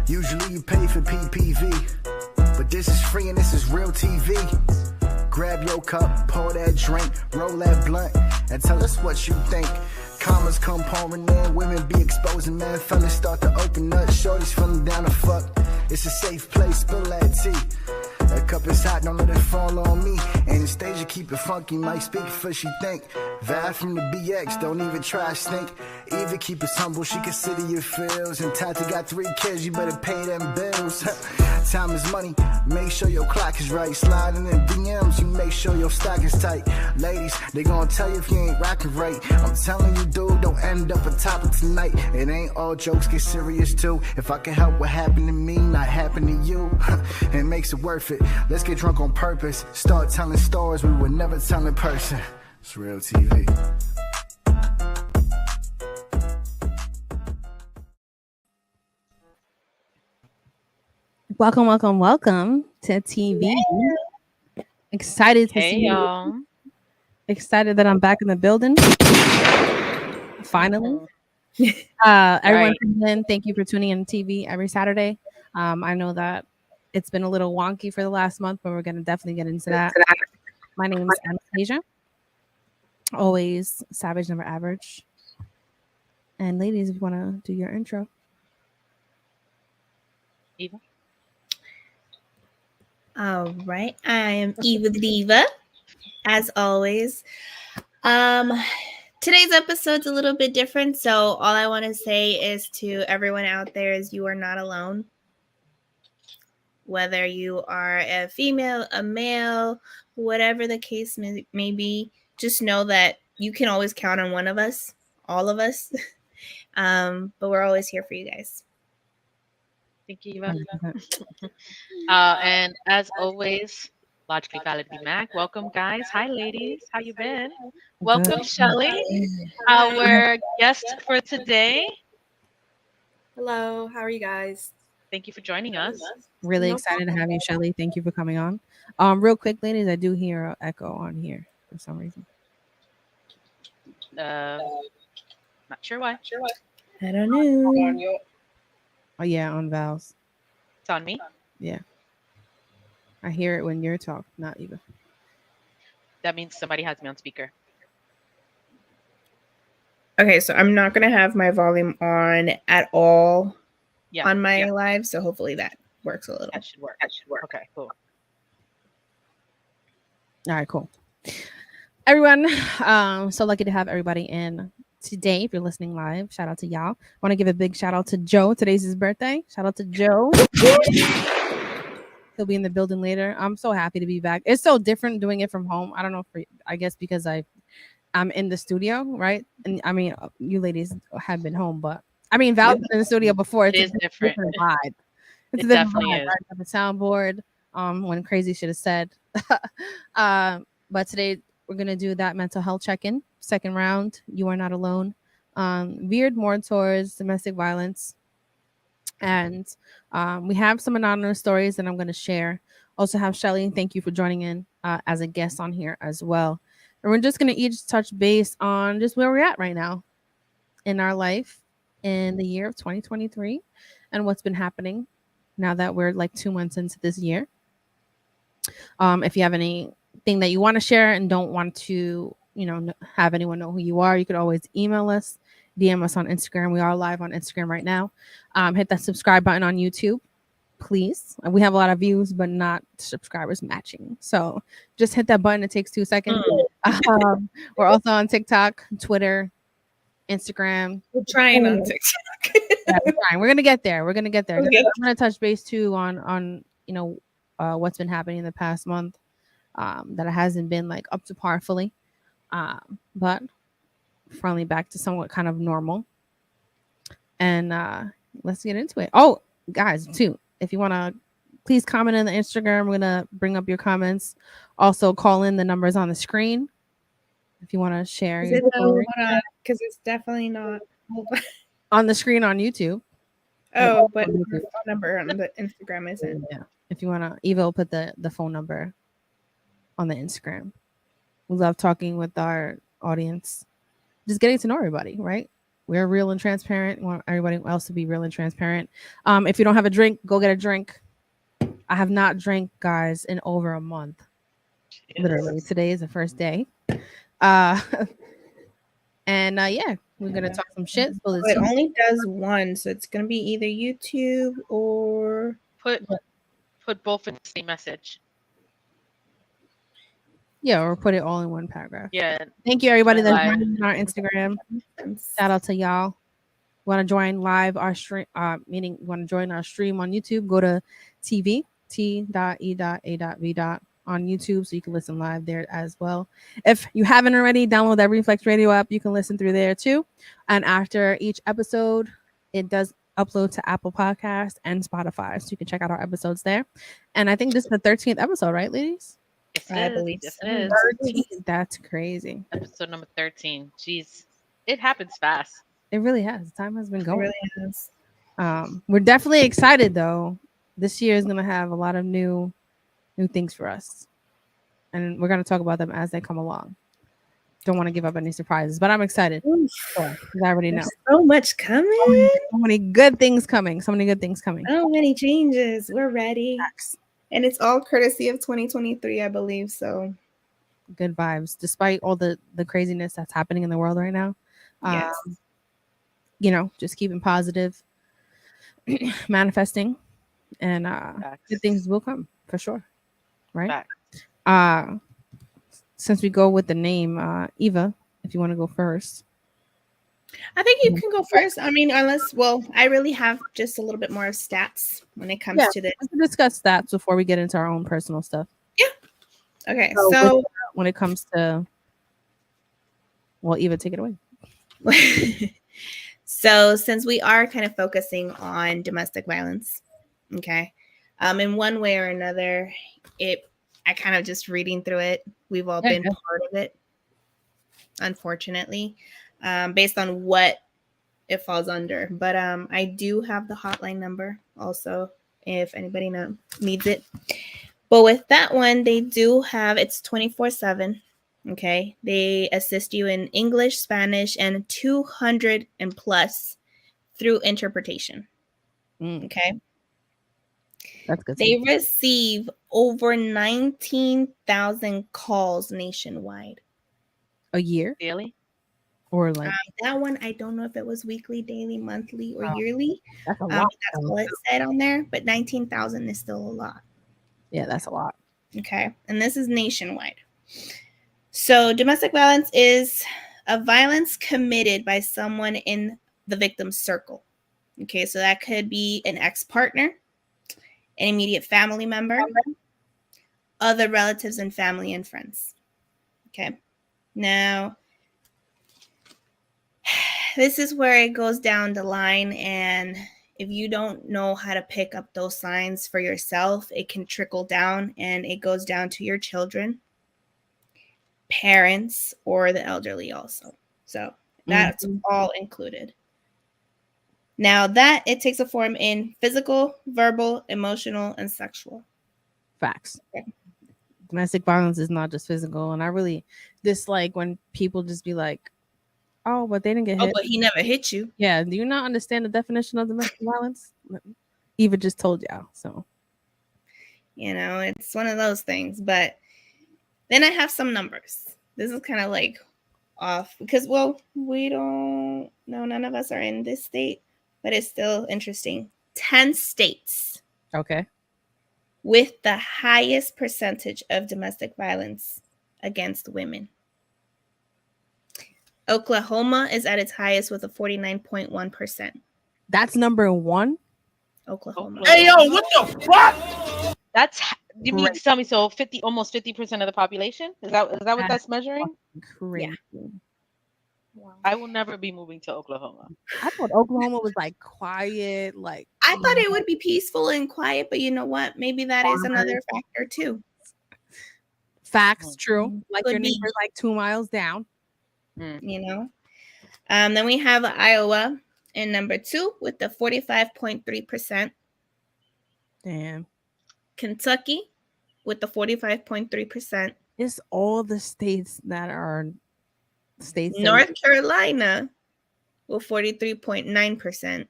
Usually you pay for PPV, but this is free and this is real TV. Grab your cup, pour that drink, roll that blunt, and tell us what you think. Commas come pouring in, women be exposing, man. Fellas start to open up, shorties feeling down to fuck. It's a safe place, spill that tea. That cup is hot, don't let it fall on me. And the stage you keep it funky, might speak for she think. Vibe from the BX, don't even try stink. Even keep us humble, she consider your feels. And Tati got 3 kids, you better pay them bills. Time is money, make sure your clock is right. Sliding in DMs, you make sure your stock is tight. Ladies, they gonna tell you if you ain't rocking right. I'm telling you, dude, don't end up on top of tonight. It ain't all jokes, get serious too. If I can help what happened to me, not happen to you, it makes it worth it. Let's get drunk on purpose. Start telling stories we would never tell in person. It's real TV. Welcome to TV. Excited to see y'all. you. Excited that I'm back in the building. Finally. Everyone, thank you for tuning in to TV every Saturday. I know that it's been a little wonky for the last month, but we're going to definitely get into that. My name is Anastasia. Always savage, never average. And ladies, if you want to do your intro. Eva. All right. I am Eva the Diva, as always. Today's episode's a little bit different, so all I want to say is to everyone out there is you are not alone. Whether you are a female, a male, whatever the case may be, just know that you can always count on one of us, all of us. But we're always here for you guys. Thank you, Eva. And as always, Logically Validly Mac. Welcome, guys. Hi, ladies. How you been? Welcome, Shelly, our guest for today. Hello. How are you guys? Thank you for joining us. Really excited to have you, Shelly. Thank you for coming on. Real quick, ladies, I do hear an echo on here for some reason. Not sure why. I don't know. Oh yeah, on Val's. It's on me. Yeah. I hear it when you're talking, not Eva. That means somebody has me on speaker. Okay, so I'm not going to have my volume on at all on my live, so hopefully that works a little. That should work. Okay, cool. All right, cool. Everyone, so lucky to have everybody in today. If you're listening live, shout out to y'all. Want to give a big shout out to Joe. Today's his birthday. Shout out to Joe. He'll be in the building later. I'm so happy to be back. It's so different doing it from home. I don't know I guess because I'm in the studio, right? And I mean, you ladies have been home, but I mean, Val's been in the studio before. It's a different vibe. It's it definitely vibe, is. right? The soundboard. When crazy shit is said. But today we're gonna do that mental health check-in. Second round. You are not alone. Veered more towards domestic violence. And we have some anonymous stories that I'm going to share. Also have Shelly. Thank you for joining in as a guest on here as well. And we're just going to each touch base on just where we're at right now in our life in the year of 2023 and what's been happening now that we're like 2 months into this year. If you have anything that you want to share and don't want to, have anyone know who you are, you could always email us. DM us on Instagram. We are live on Instagram right now. Hit that subscribe button on YouTube, please. We have a lot of views, but not subscribers matching. So just hit that button. It takes 2 seconds. We're also on TikTok, Twitter, Instagram. We're trying on TikTok. Yeah, we're trying. We're gonna get there. I'm gonna touch base too on what's been happening in the past month. That it hasn't been like up to par fully. But finally back to somewhat kind of normal. And let's get into it. Oh, guys, too, if you want to please comment in the Instagram, we're gonna bring up your comments. Also call in the numbers on the screen if you want to share your story. Because it's definitely not on the screen on YouTube. Oh, but the phone number on the Instagram isn't. Yeah. If you want to, Eva will put the phone number on the Instagram. We love talking with our audience. Just getting to know everybody, right? We're real and transparent. We want everybody else to be real and transparent. If you don't have a drink, go get a drink. I have not drank, guys, in over a month. Literally, today is the first day. Uh, and yeah, we're gonna talk some shit. So It only does one, so it's gonna be either YouTube or Put both in the same message. yeah, or put it all in one paragraph. Yeah. Thank you, everybody that's Live. joining our Instagram. Shout out to y'all. Want to join live our stream? Meaning, want to join our stream on YouTube? Go to TV T.E.A.V on YouTube, so you can listen live there as well. If you haven't already, download that Reflex Radio app. You can listen through there too. And after each episode, it does upload to Apple Podcast and Spotify, so you can check out our episodes there. And I think this is the 13th episode, right, ladies? Yes, I it is. believe Yes, so. it is. 13. That's crazy. Episode number 13. Jeez, it happens fast. It really has. Time has been It going. really is. We're definitely excited though. This year is gonna have a lot of new things for us, and we're gonna talk about them as they come along. Don't want to give up any surprises, but I'm excited. Oof. Sure, 'cause I already know. There's so much coming. So many good things coming. So many good things coming. So many changes. We're ready. And it's all courtesy of 2023, I believe. So Good vibes, despite all the craziness that's happening in the world right now. yes. You know, just keeping positive, manifesting, and good things will come for sure. Right? Since we go with the name, Eva, if you want to go first. I think you can go first. I mean, unless, well, I really have just a little bit more of stats when it comes to this. We can discuss stats before we get into our own personal stuff. Yeah. Okay. So when it comes to, well, Eva, take it away. So since we are kind of focusing on domestic violence, okay, in one way or another, I kind of just reading through it, we've all been part of it, unfortunately, based on what it falls under. But I do have the hotline number also if anybody needs it. But with that one, they do have, it's 24/7. Okay, they assist you in English, Spanish, and 200 and plus through interpretation. Okay, that's good. They receive over 19,000 calls nationwide a year, daily, or like that one. I don't know if it was weekly, daily, monthly, or yearly. That's a lot. That's all it said on there, but 19,000 is still a lot. Yeah, that's a lot. Okay, and this is nationwide. So domestic violence is a violence committed by someone in the victim's circle. Okay, so that could be an ex-partner, an immediate family member, other relatives and family and friends. Okay, now this is where it goes down the line, and if you don't know how to pick up those signs for yourself, it can trickle down, and it goes down to your children, parents, or the elderly also. So that's all included. Now that it takes a form in physical, verbal, emotional, and sexual. Facts. Okay. Domestic violence is not just physical, and I really dislike when people just be like, "Oh, but they didn't get hit." Oh, but he never hit you. Yeah. Do you not understand the definition of domestic violence? Eva just told y'all. So, you know, it's one of those things. But then I have some numbers. This is kind of like off because, well, we don't know. None of us are in this state, but it's still interesting. 10 states. Okay. With the highest percentage of domestic violence against women. Oklahoma is at its highest with a 49.1%. That's number one? Oklahoma. Hey, yo, what the fuck? That's, you mean to tell me, so almost 50% of the population? Is that what that's measuring? Crazy. Yeah. Wow. I will never be moving to Oklahoma. I thought Oklahoma was like quiet, like I thought it would be peaceful and quiet, but you know what? Maybe that is another factor too. Facts, true. Like your neighbor's like 2 miles down. You know. Then we have Iowa in number 2 with the 45.3%. Damn. Kentucky with the 45.3%. It's all the states that are states. North Carolina with 43.9%.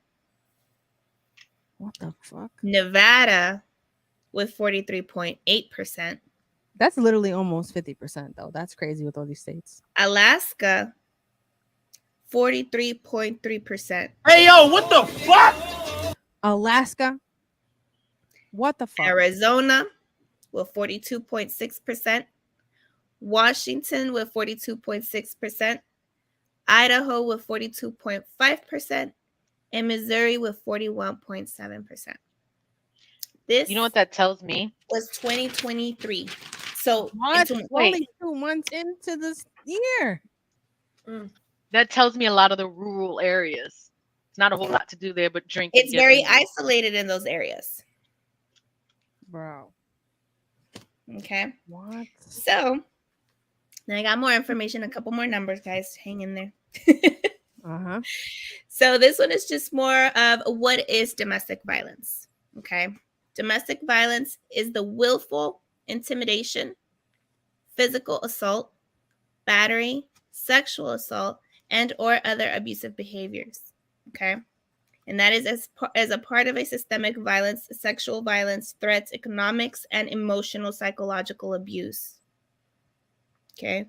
What the fuck? Nevada with 43.8%. That's literally almost 50%, though. That's crazy with all these states. Alaska, 43.3%. Hey, yo, what the fuck? Alaska. What the fuck? Arizona with 42.6%. Washington with 42.6%. Idaho with 42.5%. And Missouri with 41.7%. This You know what that tells me? was 2023. So What? into- We're only 2 months into this year. That tells me a lot of the rural areas. It's not a whole lot to do there, but drink. it's and get very laid. isolated in those areas. Bro. Okay. What? So now I got more information, a couple more numbers, guys. Hang in there. Uh-huh. So this one is just more of what is domestic violence. Okay. Domestic violence is the willful intimidation, physical assault, battery, sexual assault, and or other abusive behaviors. Okay. And that is as a part of a systemic violence, sexual violence, threats, economics, and emotional psychological abuse. Okay.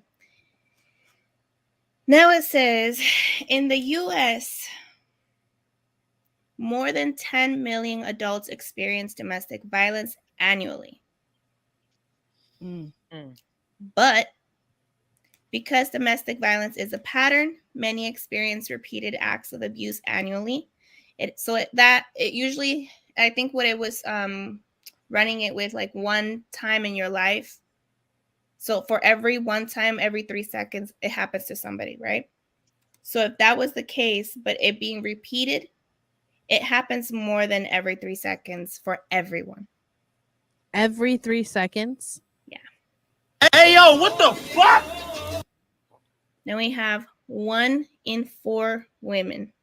Now it says in the US, more than 10 million adults experience domestic violence annually. But because domestic violence is a pattern, many experience repeated acts of abuse annually. It usually, I think what it was running it with like one time in your life. So for every one time, every 3 seconds, it happens to somebody, right? So if that was the case, but it being repeated, it happens more than every 3 seconds for everyone. Every 3 seconds? Hey, yo, what the fuck? Then we have 1 in 4 women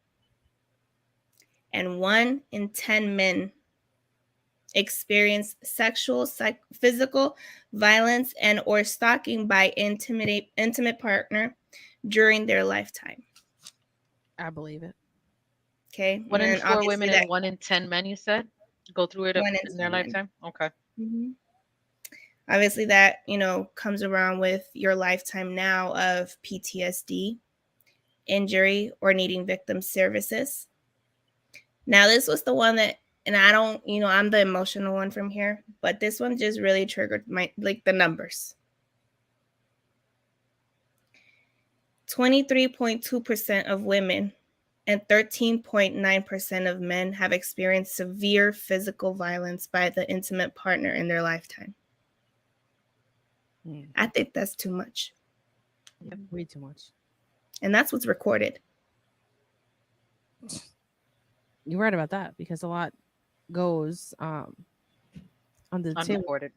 and 1 in 10 men experience sexual, physical violence and or stalking by intimate partner during their lifetime. I believe it. Okay. 1 in 4 women and 1 in 10 men, you said? Go through it in their lifetime? Okay. Mm-hmm. Obviously, that, comes around with your lifetime now of PTSD, injury, or needing victim services. Now, this was the one that, and I don't, I'm the emotional one from here, but this one just really triggered the numbers. 23.2% of women and 13.9% of men have experienced severe physical violence by the intimate partner in their lifetime. I think that's too much. Yep, way too much. And that's what's recorded. You're right about that because a lot goes under the table. Unreported.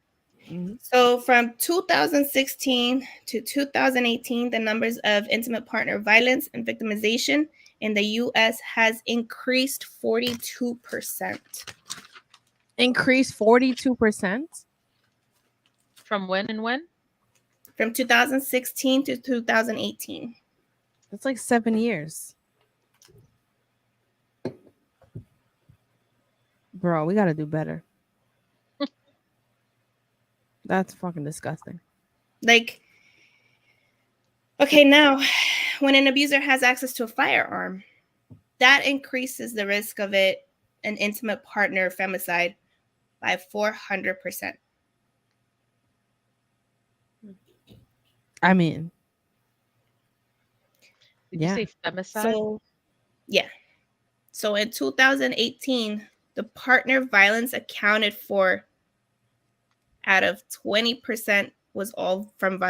Mm-hmm. So from 2016 to 2018, the numbers of intimate partner violence and victimization in the U.S. has increased 42%. Increased 42%? From when and when? From 2016 to 2018. That's like 7 years. Bro, we got to do better. That's fucking disgusting. Okay, now, when an abuser has access to a firearm, that increases the risk of an intimate partner femicide by 400%. I mean, Did you say femicide? So in 2018, the partner violence accounted for out of 20% was all from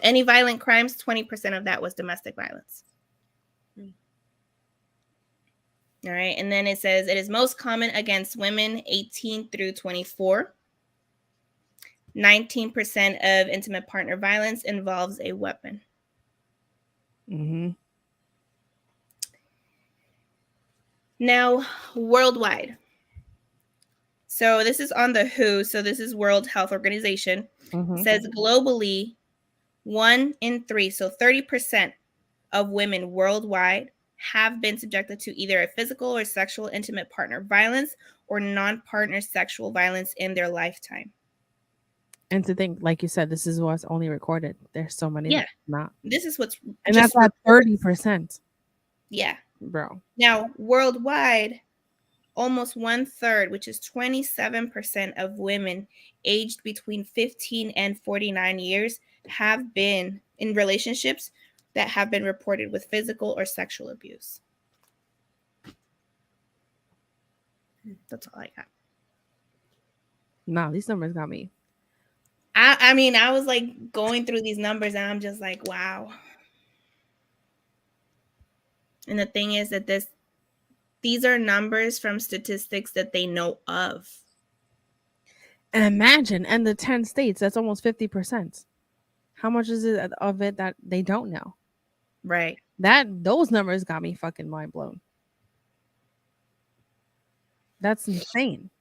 any violent crimes. 20% of that was domestic violence. All right. And then it says it is most common against women 18 through 24. 19% of intimate partner violence involves a weapon. mm-hmm. Now, worldwide. So this is on the WHO. So this is World Health Organization. Mm-hmm. It says globally, 1 in 3, so 30% of women worldwide have been subjected to either a physical or sexual intimate partner violence or non-partner sexual violence in their lifetime. And to think, like you said, this is what's only recorded. There's so many Yeah. that not. This is what's And that's at 30%. Yeah. Bro. Now, worldwide, almost 1/3, which is 27% of women aged between 15 and 49 years have been in relationships that have been reported with physical or sexual abuse. That's all I got. No, these numbers got me. I mean, I was like going through these numbers and I'm just like, wow. And the thing is that these are numbers from statistics that they know of. And imagine, and the 10 states, that's almost 50%. How much is it of it that they don't know? Right. Those numbers got me fucking mind blown. That's insane.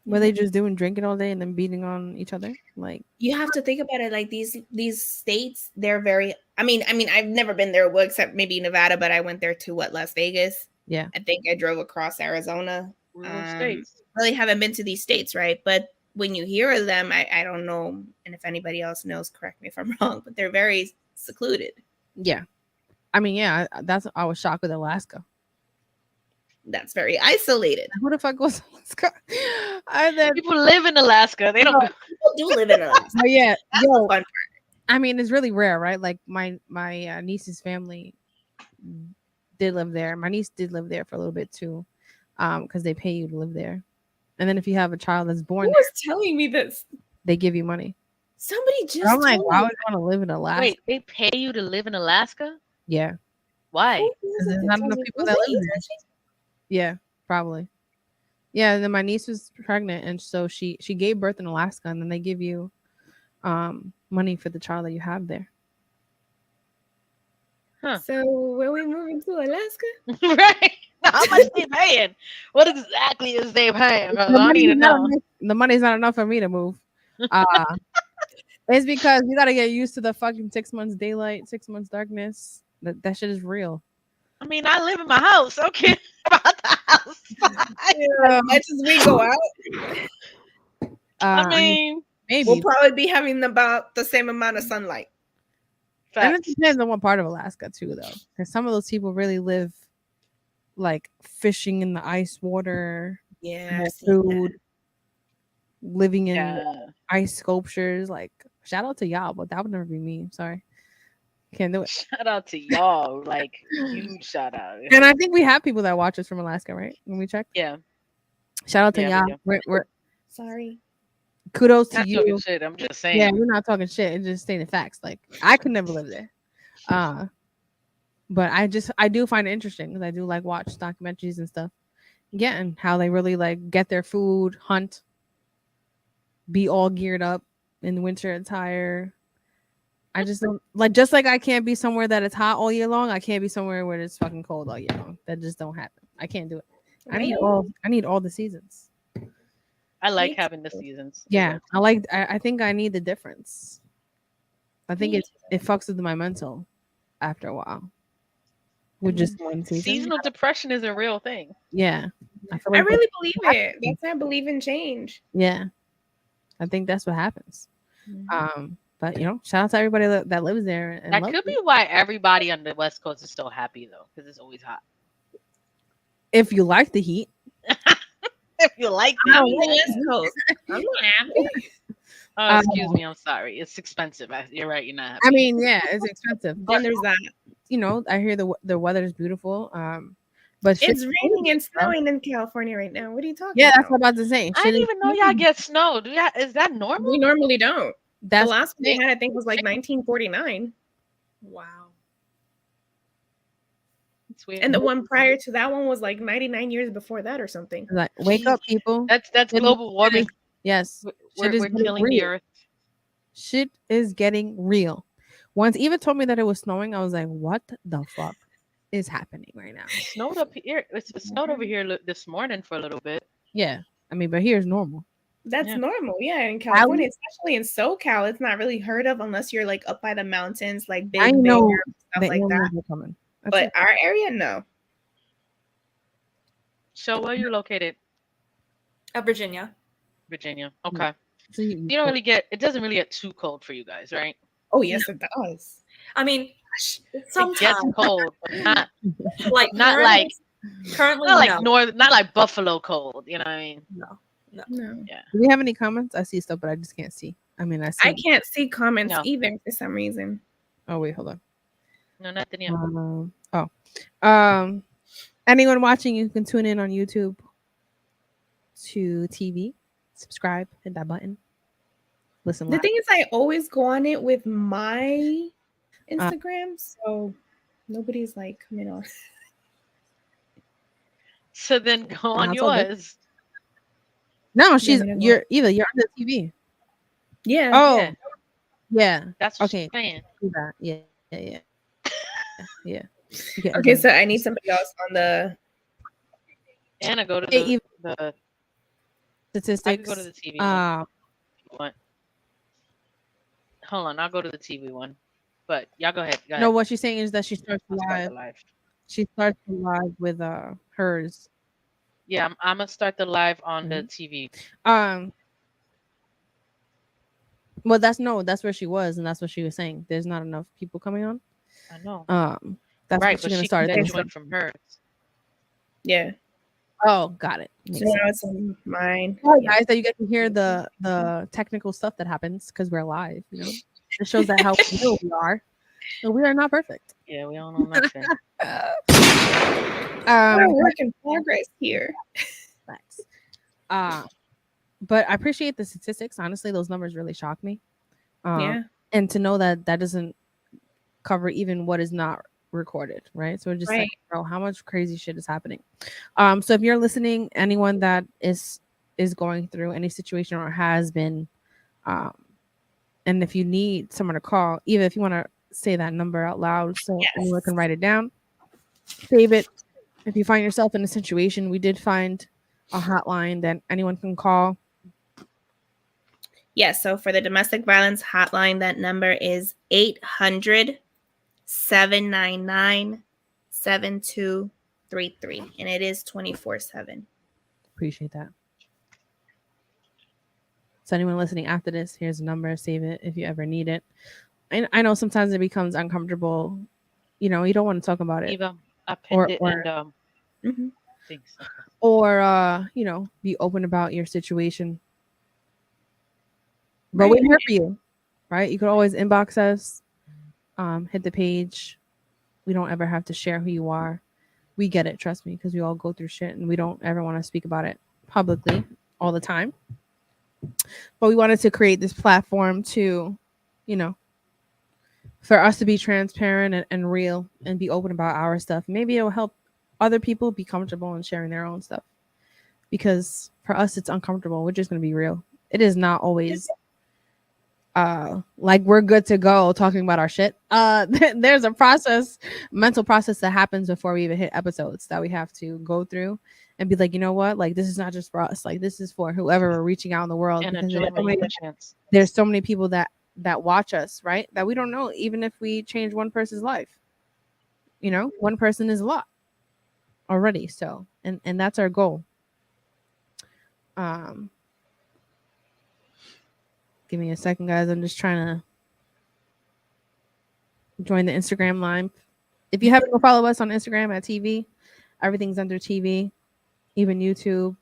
Were they just doing drinking all day and then beating on each other? Like, you have to think about it like these states, they're very I mean I've never been there except maybe Nevada, but I went there to Las Vegas. Yeah. I think I drove across Arizona. States. Really haven't been to these states, right? But when you hear of them, I don't know, and if anybody else knows, correct me if I'm wrong, but they're very secluded. Yeah. I mean, yeah, I was shocked with Alaska. That's very isolated. Who the fuck goes to Alaska? People live in Alaska. They don't. People do live in Alaska. Oh yeah, That's the fun part. I mean, it's really rare, right? Like my niece's family did live there. My niece did live there for a little bit too, because they pay you to live there. And then if you have a child that's born Who was telling me this? they give you money. Somebody just I'm like, told why me. would you want to live in Alaska? Wait, they pay you to live in Alaska? Yeah. Why? Because there's not enough people that live there. Yeah, probably. Yeah, and then my niece was pregnant, and so she gave birth in Alaska, and then they give you money for the child that you have there. Huh. So when we moving to Alaska? Right. How much they paying? What exactly is they paying? 'Cause I need to know. The money's not enough for me to move. It's because you gotta get used to the fucking 6 months daylight, 6 months darkness. That shit is real. I mean, I live in my house. Okay, about the house. As much as we go out, I mean, maybe we'll probably be having about the same amount of sunlight. and it facts. depends on what part of Alaska too, though, because some of those people really live like fishing in the ice water, Yeah, food, living in Yeah. ice sculptures. Like, shout out to y'all, but that would never be me. Sorry, can't do it. Shout out to y'all. Like, huge shout out. And I think we have people that watch us from Alaska, right? When we check, Yeah. shout out to Yeah, we y'all. We're Sorry. kudos to Not you. talking shit. I'm just saying. Yeah, we're not talking shit. It's just stating facts. Like, I could never live there. But I do find it interesting because I do like watch documentaries and stuff. Yeah, and how they really like get their food, hunt, be all geared up in winter attire. I just don't like, just like I can't be somewhere that it's hot all year long. I can't be somewhere where it's fucking cold all year long. That just don't happen. I can't do it. I need all the seasons. I like having the seasons. Yeah, I think I need the difference. I think it fucks with my mental after a while. With just one season. Seasonal depression is a real thing. Yeah. I feel I like really believe it. That's why I believe in change. yeah. I think that's what happens. But shout out to everybody that lives there. And That could be why everybody on the West Coast is still happy though, because it's always hot. If you like the heat. If you like I'm it. on the West Coast. I'm not happy. Oh, excuse me. I'm sorry. It's expensive. You're right. You're not happy. I mean, yeah, it's expensive. Then But there's that. I hear the weather is beautiful. But It's raining and snowing in California right now. What are you talking yeah, about? that's what I'm about to say. I didn't even know y'all get snow. Is that normal? We normally don't. That's The last one we had, I think, was like 1949. Wow. It's weird. And the one prior to that one was like 99 years before that or something. like, wake up, people. That's global warming. Yes. We're getting killing the real. earth. Shit is getting real. Once Eva told me that it was snowing, I was like, what the fuck is happening right now? It snowed up here. It snowed over here this morning for a little bit. Yeah. I mean, but here's normal. That's Yeah. normal. Yeah, in California, especially in SoCal, it's not really heard of unless you're like up by the mountains, like I Big Bear, know stuff the like that. aliens are coming. That's But it. our area, no. So where are you located? Virginia. Virginia. Okay. So You don't really get. It doesn't really get too cold for you guys, right? Oh yes, it does. I mean, It gets sometimes, cold, but not like not currently, not like no, north, not like Buffalo cold. You know what I mean? no. No, Yeah. Do we have any comments? I see stuff, but I just can't see. I mean, I see. I can't see comments No. either for some reason. Oh wait, hold on. No, nothing yet. Anyone watching, you can tune in on YouTube to TV, subscribe, hit that button, listen The live. thing is, I always go on it with my Instagram, so nobody's like coming on. So then go on it's all good. yours. No, she's I'm gonna go. you're on the TV. Yeah. Oh, Yeah. yeah. That's what Okay. she's saying. Do that. Yeah. You get Okay, so everyone. I need somebody else on the. Anna, go to Hey, the. I statistics. can go to the TV one if you want. Hold on, I'll go to the TV one. But y'all go ahead. Go ahead. No, what she's saying is that she starts I'll start the live. live. She starts live with hers. Yeah, I'm gonna start the live on the TV. Well, that's where she was, and that's what she was saying. There's not enough people coming on. I know. That's Right, what she's but gonna she start. can then join from hers. Yeah. Oh, got it. So Makes now sense. it's on mine. Oh, Yeah. guys, that you get to hear the technical stuff that happens because we're live. You know, it shows that how real we are. So we are not perfect. Yeah, we don't know nothing. We're a work in progress here. Facts. But I appreciate the statistics. Honestly, those numbers really shock me. Yeah. And to know that that doesn't cover even what is not recorded, right? So we're just like, bro, how much crazy shit is happening? So if you're listening, anyone that is going through any situation or has been, and if you need someone to call, even if you want to say that number out loud so anyone can write it down, save it. If you find yourself in a situation, we did find a hotline that anyone can call. Yes, so for the domestic violence hotline, that number is 800-799-7233, and it is 24/7. Appreciate that. So anyone listening after this, here's a number, save it if you ever need it. I know sometimes it becomes uncomfortable. You know, you don't want to talk about it. Eva, I pinned it and things. Okay. Or you know, be open about your situation. But we're here for you, right? You could always inbox us, hit the page. We don't ever have to share who you are. We get it, trust me, because we all go through shit and we don't ever want to speak about it publicly all the time. But we wanted to create this platform to, you know, for us to be transparent and real and be open about our stuff. Maybe it'll help other people be comfortable in sharing their own stuff. Because for us, it's uncomfortable. We're just going to be real. It is not always like we're good to go talking about our shit. There's a mental process that happens before we even hit episodes that we have to go through and be like, you know what? Like, this is not just for us. Like, this is for whoever we're reaching out in the world. And Because there's so many people that watch us, right? That we don't know, even if we change one person's life. You know, one person is a lot already. So, and that's our goal. Give me a second, guys. I'm just trying to join the Instagram line. If you haven't, go follow us on Instagram at TV. Everything's under TV, even YouTube.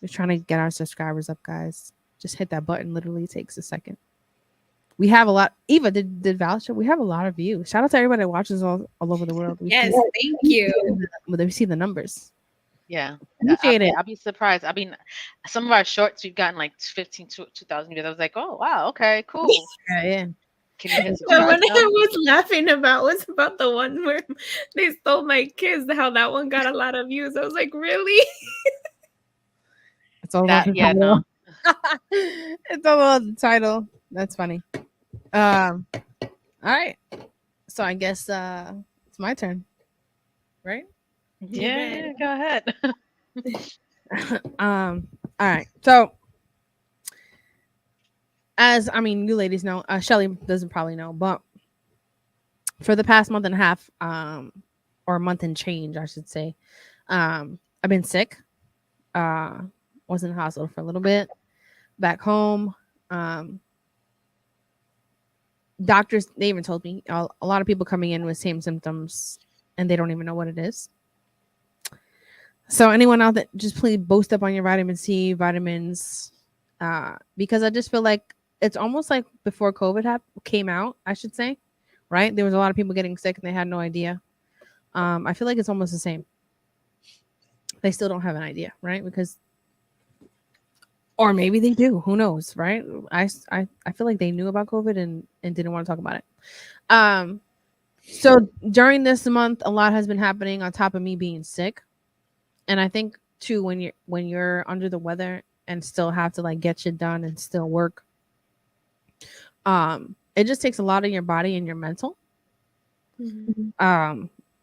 We're trying to get our subscribers up, guys. Just hit that button. Literally takes a second. We have a lot. Eva, did Val show? We have a lot of views. Shout out to everybody that watches all over the world. Yes, thank you. We see the numbers. Yeah, appreciate it. I'll be surprised. I mean, some of our shorts we've gotten like 2,000 views. I was like, oh wow, okay, cool. Yeah. Can you hit The one I was laughing about was about the one where they stole my kids. How that one got a lot of views. I was like, really? It's all about the title. It's all about the title. That's funny. All right. So I guess it's my turn, right? Yeah, go ahead. All right. So, as I mean, you ladies know, Shelly doesn't probably know, but for the past month and a half, or a month and change, I should say, I've been sick. Was in the hospital for a little bit. Back home, doctors, they even told me a lot of people coming in with same symptoms, and they don't even know what it is. So anyone out there, just please boost up on your vitamin C, vitamins, because I just feel like it's almost like before COVID came out, I should say, right? There was a lot of people getting sick and they had no idea. I feel like it's almost the same. They still don't have an idea, right? Because, or maybe they do. Who knows, right? I feel like they knew about COVID and didn't want to talk about it. So during this month, a lot has been happening on top of me being sick. And I think too, when you're under the weather and still have to like get shit done and still work, it just takes a lot of your body and your mental.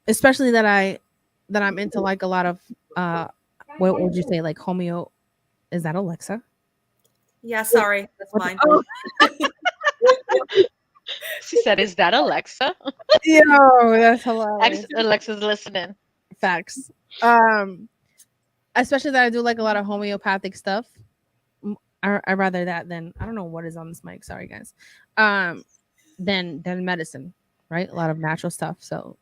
Especially that I'm into like a lot of what would you say, like homeo? Is that Alexa? Yeah, sorry. That's mine. Oh, She said, "Is that Alexa?" yo, that's hilarious. Alexa's listening. Facts. Especially that I do like a lot of homeopathic stuff. I rather that than, I don't know what is on this mic. Sorry guys. Than medicine, right? A lot of natural stuff. So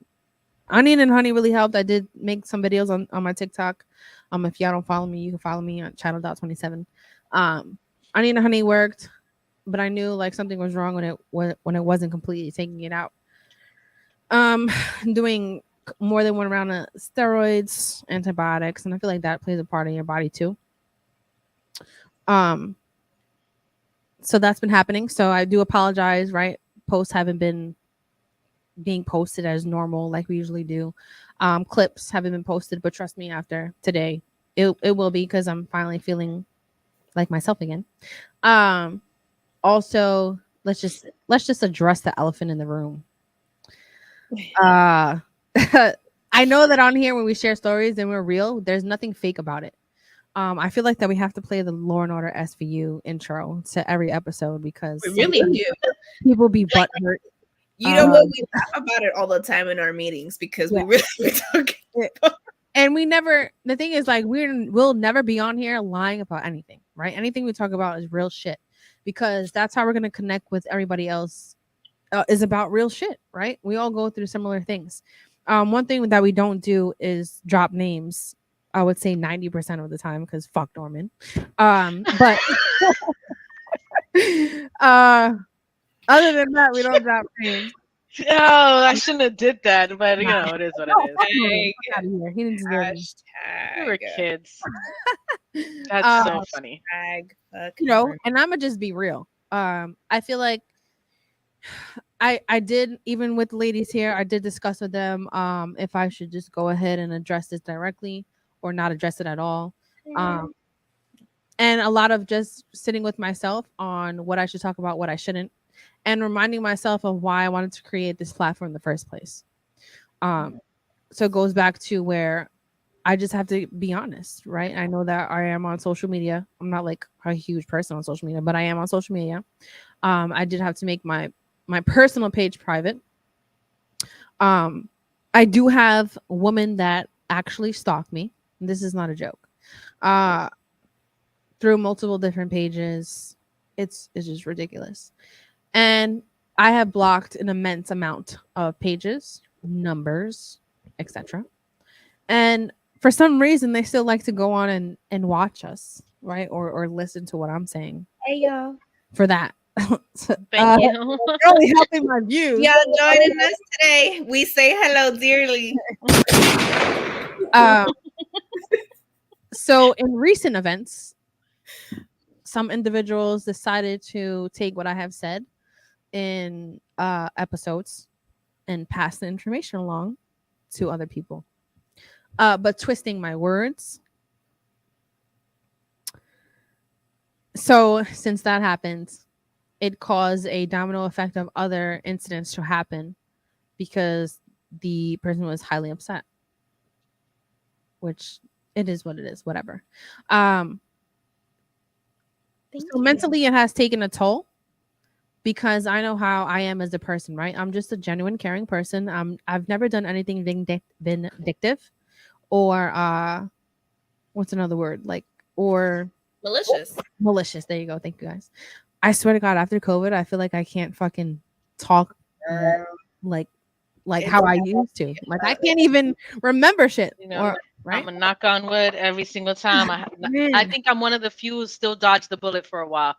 onion and honey really helped. I did make some videos on my TikTok. If y'all don't follow me, you can follow me on channel.27. Onion and honey worked, but I knew like something was wrong when it wasn't completely taking it out. Doing more than one round of steroids, antibiotics, and I feel like that plays a part in your body too. So that's been happening. So I do apologize, right? Posts haven't been being posted as normal like we usually do. Clips haven't been posted, but trust me, after today, it will be, because I'm finally feeling like myself again. Also, let's just address the elephant in the room. I know that on here when we share stories and we're real, there's nothing fake about it. I feel like that we have to play the Law and Order SVU intro to every episode, because We really do. people be butthurt. You know what? We laugh about it all the time in our meetings because we really be talking. And we never, the thing is, like, we'll never be on here lying about anything, right? Anything we talk about is real shit, because that's how we're going to connect with everybody else, is about real shit, right? We all go through similar things. One thing that we don't do is drop names. I would say 90% of the time, because fuck Norman. But other than that, we don't drop names. Oh, I shouldn't have did that, but you know, it is what it is. Fuck out of here. He didn't deserve it. We were kids. That's so funny. You know, and I'm gonna just be real. I feel like I did, even with the ladies here, I did discuss with them if I should just go ahead and address this directly or not address it at all. And a lot of just sitting with myself on what I should talk about, what I shouldn't, and reminding myself of why I wanted to create this platform in the first place. So it goes back to where I just have to be honest, right? I know that I am on social media. I'm not like a huge person on social media, but I am on social media. I did have to make my personal page private. I do have women that actually stalk me. This is not a joke. Through multiple different pages. It's just ridiculous. And I have blocked an immense amount of pages, numbers, etc. And for some reason, they still like to go on and watch us, right? Or listen to what I'm saying. Hey, y'all. For that. Thank you. Really helping my views. Y'all joining us today. We say hello dearly. So in recent events, some individuals decided to take what I have said in episodes and pass the information along to other people, but twisting my words. So since that happened, it caused a domino effect of other incidents to happen, because the person was highly upset, which it is what it is, whatever. Thank So you. mentally, it has taken a toll because I know how I am as a person, right? I'm just a genuine, caring person. I've never done anything vindictive or what's another word, like, or Malicious. malicious. There you go. Thank you guys. I swear to God, after COVID, I feel like I can't fucking talk like It's how I used to. Like I can't even remember shit. You know, Or I'm right, gonna knock on wood every single time. I man. think I'm one of the few who still dodged the bullet for a while.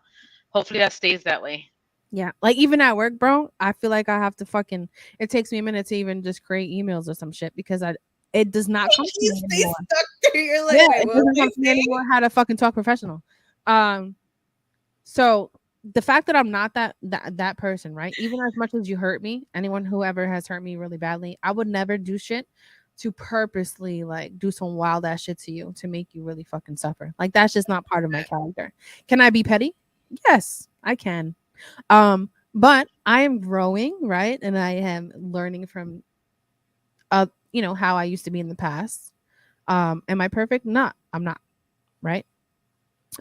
Hopefully that stays that way. Yeah, like even at work, bro, I feel like I have to fucking. It takes me a minute to even just create emails or some shit because it does not come to you me stay anymore. stuck there. You're like, Yeah, wait, it what doesn't am I come to me saying? anymore how to fucking talk professional. Um, so the fact that I'm not that person, right? Even as much as you hurt me, anyone who ever has hurt me really badly, I would never do shit to purposely like do some wild ass shit to you to make you really fucking suffer. Like that's just not part of my character. Can I be petty? Yes, I can. But I am growing, right? And I am learning from how I used to be in the past. Am I perfect? Not. I'm not, right?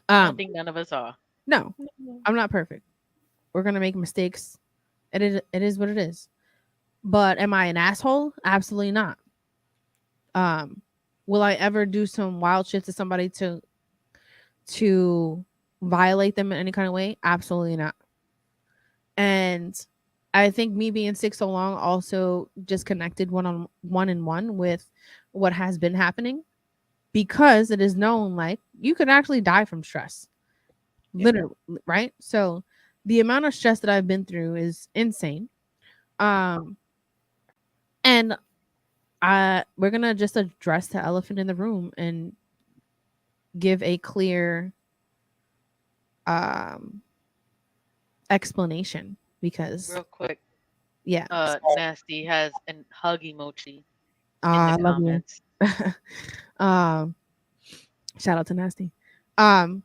I don't Um, think none of us are. no, I'm not perfect. We're gonna make mistakes. It is what it is. But am I an asshole? Absolutely not. Um, will I ever do some wild shit to somebody to violate them in any kind of way? Absolutely not. And I think me being sick so long also just connected one with what has been happening because it is known like you could actually die from stress. Literally, right? So the amount of stress that I've been through is insane. Um and we're gonna just address the elephant in the room and give a clear um explanation because Real quick, yeah. Nasty has an hug emoji in the I love you. comments. um Shout out to Nasty. Um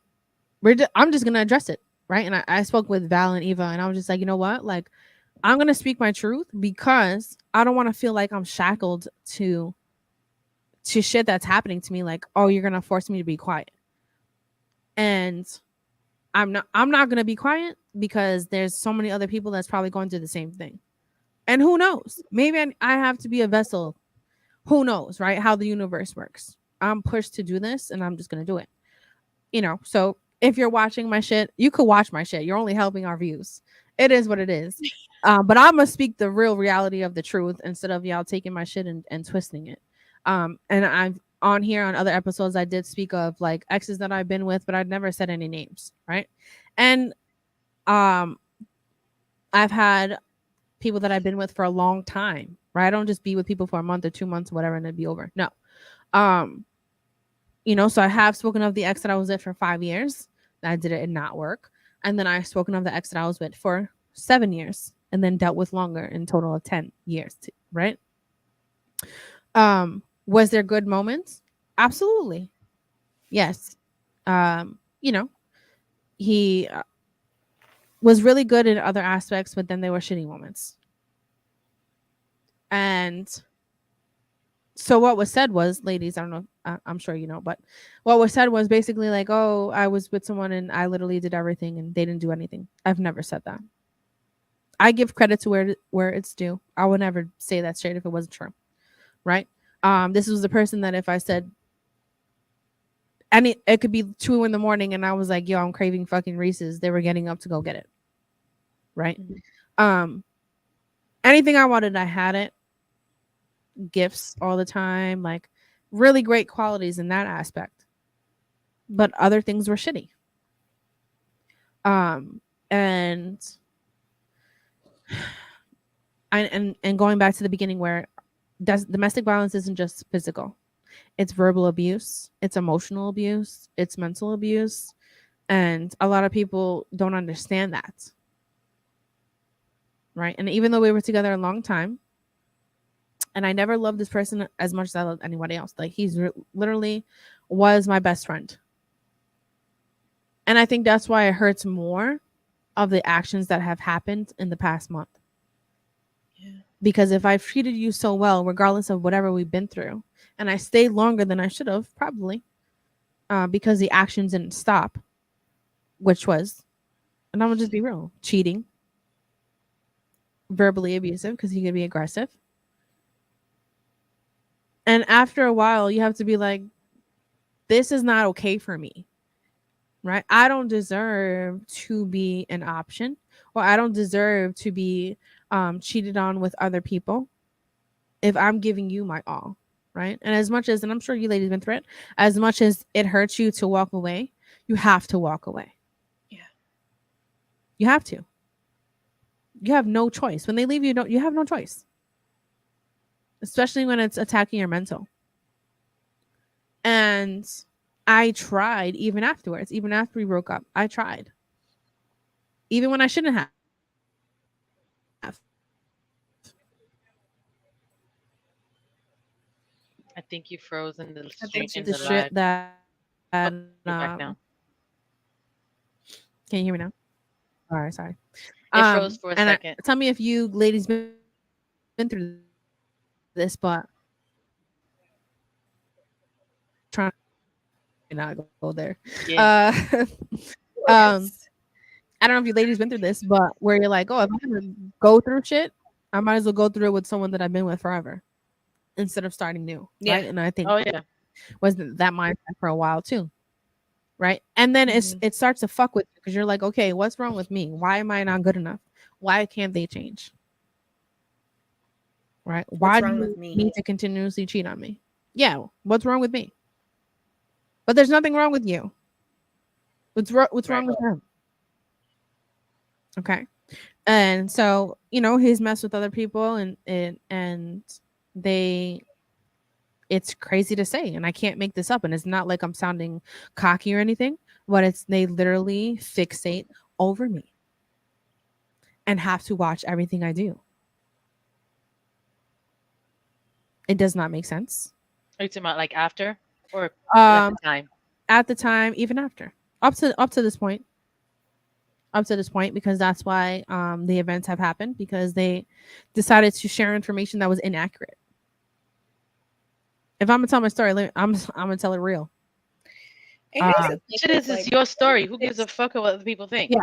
I'm just gonna address it, right? And I spoke with Val and Eva, and I was just like, you know what? Like, I'm gonna speak my truth because I don't want to feel like I'm shackled to shit that's happening to me. Like, oh, you're gonna force me to be quiet, and I'm not gonna be quiet because there's so many other people that's probably going through the same thing. And who knows? Maybe I have to be a vessel. Who knows, right? How the universe works. I'm pushed to do this, and I'm just gonna do it. So if you're watching my shit, you could watch my shit. You're only helping our views. It is what it is. But I'm gonna speak the real reality of the truth instead of y'all taking my shit and twisting it. And I've on here on other episodes I did speak of like exes that I've been with, but I've never said any names, right? And um I've had people that I've been with for a long time, right? I don't just be with people for a month or 2 months, whatever, and it'd be over. No. Um so I have spoken of the ex that I was with for 5 years. That did it and not work. And then I've spoken of the ex that I was with for 7 years and then dealt with longer in total of 10 years, right? Was there good moments? Absolutely. Yes. He was really good in other aspects, but then there were shitty moments. And so what was said was, ladies, I don't know, I'm sure you know, but what was said was basically like, oh, I was with someone and I literally did everything and they didn't do anything. I've never said that. I give credit to where it's due. I would never say that straight if it wasn't true, right? This was the person that if I said, and it could be 2 a.m. and I was like, yo, I'm craving fucking Reese's, they were getting up to go get it, right? Anything I wanted, I had it. Gifts all the time, like really great qualities in that aspect, but other things were shitty. And going back to the beginning where domestic violence isn't just physical, it's verbal abuse, it's emotional abuse, it's mental abuse, and a lot of people don't understand that, right? And even though we were together a long time and I never loved this person as much as I loved anybody else, like he's literally was my best friend. And I think that's why it hurts more of the actions that have happened in the past month. Yeah. Because if I've treated you so well, regardless of whatever we've been through, and I stayed longer than I should have, probably, because the actions didn't stop, which was, and I'm gonna just be real, cheating, verbally abusive because he could be aggressive. And after a while, you have to be like, this is not okay for me, right? I don't deserve to be an option, or I don't deserve to be cheated on with other people if I'm giving you my all, right? And as much as, and I'm sure you ladies been through it, as much as it hurts you to walk away, you have to walk away. Yeah. You have to. You have no choice. When they leave you, you have no choice. Especially when it's attacking your mental. And I tried even afterwards, even after we broke up. I tried. Even when I shouldn't have. I think you froze in the I think in The the she's shit live. that Oh, you're back now. can you hear me now? All right, sorry. It froze for a And second. tell me if you ladies been through this, but trying not go there. Yeah. Um, I don't know if you ladies been through this, but where you're like, oh, if I'm gonna go through shit, I might as well go through it with someone that I've been with forever instead of starting new, Yeah. right? And I think Oh yeah. was that mindset for a while too, right? And then it starts to fuck with you because you're like, okay, what's wrong with me? Why am I not good enough? Why can't they change? Right? Why What's do wrong you with me? need to continuously cheat on me? Yeah, what's wrong with me? But there's nothing wrong with you. What's Right. wrong with him? Okay. And so, he's messed with other people and they it's crazy to say, and I can't make this up, and it's not like I'm sounding cocky or anything, but they literally fixate over me and have to watch everything I do. It does not make sense. Are you talking about like after or at the time? At the time, even after. Up to this point. Up to this point, because that's why the events have happened, because they decided to share information that was inaccurate. If I'm gonna tell my story, I'm gonna tell it real. Shit is your story. Who gives a fuck what other people think? Yeah.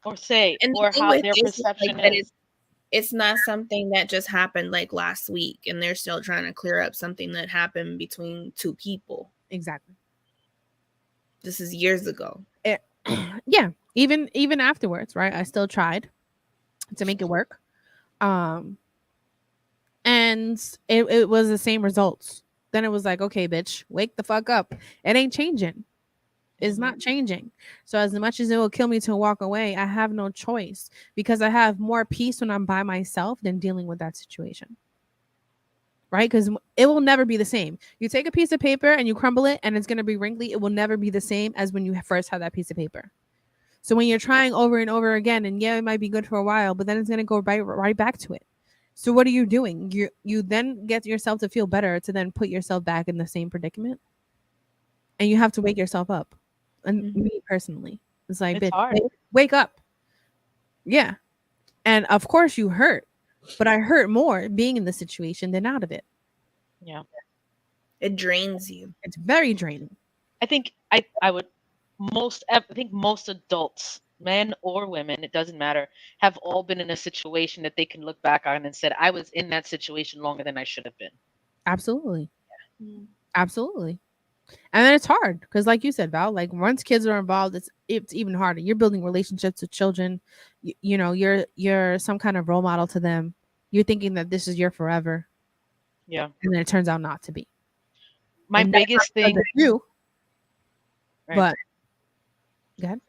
Or say, And or how their perception is. It's not something that just happened like last week, and they're still trying to clear up something that happened between two people. Exactly. This is years ago. Yeah. Even afterwards, right? I still tried to make it work. And it was the same results. Then it was like, okay, bitch, wake the fuck up. It ain't changing. It's not changing. So as much as it will kill me to walk away, I have no choice, because I have more peace when I'm by myself than dealing with that situation. Right? Because it will never be the same. You take a piece of paper and you crumble it and it's going to be wrinkly. It will never be the same as when you first had that piece of paper. So when you're trying over and over again, and yeah, it might be good for a while, but then it's going to go right back to it. So what are you doing? You then get yourself to feel better to then put yourself back in the same predicament. And you have to wake yourself up. And me personally, it's like, It's bitch, hard. wake up. Yeah. And of course you hurt, but I hurt more being in the situation than out of it. Yeah. It drains you. It's very draining. I think I think most adults, men or women, it doesn't matter, have all been in a situation that they can look back on and said, I was in that situation longer than I should have been. Absolutely. Absolutely. And then it's hard because, like you said, Val, like once kids are involved, it's even harder. You're building relationships with children. You're some kind of role model to them. You're thinking that this is your forever. Yeah. And then it turns out not to be. My biggest thing. You. Right. But go ahead.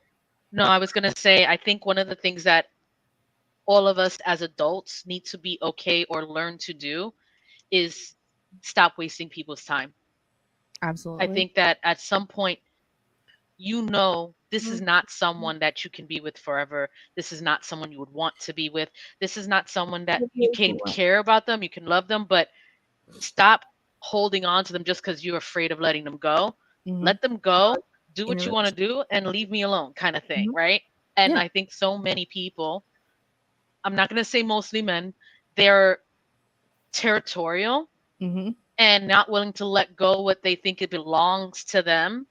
No, I was gonna say, I think one of the things that all of us as adults need to be okay or learn to do is stop wasting people's time. Absolutely. I think that at some point, this is not someone that you can be with forever. This is not someone you would want to be with. This is not someone that you can care about them. You can love them, but stop holding on to them just because you're afraid of letting them go. Let them go, do what you want to do, and leave me alone, kind of thing, right? And I think so many people, I'm not going to say mostly men, they're territorial and not willing to let go what they think it belongs to them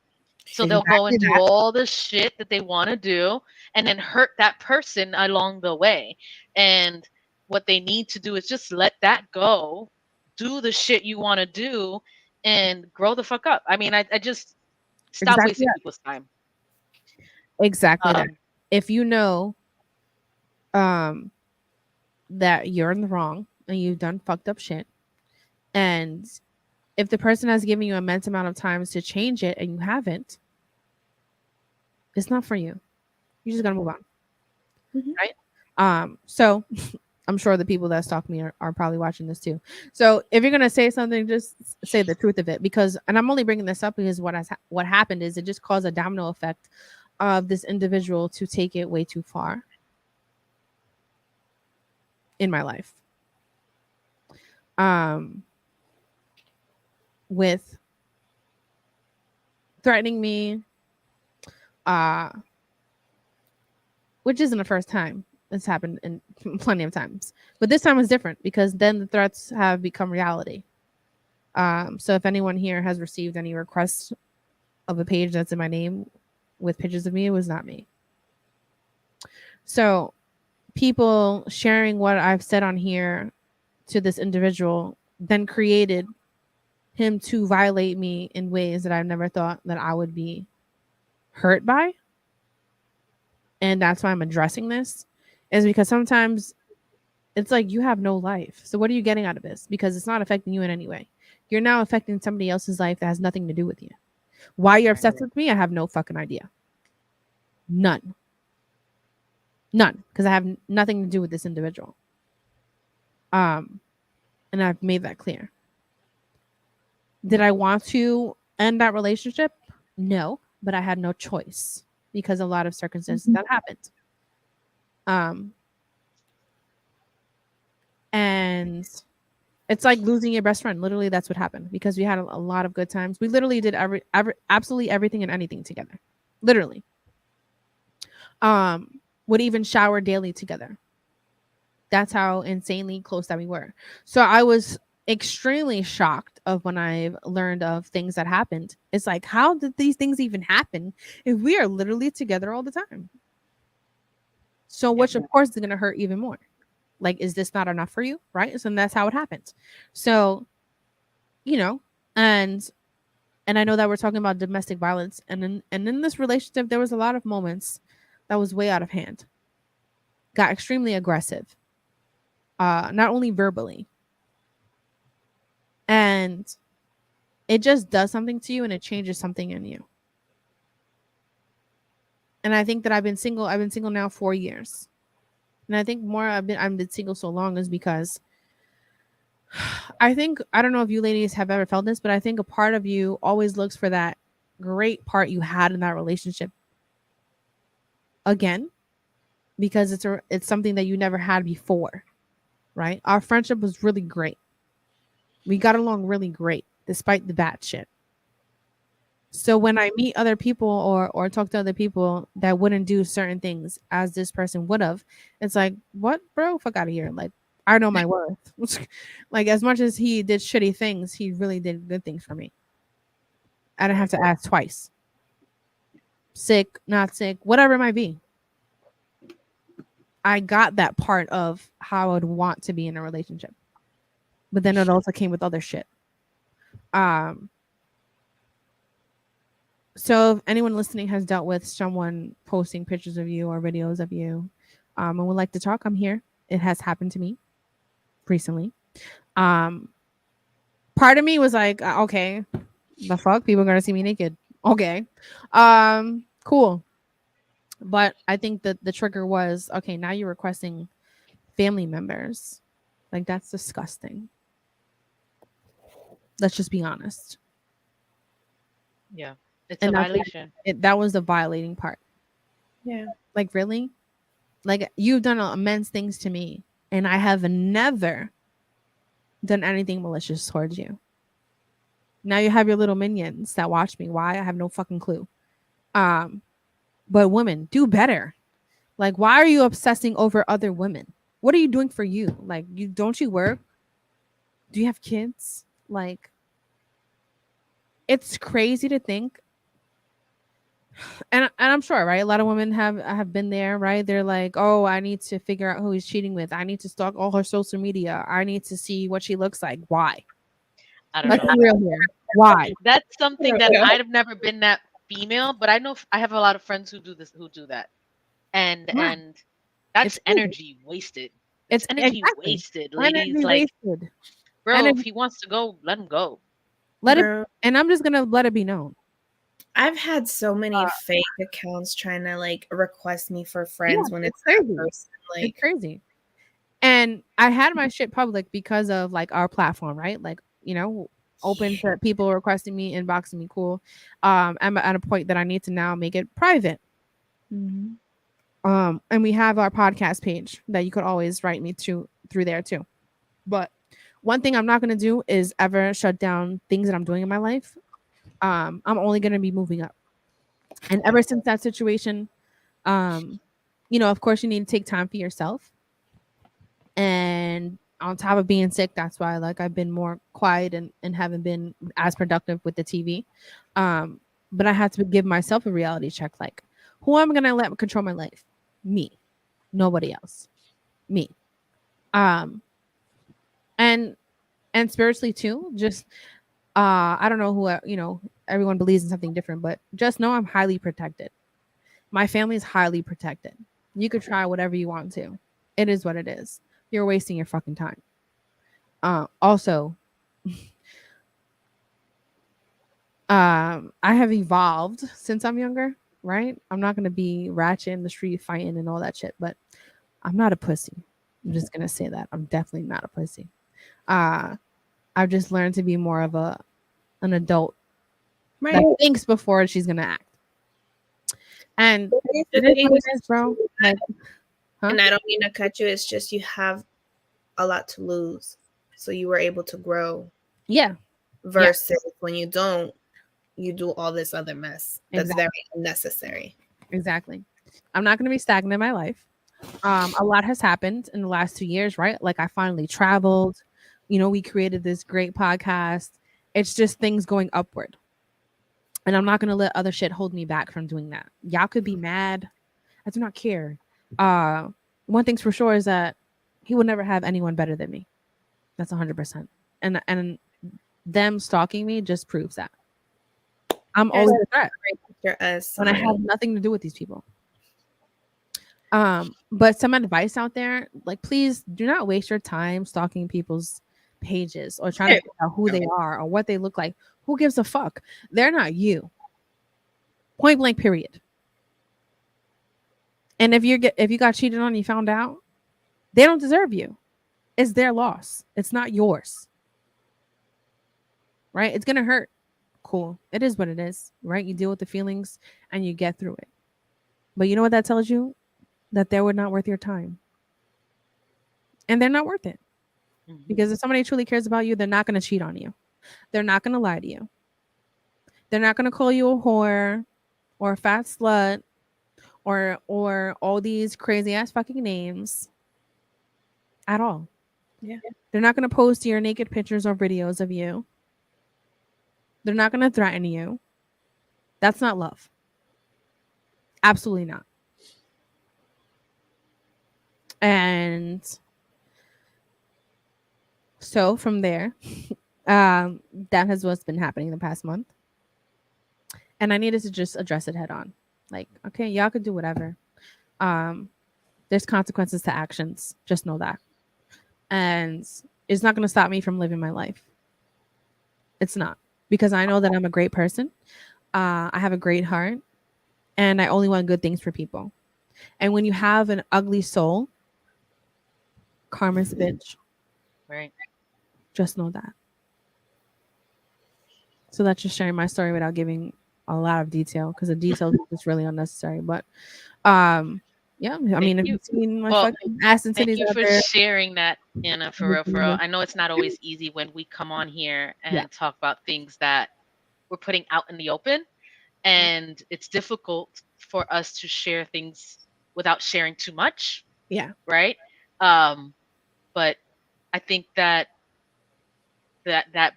So they'll go and do that. all the shit that they want to do and then hurt that person along the way. And what they need to do is just let that go, do the shit you want to do, and grow the fuck up. I mean, I just stop Exactly wasting that. people's time. Exactly that. Um, If you know um that you're in the wrong and you've done fucked up shit, and if the person has given you immense amount of times to change it and you haven't, it's not for you. You just gotta move on. Mhm. Right? So I'm sure the people that stalk me are probably watching this too. So if you're gonna say something, just say the truth of it. Because, and I'm only bringing this up because what happened is it just caused a domino effect of this individual to take it way too far in my life. With threatening me, which isn't the first time. It's happened in plenty of times, but this time was different because then the threats have become reality. So if anyone here has received any requests of a page that's in my name with pictures of me, it was not me. So people sharing what I've said on here to this individual then created him to violate me in ways that I never thought that I would be hurt by. And that's why I'm addressing this, is because sometimes it's like you have no life. So what are you getting out of this? Because it's not affecting you in any way. You're now affecting somebody else's life that has nothing to do with you. Why you're obsessed with me, I have no fucking idea. None. Because I have nothing to do with this individual. And I've made that clear. Did I want to end that relationship? No, but I had no choice because a lot of circumstances that happened. And it's like losing your best friend. Literally, that's what happened because we had a lot of good times. We literally did absolutely everything and anything together. Literally. Would even shower daily together. That's how insanely close that we were. So I was extremely shocked of when I've learned of things that happened. It's like, how did these things even happen if we are literally together all the time? So, which of course is going to hurt even more. Like, is this not enough for you? Right. So that's how it happens. So, you know, and I know that we're talking about domestic violence, and in this relationship, there was a lot of moments that was way out of hand. Got extremely aggressive. Not only verbally. And it just does something to you and it changes something in you. And I think that I've been single now 4 years. And I think more I've been single so long is because I don't know if you ladies have ever felt this, but I think a part of you always looks for that great part you had in that relationship again, because it's something that you never had before, right? Our friendship was really great. We got along really great despite the bad shit. So when I meet other people or talk to other people that wouldn't do certain things as this person would have, it's like, what, bro? Fuck out of here. Like, I know my worth. Like, as much as he did shitty things, he really did good things for me. I didn't have to ask twice. Sick, not sick, whatever it might be. I got that part of how I would want to be in a relationship. But then it also came with other shit. So if anyone listening has dealt with someone posting pictures of you or videos of you, and would like to talk, I'm here. It has happened to me recently. Part of me was like, okay, the fuck, people are gonna see me naked. Okay, cool. But I think that the trigger was, okay, now you're requesting family members. Like, that's disgusting. Let's just be honest. Yeah, it's a violation. That was the violating part. Yeah. Like, really? Like, you've done immense things to me, and I have never done anything malicious towards you. Now you have your little minions that watch me. Why? I have no fucking clue. But women, do better. Like, why are you obsessing over other women? What are you doing for you? Like, don't you work? Do you have kids? Like, it's crazy to think And I'm sure, right? A lot of women have been there, right? They're like, oh, I need to figure out who he's cheating with. I need to stalk all her social media. I need to see what she looks like. Why? I don't Let's know. be real here. Why? That's something that Yeah. I've never been that female, but I know I have a lot of friends who do this, who do that, Why? and that's It's crazy. energy wasted. It's It's energy exactly wasted, ladies. energy Like, wasted. bro, if Energy. he wants to go, let him go. Let it. Bro, And I'm just gonna let it be known. I've had so many fake accounts trying to like request me for Yeah, friends when it's it's that crazy. person. It's Like, crazy. And I had my shit public because of like our platform, right? Like, open to people requesting me, inboxing me, cool. I'm at a point that I need to now make it private. mhm. And we have our podcast page that you could always write me to through there too. But one thing I'm not gonna do is ever shut down things that I'm doing in my life. I'm only gonna be moving up. And ever since that situation, of course you need to take time for yourself. And on top of being sick, that's why like I've been more quiet and haven't been as productive with the TV. But I had to give myself a reality check, like, who am I gonna let control my life? Me. Nobody else. Me. Um and spiritually too, just I don't know who everyone believes in something different, but just know I'm highly protected. My family is highly protected. You could try whatever you want to. It is what it is. You're wasting your fucking time. Also, I have evolved since I'm younger, right? I'm not gonna be ratchet in the street fighting and all that shit, but I'm not a pussy. I'm just gonna say that. I'm definitely not a pussy. I've just learned to be more of an adult that thinks before she's gonna act. And The it is thing what it is, bro. Like, and I don't mean to cut you. It's just you have a lot to lose, so you were able to grow. yeah, Versus when you don't, you do all this other mess that's exactly. very unnecessary. Exactly. I'm not gonna be stagnant in my life. A lot has happened in the last 2 years, right? Like I finally traveled. We created this great podcast. It's just things going upward. And I'm not gonna let other shit hold me back from doing that. Y'all could be mad. I do not care. One thing's for sure is that he would never have anyone better than me. That's 100%. And them stalking me just proves that. I'm always a threat when I have nothing to do with these people. But some advice out there, like, please do not waste your time stalking people's pages or trying to figure out who they are or what they look like. Who gives a fuck? They're not you. Point blank, period. And if you got cheated on, you found out, they don't deserve you. It's their loss. It's not yours. Right? It's gonna hurt. Cool. It is what it is, right? You deal with the feelings and you get through it. But you know what that tells you? That they were not worth your time. And they're not worth it. Mhm. Because if somebody truly cares about you, they're not going to cheat on you. They're not going to lie to you. They're not going to call you a whore or a fat slut or all these crazy ass fucking names at all. Yeah. They're not going to post your naked pictures or videos of you. They're not going to threaten you. That's not love. Absolutely not. And so from there, that has what's been happening the past month. And I needed to just address it head on. Like, okay, y'all could do whatever. There's consequences to actions. Just know that. And it's not going to stop me from living my life. It's not. Because I know that I'm a great person. I have a great heart. And I only want good things for people. And when you have an ugly soul, karma's a bitch. Right. Just know that. So that's just sharing my story without giving a lot of detail, because the details is just really unnecessary. But yeah, I mean, if you've seen my fucking ass and thank titties you out for there, sharing that, Anna, for real, for real. I know it's not always easy when we come on here and talk about things that we're putting out in the open, and it's difficult for us to share things without sharing too much. Yeah. Right. But I think that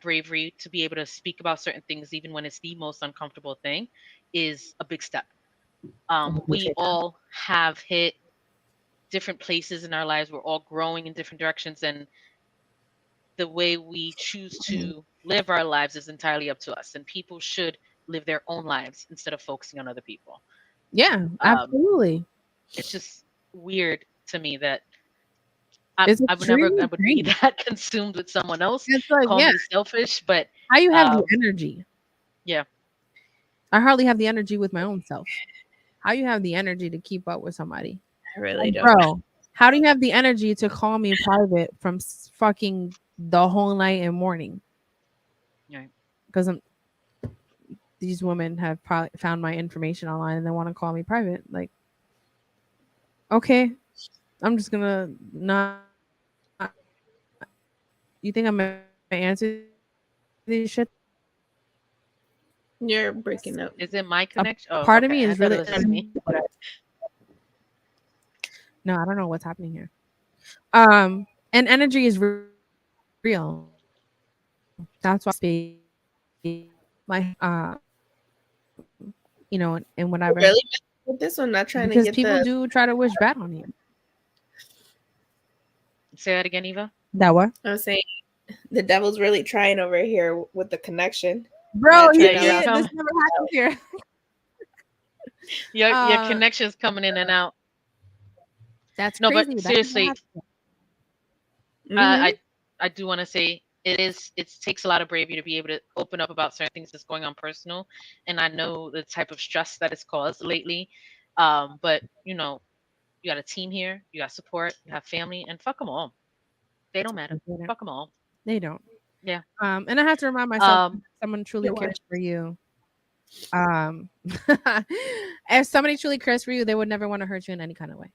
bravery to be able to speak about certain things, even when it's the most uncomfortable thing, is a big step. We all have hit different places in our lives. We're all growing in different directions, and the way we choose to live our lives is entirely up to us. And people should live their own lives instead of focusing on other people. Yeah, absolutely. It's just weird to me that I would be that consumed with someone else. It's like, Call me selfish, but how you have the energy? Yeah. I hardly have the energy with my own self. How you have the energy to keep up with somebody? I really don't. Bro, how do you have the energy to call me private from fucking the whole night and morning? Right. Because these women have probably found my information online and they want to call me private. Like, okay, I'm just gonna not. You think I'm gonna answer these shit? You're breaking up. Is it my connection? Part of me is really. Me. No, I don't know what's happening here. And energy is real. That's why my and whatever. Really with this one, not trying because to get people do try to wish bad on you. Say that again, Eva. That what? I was saying the devil's really trying over here with the connection. Bro, this never happens here. Your connection's coming in and out. That's no, crazy. But seriously, I do want to say it takes a lot of bravery to be able to open up about certain things that's going on personal, and I know the type of stress that it's caused lately. But you got a team here, you got support, you have family, and fuck them all. They don't matter. Fuck them all. They don't. Yeah. And I have to remind myself, someone truly cares for you. If somebody truly cares for you, they would never want to hurt you in any kind of way.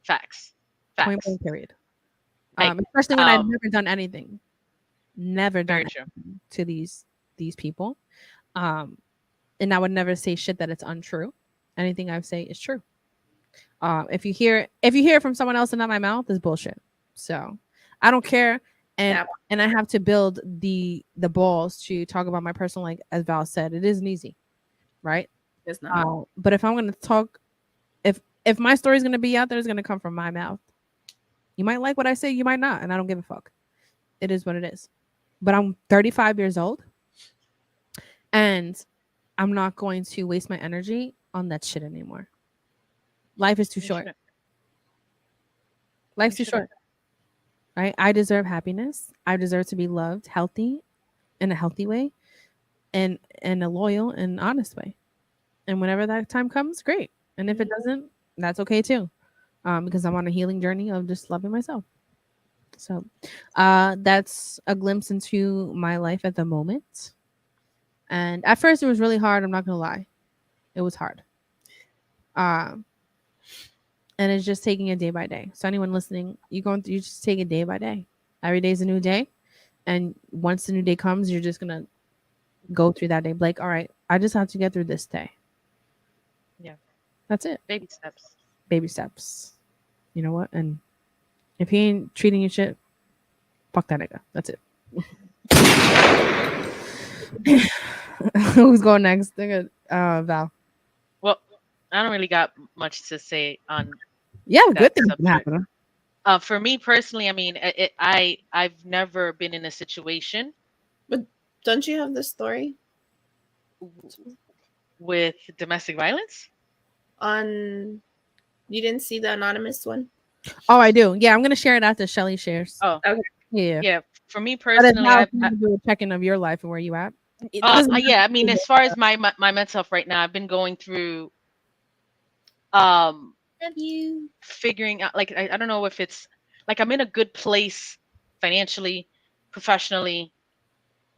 Facts. Point blank, period. Especially when I've never done anything. Never done anything to these people. And I would never say shit that it's untrue. Anything I say is true. If you hear it from someone else and not my mouth, it's bullshit. So I don't care. And I have to build the balls to talk about my personal, like as Val said, it isn't easy, right? It's not. But if I'm gonna talk, if my story is gonna be out there, it's gonna come from my mouth. You might like what I say, you might not, and I don't give a fuck. It is what it is. But I'm 35 years old, and I'm not going to waste my energy on that shit anymore. Life is too short. Life's too short. Right? I deserve happiness. I deserve to be loved, healthy, in a healthy way, and in a loyal and honest way. And whenever that time comes, great. And if it doesn't, that's okay too. Because I'm on a healing journey of just loving myself. So that's a glimpse into my life at the moment. And at first it was really hard. I'm not gonna lie. It was hard. And it's just taking it day by day. So anyone listening, you just take it day by day. Every day is a new day. And once the new day comes, you're just gonna go through that day. Like, all right, I just have to get through this day. Yeah. That's it. Baby steps. Baby steps. You know what? And if he ain't treating you shit, fuck that nigga. That's it. Who's going next? Val. Well, I don't really got much to say on. Yeah, good things happen. For me personally, I mean, I've never been in a situation. But don't you have the story with domestic violence? You didn't see the anonymous one? Oh, I do. Yeah, I'm gonna share it after Shelly shares. Oh, okay. Yeah. Yeah. For me personally, I do a check-in of your life and where you at. Yeah, I mean, as far as my mental health right now, I've been going through figuring out, like, I don't know if it's like I'm in a good place financially, professionally,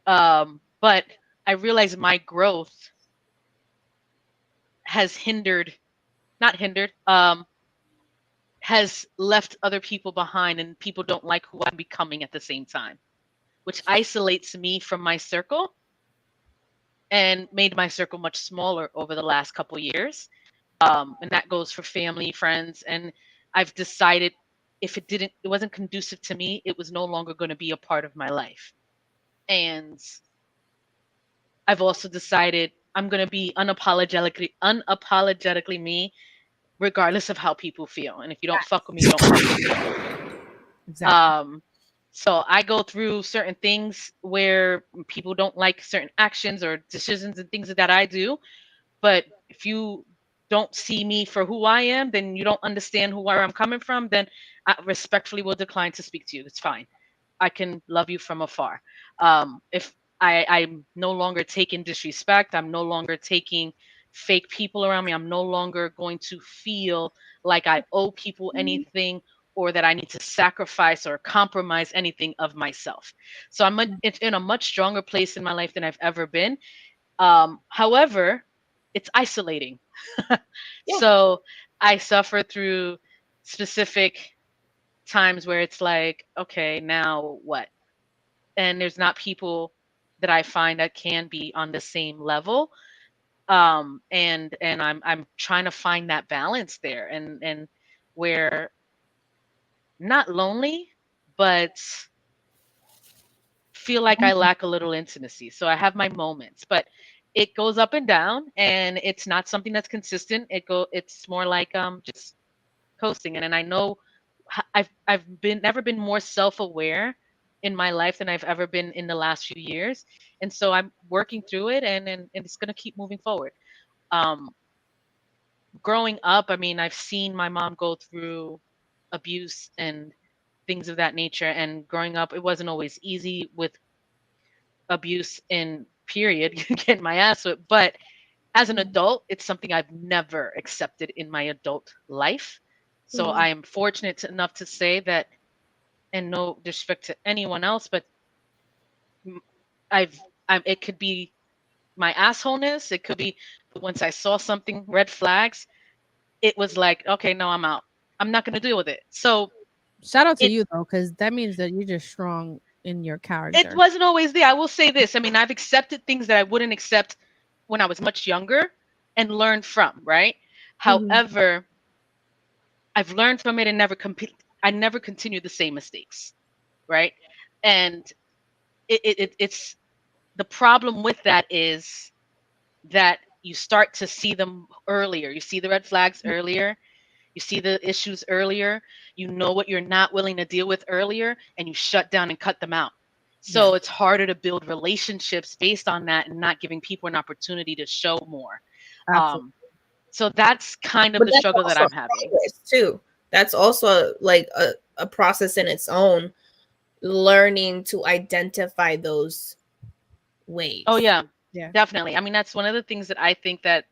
but I realize my growth has has left other people behind, and people don't like who I'm becoming at the same time, which isolates me from my circle and made my circle much smaller over the last couple of years. And that goes for family, friends. And I've decided if it wasn't conducive to me, it was no longer going to be a part of my life. And I've also decided I'm gonna be unapologetically me, regardless of how people feel. And if you don't fuck with me, you don't fuck with me. Exactly. So I go through certain things where people don't like certain actions or decisions and things that I do. But if you don't see me for who I am, then you don't understand where I'm coming from, then I respectfully will decline to speak to you. It's fine. I can love you from afar. If I'm no longer taking disrespect, I'm no longer taking fake people around me. I'm no longer going to feel like I owe people anything or that I need to sacrifice or compromise anything of myself. So it's in a much stronger place in my life than I've ever been. However, it's isolating. So I suffer through specific times where it's like, okay, now what? And there's not people that I find that can be on the same level. And I'm trying to find that balance there, and where not lonely, but feel like I lack a little intimacy. So I have my moments, but it goes up and down, and it's not something that's consistent. It's more like just coasting. And I know I've been never been more self-aware in my life than I've ever been in the last few years. And so I'm working through it, and it's going to keep moving forward. Um Growing up, I mean, I've seen my mom go through abuse and things of that nature, and growing up it wasn't always easy with abuse in period getting my ass whipped. But as an adult, it's something I've never accepted in my adult life. So I am fortunate enough to say that, and no disrespect to anyone else, but it could be my assholeness. It could be once I saw something, red flags, it was like, okay, no, I'm out. I'm not going to deal with it. So Shout out to it you though, because that means that you're just strong in your it character. wasn't always there. I will say this. I mean, I've accepted things that I wouldn't accept when I was much younger and learned from, right? However, I've learned from it and I never continued the same mistakes, right? And it's the problem with that is that you start to see them earlier. You see the red flags earlier. You see the issues earlier. You know what you're not willing to deal with earlier, and you shut down and cut them out. So it's harder to build relationships based on that and not giving people an opportunity to show more. Absolutely. So that's kind of But the that's struggle that also I'm having. progress too. That's also like a process in its own, learning to identify those ways. Oh yeah, Yeah. definitely. I mean, that's one of the things that I think I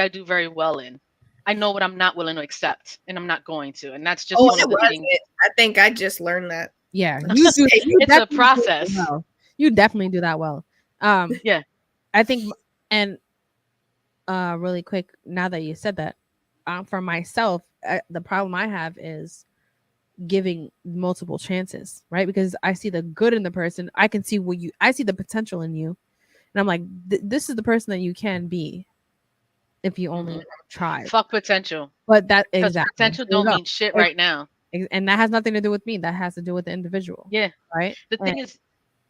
do very well in. I know what I'm not willing to accept, and I'm not going to. And that's just Oh, one I of the things. wasn't. I think I just learned that. Yeah. You do. You It's a definitely do that process. well. You definitely do that well. Yeah. I think, and really quick, now that you said that, for myself, the problem I have is giving multiple chances, right? Because I see the good in the person. I can see I see the potential in you, and I'm like, this is the person that you can be if you only try. Fuck potential. But that Because exactly potential there you don't go. mean shit right now. And that has nothing to do with me. That has to do with the individual. Yeah. Right. The thing is,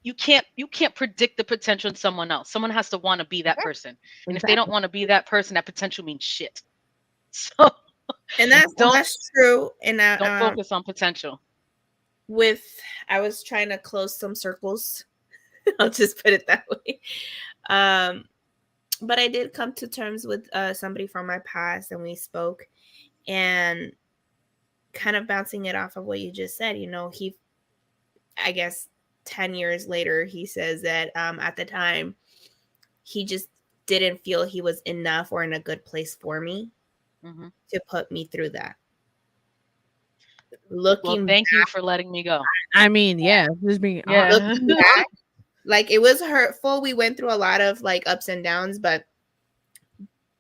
you can't predict the potential in someone else. Someone has to want to be that person. And if they don't want to be that person, that potential means shit. So And that's true. And don't focus on potential. I was trying to close some circles. I'll just put it that way. But I did come to terms with somebody from my past, and we spoke, and kind of bouncing it off of what you just said. I guess 10 years later, he says that at the time, he just didn't feel he was enough or in a good place for me to put me through that. Looking thank you for letting me go. I mean, yeah, just being looking back, like, it was hurtful. We went through a lot of like ups and downs, but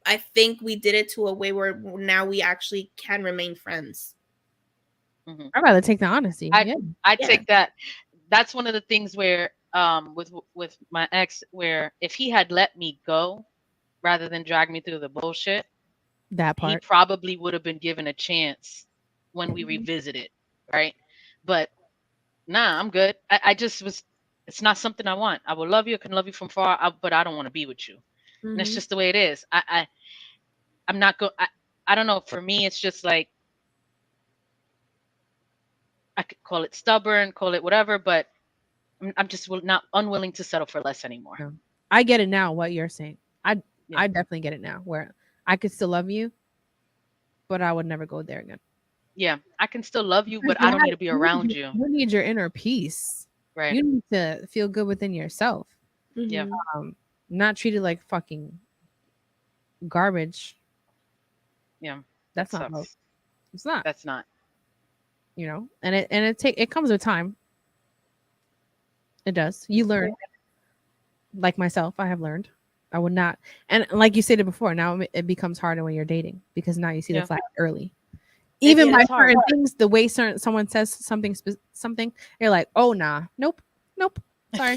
I think we did it to a way where now we actually can remain friends. I'd rather take the honesty. I take that. That's one of the things where with my ex, where if he had let me go rather than drag me through the bullshit, that part, he probably would have been given a chance when we revisit it, right? But nah, I'm good. I just was It's not something I want. I will love you. I can love you from far, but I don't want to be with you. And it's just the way it is. I'm not going. I don't know. For me, it's just like, I could call it stubborn, call it whatever, but I'm just not unwilling to settle for less anymore. No. I get it now. What you're saying, I Yeah. I definitely get it now. Where I could still love you, but I would never go there again. Yeah, I can still love you, but I don't need to be around you. You need your inner peace. Right. You need to feel good within yourself. Yeah. Not treated like fucking garbage. Yeah. That's That not love. sucks. It's not. That's not. You know, and it comes with time. It does. You learn. Like myself, I have learned. I would not, and like you stated before, now it becomes harder when you're dating because now you see the flag early. Even by certain things, the way someone says something, you're like, oh nah, nope, sorry,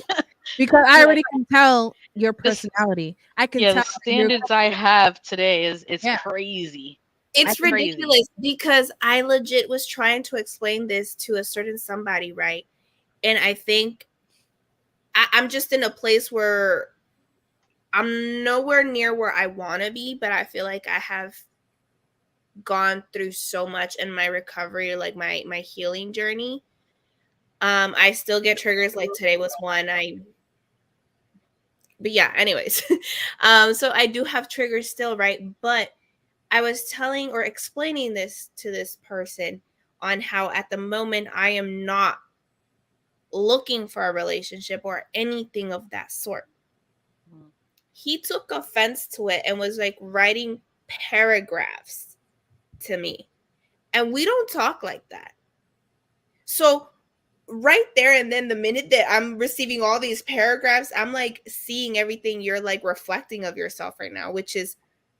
because I already can tell your personality. I can tell the standards I have today is crazy. It's ridiculous because I legit was trying to explain this to a certain somebody, right? And I think I'm just in a place where I'm nowhere near where I want to be, but I feel like I have gone through so much in my recovery, like my healing journey. I still get triggers, like today was one. But yeah, anyways. So I do have triggers still, right? But I was telling or explaining this to this person on how at the moment I am not looking for a relationship or anything of that sort. He took offense to it and was like writing paragraphs to me. And we don't talk like that. So right there and then, the minute that I'm receiving all these paragraphs, I'm like seeing everything you're like reflecting of yourself right now, which is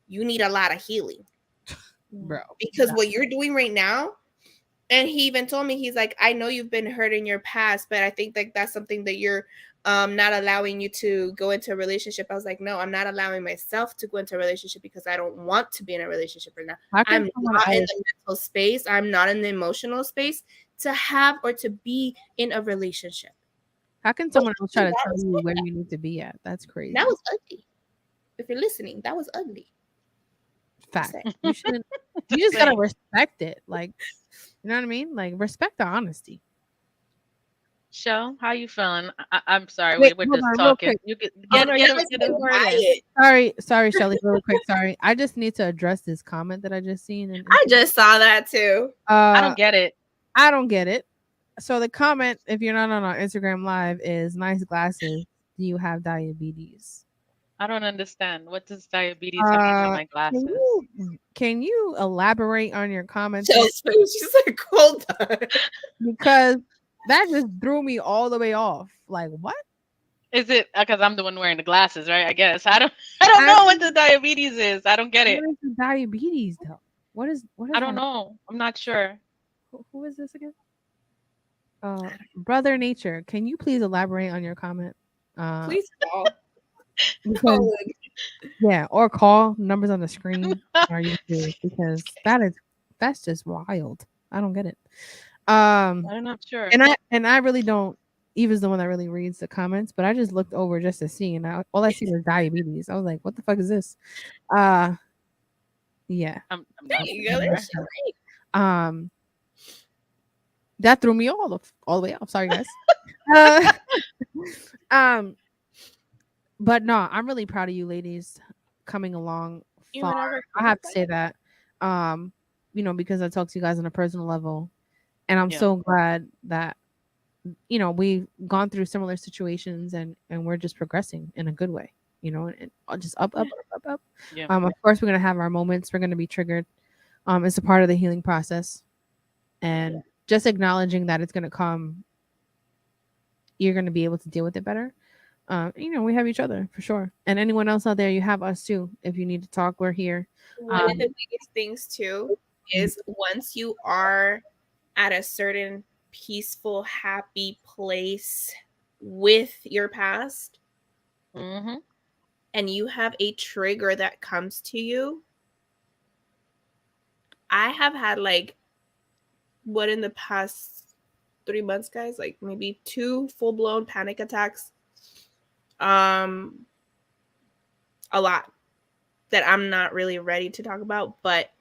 you need a lot of healing. Bro. Because what you're doing right now, and he even told me, he's like, I know you've been hurt in your past, but I think like that's something that you're not allowing you to go into a relationship. I was like, no, I'm not allowing myself to go into a relationship because I don't want to be in a relationship right now. I'm not in the mental space. I'm not in the emotional space to have or to be in a relationship. How can someone else try to tell you where you need to be at? That's crazy. That was ugly. If you're listening, that was ugly. Fact. You shouldn't. You just gotta respect it. Like, you know what I mean? Like, respect the honesty. Shell, how you feeling? I'm sorry, we're just talking. You get Sorry, Shelly, really quick. Sorry, I just need to address this comment that I just seen. And I just saw that too. I don't get it. I don't get it. So the comment, if you're not on our Instagram Live, is nice glasses. Do you have diabetes? I don't understand. What does diabetes have to do with my glasses? Can you elaborate on your comment? She's like, hold on. Because that just threw me all the way off. Like, what? Is it because I'm the one wearing the glasses, right? I guess. I don't know what the diabetes is. I don't get it. What is the diabetes though? What is I don't know. I'm not sure. Who is this again? Brother Nature, can you please elaborate on your comment? Please call. Yeah, or call numbers on the screen. Are you serious? Because that's just wild. I don't get it. I'm not sure. And I really don't. Eva's the one that really reads the comments, but I just looked over just to see, and all I see was diabetes. I was like, "What the fuck is this?" Yeah. There you go. That threw me all the way off. Sorry, guys. But no, I'm really proud of you, ladies, coming along far. I have to say that, because I talk to you guys on a personal level, and I'm so glad that we've gone through similar situations and we're just progressing in a good way, and just up. Yeah. Of course, we're gonna have our moments. We're gonna be triggered. It's a part of the healing process, and just acknowledging that it's gonna come. You're gonna be able to deal with it better. We have each other for sure, and anyone else out there, you have us too. If you need to talk, we're here. One of the biggest things too is once you are at a certain peaceful, happy place with your past, and you have a trigger that comes to you. I have had in the past 3 months, guys, like maybe 2 full-blown panic attacks. A lot that I'm not really ready to talk about, but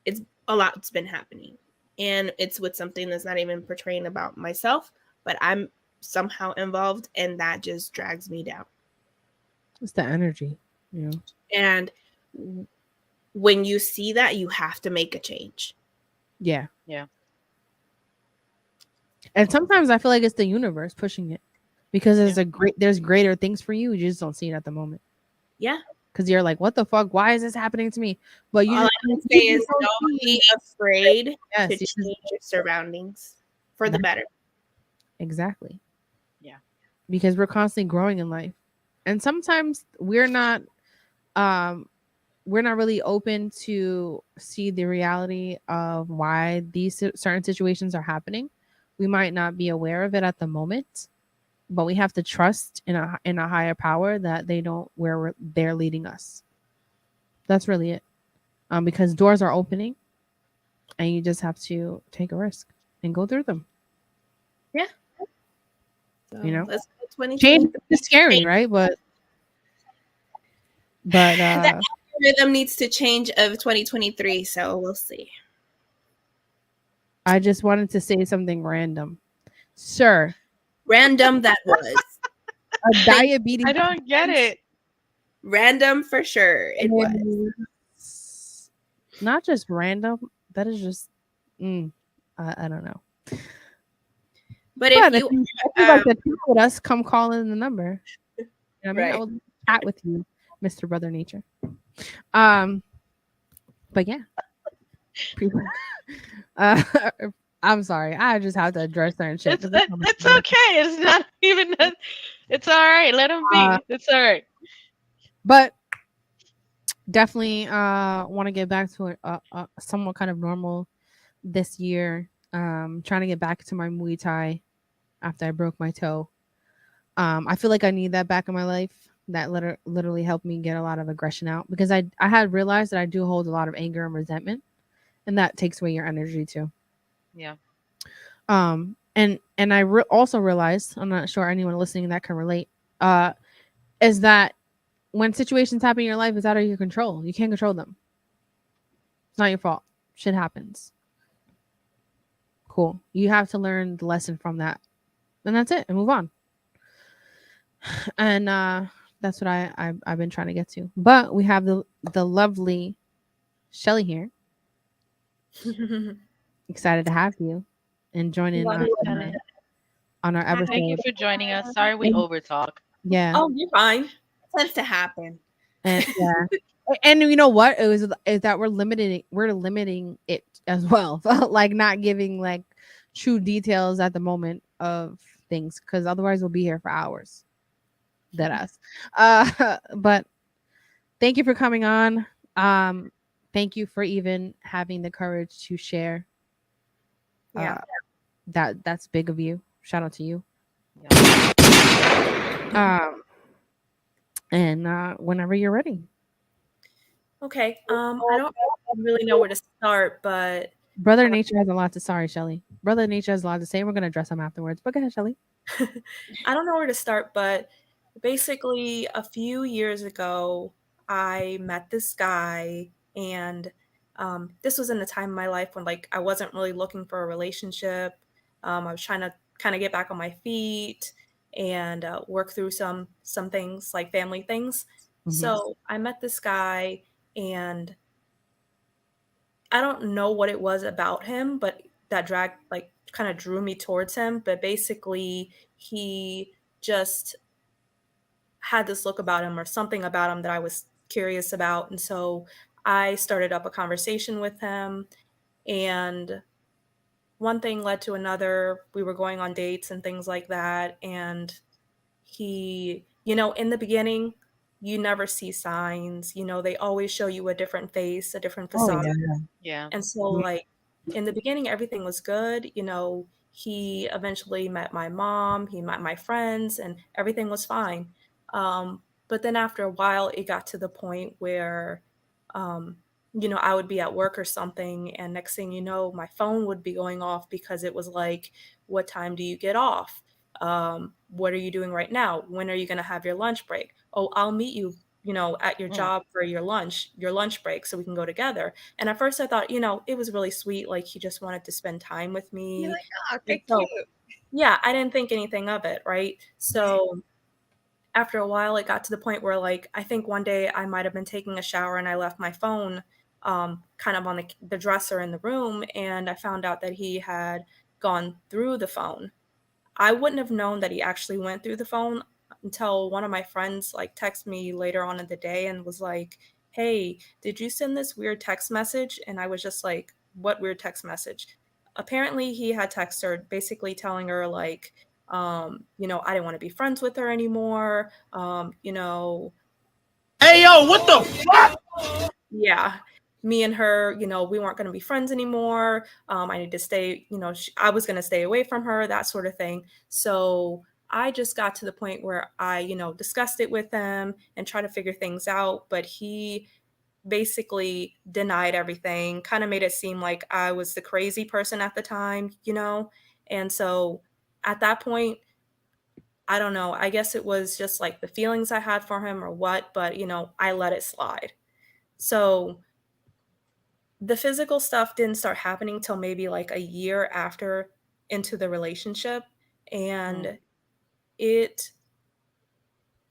it's a lot's been happening. And it's with something that's not even portraying about myself, but I'm somehow involved, and that just drags me down. It's the energy, And when you see that, you have to make a change. Yeah. Yeah. And sometimes I feel like it's the universe pushing it, because there's greater things for you. You just don't see it at the moment. Yeah. Because you're like, what the fuck? Why is this happening to me? But you all I can say is don't be afraid Yes, to change your surroundings for the better. Exactly. Yeah. Because we're constantly growing in life. And sometimes we're not really open to see the reality of why these certain situations are happening. We might not be aware of it at the moment, but we have to trust in a higher power that they're leading us. That's really it. Because doors are opening, and you just have to take a risk and go through them. Yeah. So let's go 2020. Change is scary, right? But that rhythm needs to change of 2023. So we'll see. I just wanted to say something random, sir. Random that was. A diabetes. I don't get it. Random for sure. It was. Not just random. That is just. I don't know. But if you like to chat with us, come call in the number. You know what I mean? Right. I will chat with you, Mr. Brother Nature. But yeah. I'm sorry. I just have to address certain shit. It's okay. It's not even. It's all right. Let them be. It's all right. But definitely want to get back to a somewhat kind of normal this year. Trying to get back to my Muay Thai after I broke my toe. I feel like I need that back in my life. That literally helped me get a lot of aggression out, because I had realized that I do hold a lot of anger and resentment, and that takes away your energy too. Yeah. And I also realized, I'm not sure anyone listening that can relate, is that when situations happen in your life, it's out of your control. You can't control them. It's not your fault. Shit happens. Cool. You have to learn the lesson from that, and that's it, and move on. And that's what I've been trying to get to. But we have the lovely Shelly here. Excited to have you and join in on our episode. Thank you for joining us. Sorry we overtalk. Yeah. Oh, you're fine. It tends to happen. And yeah. And you know what? Is that we're limiting it as well. Like not giving like true details at the moment of things, because otherwise we'll be here for hours. Dead ass. But thank you for coming on. Thank you for even having the courage to share. Yeah. That's big of you. Shout out to you. Yeah. And whenever you're ready. Okay. I don't really know where to start, but Brother Nature has a lot to sorry, Shelly. Brother Nature has a lot to say. We're gonna address him afterwards. But go ahead, Shelly. I don't know where to start, but basically a few years ago, I met this guy, and this was in a time in my life when like I wasn't really looking for a relationship. I was trying to kind of get back on my feet and work through some things like family things. Mhm. So I met this guy, and I don't know what it was about him, but that kind of drew me towards him. But basically, he just had this look about him or something about him that I was curious about. And so I started up a conversation with him, and one thing led to another. We were going on dates and things like that. And he, in the beginning, you never see signs, they always show you a different face, a different facade. Yeah. And so, like, in the beginning, everything was good. He eventually met my mom, he met my friends, and everything was fine. But then after a while, it got to the point where, I would be at work or something, and next thing you know, my phone would be going off because it was like, what time do you get off? What are you doing right now? When are you going to have your lunch break? Oh, I'll meet you, at your Mm. job for your lunch break so we can go together. And at first I thought, it was really sweet. Like he just wanted to spend time with You're me. like, oh, And okay, so, cute. yeah, I didn't think anything of it. Right. So after a while, it got to the point where, like, I think one day I might have been taking a shower and I left my phone kind of on the dresser in the room, and I found out that he had gone through the phone. I wouldn't have known that he actually went through the phone until one of my friends like texted me later on in the day and was like, "Hey, did you send this weird text message?" And I was just like, "What weird text message?" Apparently, he had texted her basically telling her like, I didn't want to be friends with her anymore. Hey, yo, what the fuck? Yeah, me and her, we weren't going to be friends anymore. I need to stay, I was going to stay away from her, that sort of thing. So I just got to the point where I, discussed it with him and tried to figure things out. But he basically denied everything, kind of made it seem like I was the crazy person at the time. And so at that point, I don't know, I guess it was just like the feelings I had for him or what, but, I let it slide. So the physical stuff didn't start happening till maybe like a year after into the relationship. Mm. And it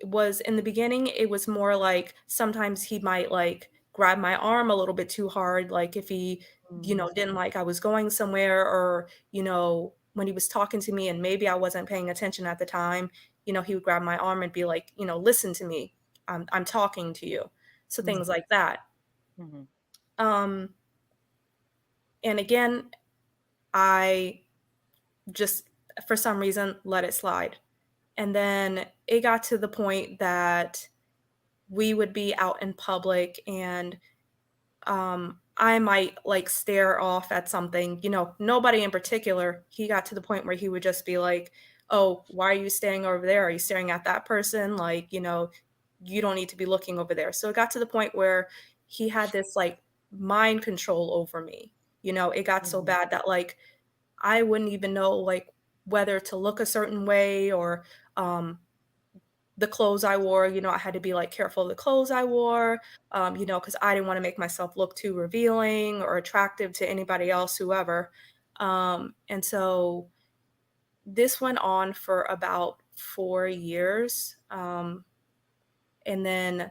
was in the beginning, it was more like sometimes he might like grab my arm a little bit too hard. Like if he, Mm. didn't like I was going somewhere, or, when he was talking to me and maybe I wasn't paying attention at the time, he would grab my arm and be like, listen to me. I'm talking to you. So Mm. things like that. Mhm. Um, and again, I just for some reason let it slide. And then it got to the point that we would be out in public, and I might like stare off at something, nobody in particular. He got to the point where he would just be like, "Oh, why are you staring over there? Are you staring at that person? Like, you don't need to be looking over there." So it got to the point where he had this like mind control over me. It got so Mhm. bad that like I wouldn't even know like whether to look a certain way, or um the clothes I wore, I had to be like careful of the clothes I wore, because I didn't want to make myself look too revealing or attractive to anybody else, whoever. And so this went on for about 4 years. And then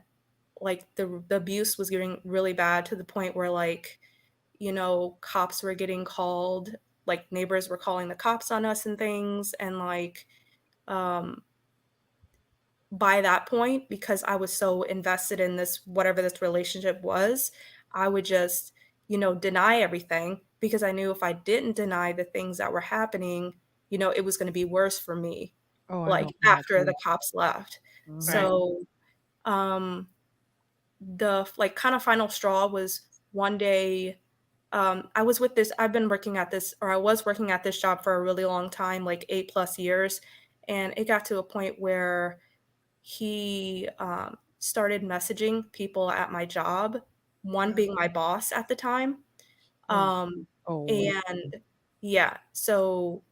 like the abuse was getting really bad to the point where like, cops were getting called, like neighbors were calling the cops on us and things. And like, um, by that point, because I was so invested in this, whatever this relationship was, I would just, deny everything, because I knew if I didn't deny the things that were happening, it was going to be worse for me, Oh, I like hope not after too. the cops left. Mhm. Right. So, um, the like kind of final straw was one day. I was working at this job for a really long time, like 8+ years. And it got to a point where he started messaging people at my job, one being my boss at the time. Mm. Um, Oh, and yeah, so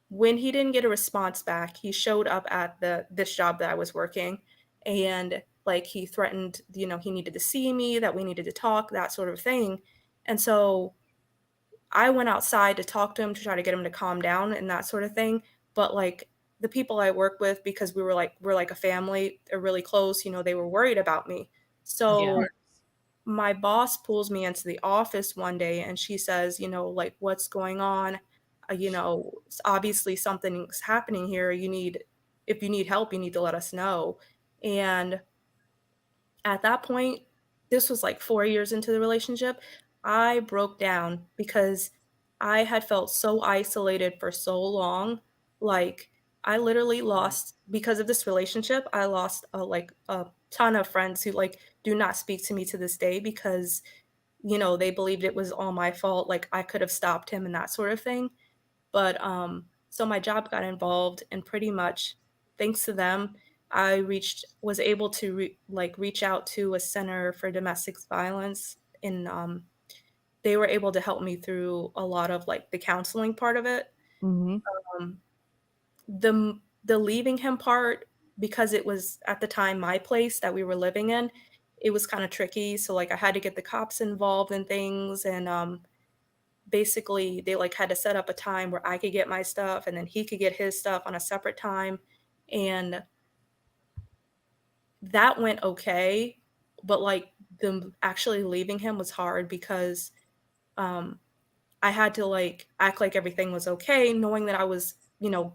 when he didn't get a response back, he showed up at this job that I was working, and like he threatened, he needed to see me, that we needed to talk, that sort of thing. And so I went outside to talk to him to try to get him to calm down and that sort of thing. But like the people I work with, because we're like a family, they're really close, they were worried about me. of Yeah. So course. my boss pulls me into the office one day and she says, like, "What's going on? Obviously something's happening here. If you need help, you need to let us know." And at that point, this was like 4 years into the relationship, I broke down because I had felt so isolated for so long. Like, I literally Mhm. lost, because of this relationship, I lost like a ton of friends who like do not speak to me to this day, because they believed it was all my fault, like I could have stopped him and that sort of thing. But so my job got involved, and pretty much thanks to them, I was able to reach out to a center for domestic violence, and they were able to help me through a lot of like the counseling part of it. Mm-hmm. Um, the leaving him part, because it was at the time my place that we were living in, it was kind of tricky. So like I had to get the cops involved in things, and basically they like had to set up a time where I could get my stuff and then he could get his stuff on a separate time, and that went okay. But like them actually leaving him was hard because um I had to like act like everything was okay, knowing that I was,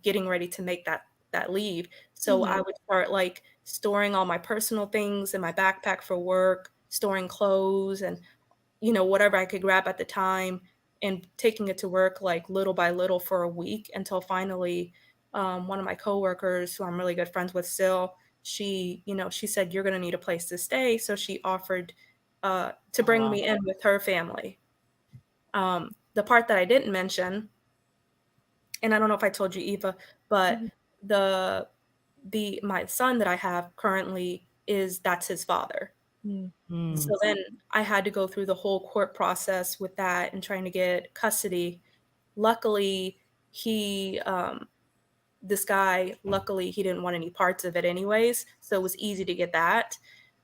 getting ready to make that leave. So I would start like storing all my personal things in my backpack for work, storing clothes and whatever I could grab at the time, and taking it to work like little by little for a week until finally one of my coworkers, who I'm really good friends with still, she said, "You're going to need a place to stay." So she offered to bring me in with her family. The part that I didn't mention, and I don't know if I told you, Eva, but the my son that I have currently that's his father. So then I had to go through the whole court process with that and trying to get custody. Luckily, he this guy, luckily he didn't want any parts of it anyways, so it was easy to get that.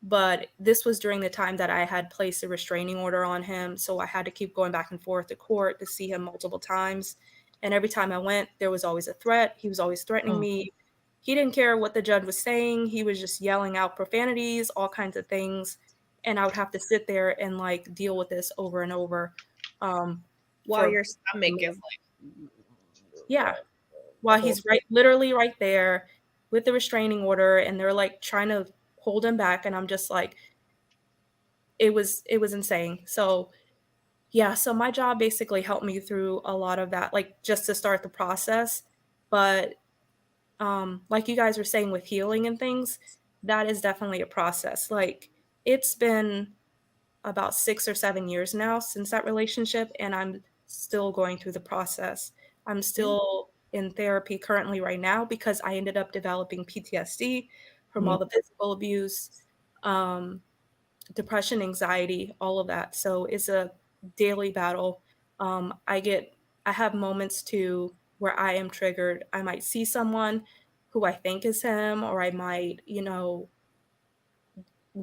But this was during the time that I had placed a restraining order on him, so I had to keep going back and forth to court to see him multiple times. And every time I went, there was always a threat. He was always threatening me. He didn't care what the judge was saying. He was just yelling out profanities, all kinds of things. And I would have to sit there and like deal with this over and over. While your stomach is like, yeah, while he's literally right there with the restraining order, and they're like trying to hold him back, and I'm just like, it was insane. So yeah, so my job basically helped me through a lot of that, like just to start the process. But like you guys were saying with healing and things, that is definitely a process. Like it's been about 6 or 7 years now since that relationship, and I'm still going through the process. I'm still in therapy currently right now because I ended up developing PTSD from all the physical abuse, depression, anxiety, all of that. So it's a daily battle. I have moments too where I am triggered. I might see someone who I think is him, or I might,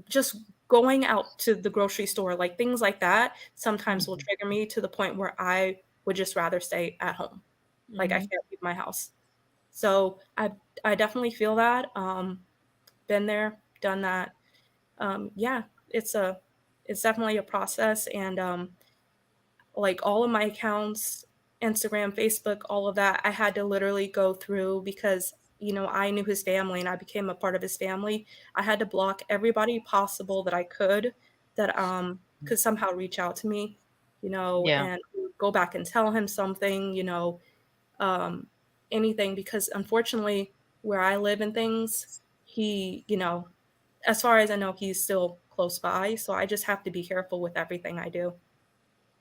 just going out to the grocery store, like things like that, sometimes will trigger me to the point where I would just rather stay at home. Like I can't leave my house. So I definitely feel that. Been there, done that. Yeah, it's definitely a process, and like all of my accounts, Instagram, Facebook, all of that, I had to literally go through because, I knew his family and I became a part of his family. I had to block everybody possible that I could that could somehow reach out to me, and go back and tell him something, um, anything, because unfortunately where I live and things, he, as far as I know, he's still close by. So I just have to be careful with everything I do.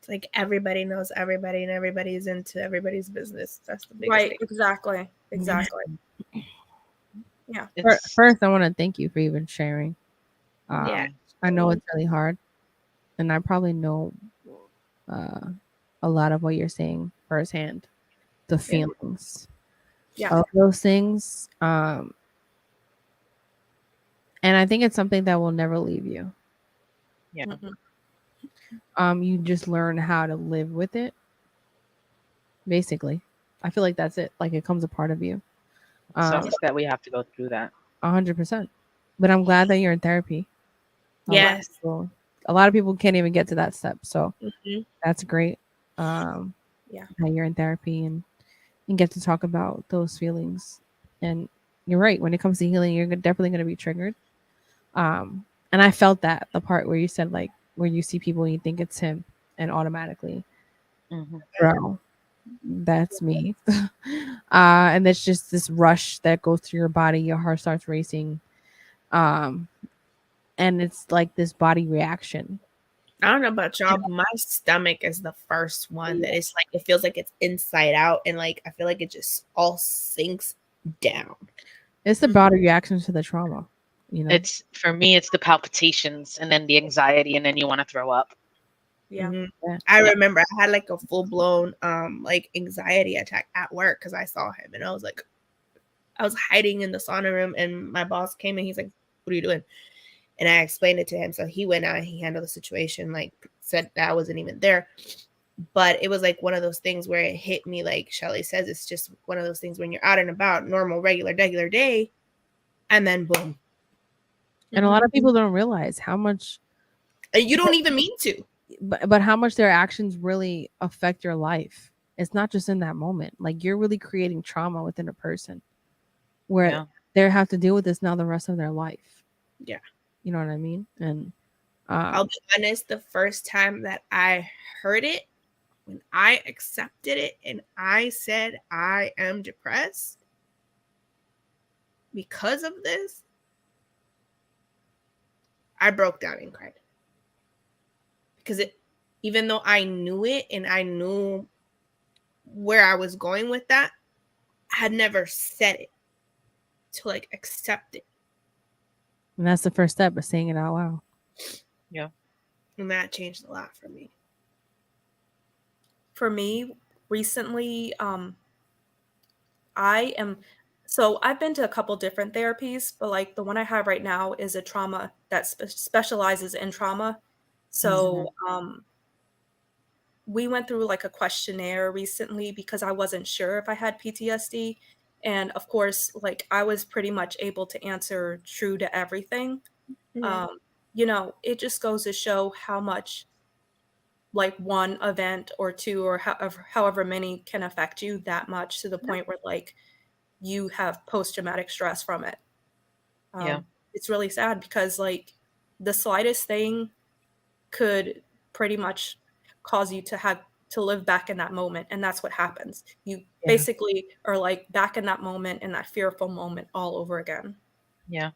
it's like everybody knows everybody and everybody's into everybody's business. That's the biggest Right, thing. exactly. Yeah. First, I want to thank you for even sharing. Yeah. I know it's really hard, and I probably know a lot of what you're saying firsthand. The feelings of those things, and I think it's something that will never leave you. Yeah. You just learn how to live with it. Basically, I feel like that's it. Like it comes a part of you. Sucks that we have to go through that. 100%. But I'm glad that you're in therapy. Yes. A lot of people can't even get to that step. So that's great. That you're in therapy and get to talk about those feelings. And you're right. When it comes to healing, you're definitely going to be triggered. And I felt that the part where you said like where you see people and you think it's him and automatically, bro, that's me. And it's just this rush that goes through your body. Your heart starts racing. And it's like this body reaction. I don't know about y'all, but my stomach is the first one that it's like, it feels like it's inside out. And like, I feel like it just all sinks down. It's the body reaction to the trauma. It's for me, it's the palpitations and then the anxiety, and then you want to throw up. Yeah. Mm-hmm. I remember I had like a full blown like anxiety attack at work because I saw him, and I was hiding in the sauna room, and my boss came in. He's like, "What are you doing?" And I explained it to him. So he went out and he handled the situation, like said that I wasn't even there. But it was like one of those things where it hit me, like Shelly says, it's just one of those things when you're out and about, normal, regular day, and then boom. And a lot of people don't realize how much. And you don't even mean to. But how much their actions really affect your life. It's not just in that moment. Like you're really creating trauma within a person where they have to deal with this now the rest of their life. Yeah. You know what I mean? And I'll be honest, the first time that I heard it, when I accepted it and I said I am depressed because of this, I broke down and cried. Because even though I knew it and I knew where I was going with that, I had never said it to like accept it. And that's the first step of saying it out loud. Yeah. And that changed a lot for me. For me, recently, I've been to a couple different therapies, but like the one I have right now is a trauma that specializes in trauma. So we went through like a questionnaire recently because I wasn't sure if I had PTSD. And of course, like I was pretty much able to answer true to everything. You know, it just goes to show how much like one event or two or however many can affect you that much to the point where like you have post-traumatic stress from it. It's really sad because like the slightest thing could pretty much cause you to have to live back in that moment, and that's what happens. You basically are like back in that moment, in that fearful moment all over again. Yeah.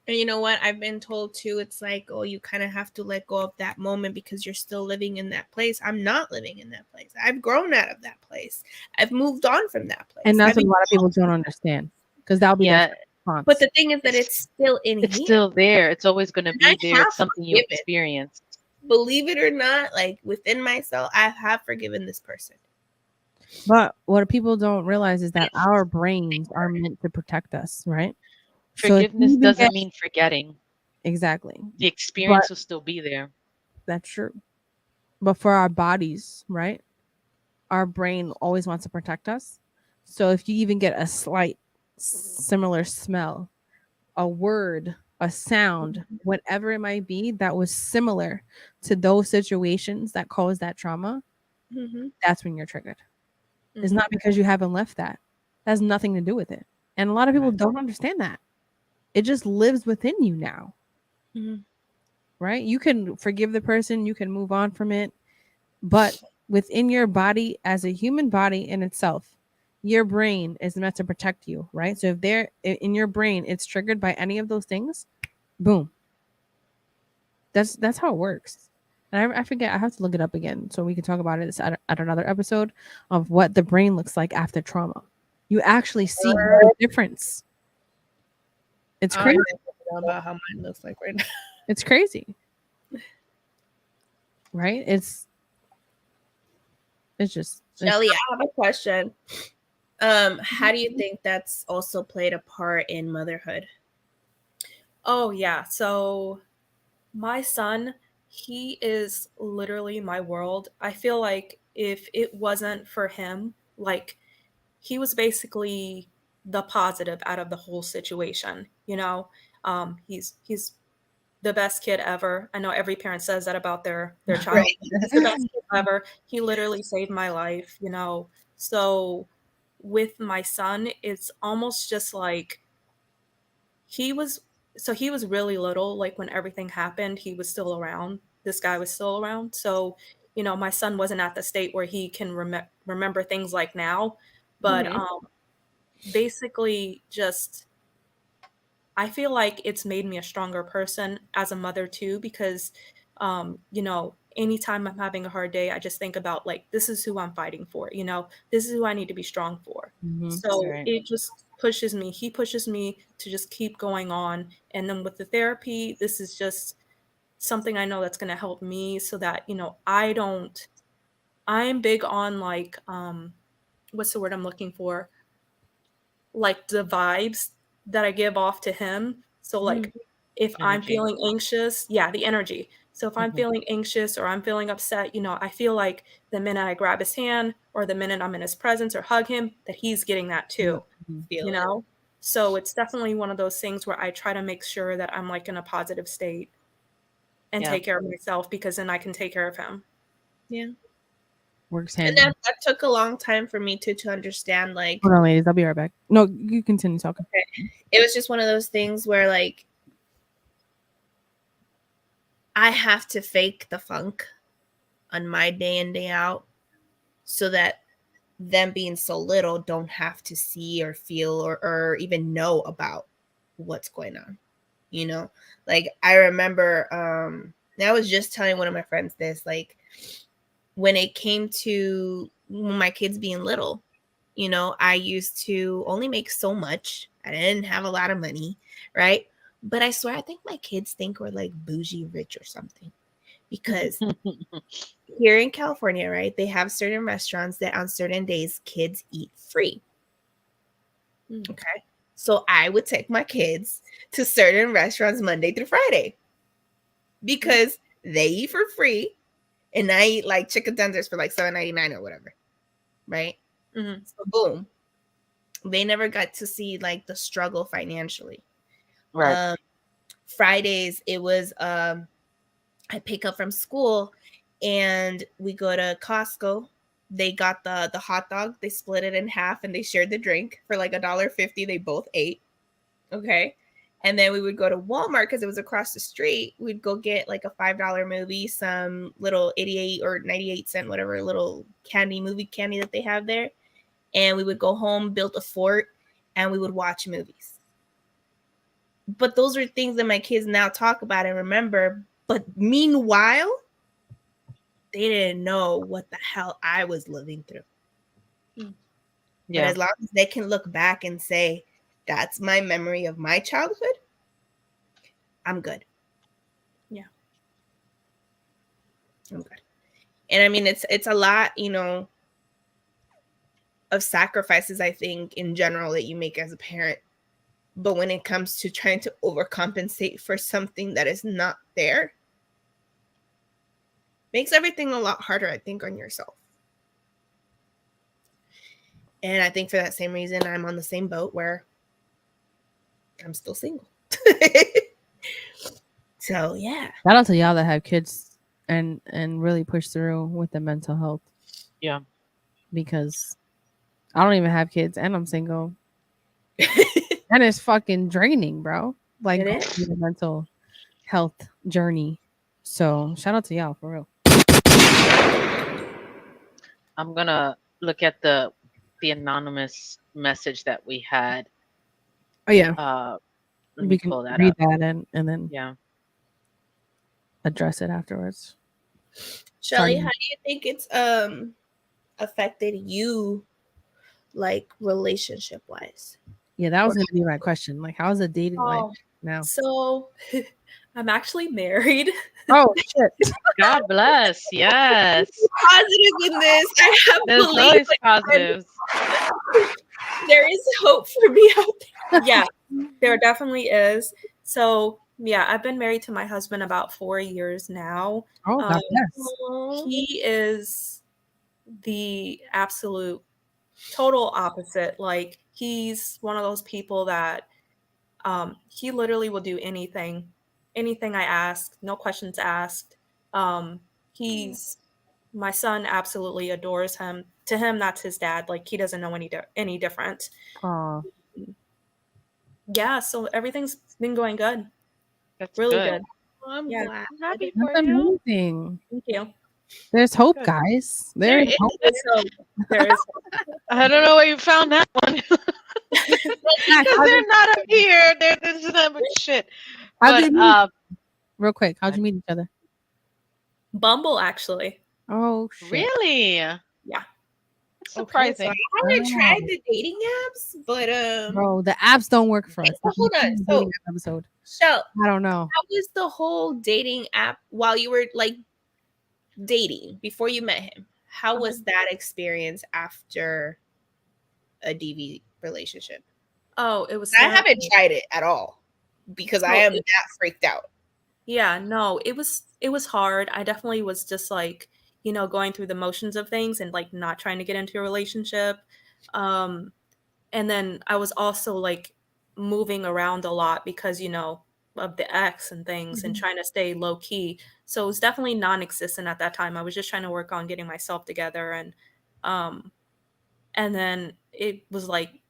And you know what? I've been told too, it's like, oh, you kind of have to let go of that moment because you're still living in that place. I'm not living in that place. I've grown out of that place. I've moved on from that place. And that's what a lot of people don't understand. Because that'll be their response. But the thing is that it's still in it's here. still there. It's always going to be there. It's something you experienced. Believe it or not, like within myself, I have forgiven this person. But what people don't realize is that our brains are meant to protect us, right? Forgiveness doesn't mean forgetting. Exactly. The experience will still be there. That's true. But for our bodies, right? Our brain always wants to protect us. So if you even get a slight similar smell, a word, a sound, whatever it might be that was similar to those situations that caused that trauma, that's when you're triggered. It's not because you haven't left that. That has nothing to do with it. And a lot of people don't understand that. It just lives within you now. Right? You can forgive the person, you can move on from it, but within your body, as a human body in itself, your brain is meant to protect you, right? So if they're in your brain, it's triggered by any of those things, boom. That's how it works. And I forget, I have to look it up again so we can talk about it at another episode of what the brain looks like after trauma. You actually see the difference. It's crazy. About how mine looks like right now. It's crazy. Right? It's just Shelly, I have a question. How do you think that's also played a part in motherhood? Oh yeah. So my son, he is literally my world. I feel like if it wasn't for him, like he was basically the positive out of the whole situation, you know. He's the best kid ever. I know every parent says that about their child. Right. He's the best kid ever. He literally saved my life, you know. So with my son, it's almost just like he was really little, like when everything happened, he was still around. This guy was still around. So, you know, my son wasn't at the state where he can remember things like now, but basically just I feel like it's made me a stronger person as a mother too, because you know, anytime I'm having a hard day, I just think about like, this is who I'm fighting for, you know, this is who I need to be strong for. So it just he pushes me to just keep going on. And then with the therapy, this is just something I know that's going to help me so that, I'm big on like, what's the word I'm looking for? Like the vibes that I give off to him. So like if I'm Energy. feeling anxious, the energy. So if I'm feeling anxious or I'm feeling upset, I feel like the minute I grab his hand or the minute I'm in his presence or hug him, that he's getting that too, Feel it. So it's definitely one of those things where I try to make sure that I'm like in a positive state and take care of myself, because then I can take care of him. Yeah. Works And hand. that took a long time for me to understand, like, Hold on, ladies. I'll be right back. No, you continue talking. okay. It was just one of those things where, like, I have to fake the funk on my day in, day out so that them being so little don't have to see or feel or even know about what's going on. Like I remember, I was just telling one of my friends this, like when it came to my kids being little, I used to only make so much. I didn't have a lot of money, right? But I swear, I think my kids think we're like bougie rich or something, because here in California, right, they have certain restaurants that on certain days kids eat free. Okay. So I would take my kids to certain restaurants Monday through Friday because they eat for free and I eat like chicken tenders for like $7.99 or whatever. Right. So boom. They never got to see like the struggle financially. Right. Fridays, it was I pick up from school and we go to Costco. They got the hot dog, they split it in half and they shared the drink for like $1.50. They both ate. Okay. And then we would go to Walmart because it was across the street. We'd go get like a $5 movie, some little 88 or 98-cent, whatever, little movie candy that they have there. And we would go home, build a fort, and we would watch movies. But those are things that my kids now talk about and remember. But meanwhile, they didn't know what the hell I was living through. But as long as they can look back and say, that's my memory of my childhood, I'm good. Yeah. I'm good. And I mean, it's a lot, of sacrifices, I think, in general that you make as a parent. But when it comes to trying to overcompensate for something that is not there, makes everything a lot harder, I think, on yourself. And I think for that same reason, I'm on the same boat where I'm still single. So, yeah. Shout out to y'all that have kids and really push through with the mental health. Yeah. Because I don't even have kids and I'm single. And it's fucking draining, bro. Like the mental health journey. So shout out to y'all for real. I'm gonna look at the anonymous message that we had. Oh yeah. We can pull that read up. that and then address it afterwards. Shelly, how do you think it's affected you, like relationship wise? Yeah, that was gonna be my question. Like, how's the dating life now? So I'm actually married. Oh shit. God bless. Yes. Positive in this. I have There's always positives. There is hope for me out there. Yeah, there definitely is. So yeah, I've been married to my husband about 4 years now. Oh, God bless. He is the absolute total opposite. Like he's one of those people that he literally will do anything I ask, no questions asked. He's my son absolutely adores him. To him, that's his dad. Like he doesn't know any different. Aww. Yeah, so everything's been going good. That's really good. good. I'm Yeah. glad. I'm happy That's for you. amazing. Thank you. There's hope, guys. There is hope. There is. I don't know where you found that one. Because they're not up here. They're this is not much shit. But real quick, how'd you meet each other? Bumble, actually. Oh shit. Really? Yeah. Surprising. So I haven't tried the dating apps, but bro, the apps don't work for us. So hold on. So episode. I don't know. How was the whole dating app while you were like dating before you met him? How was that experience after a DV relationship? Oh, it was. I haven't tried it at all because I am that freaked out. Yeah, no, it was hard. I definitely was just like, going through the motions of things and like not trying to get into a relationship. And then I was also like moving around a lot because, of the ex and things and trying to stay low key. So it was definitely non-existent at that time. I was just trying to work on getting myself together and then it was like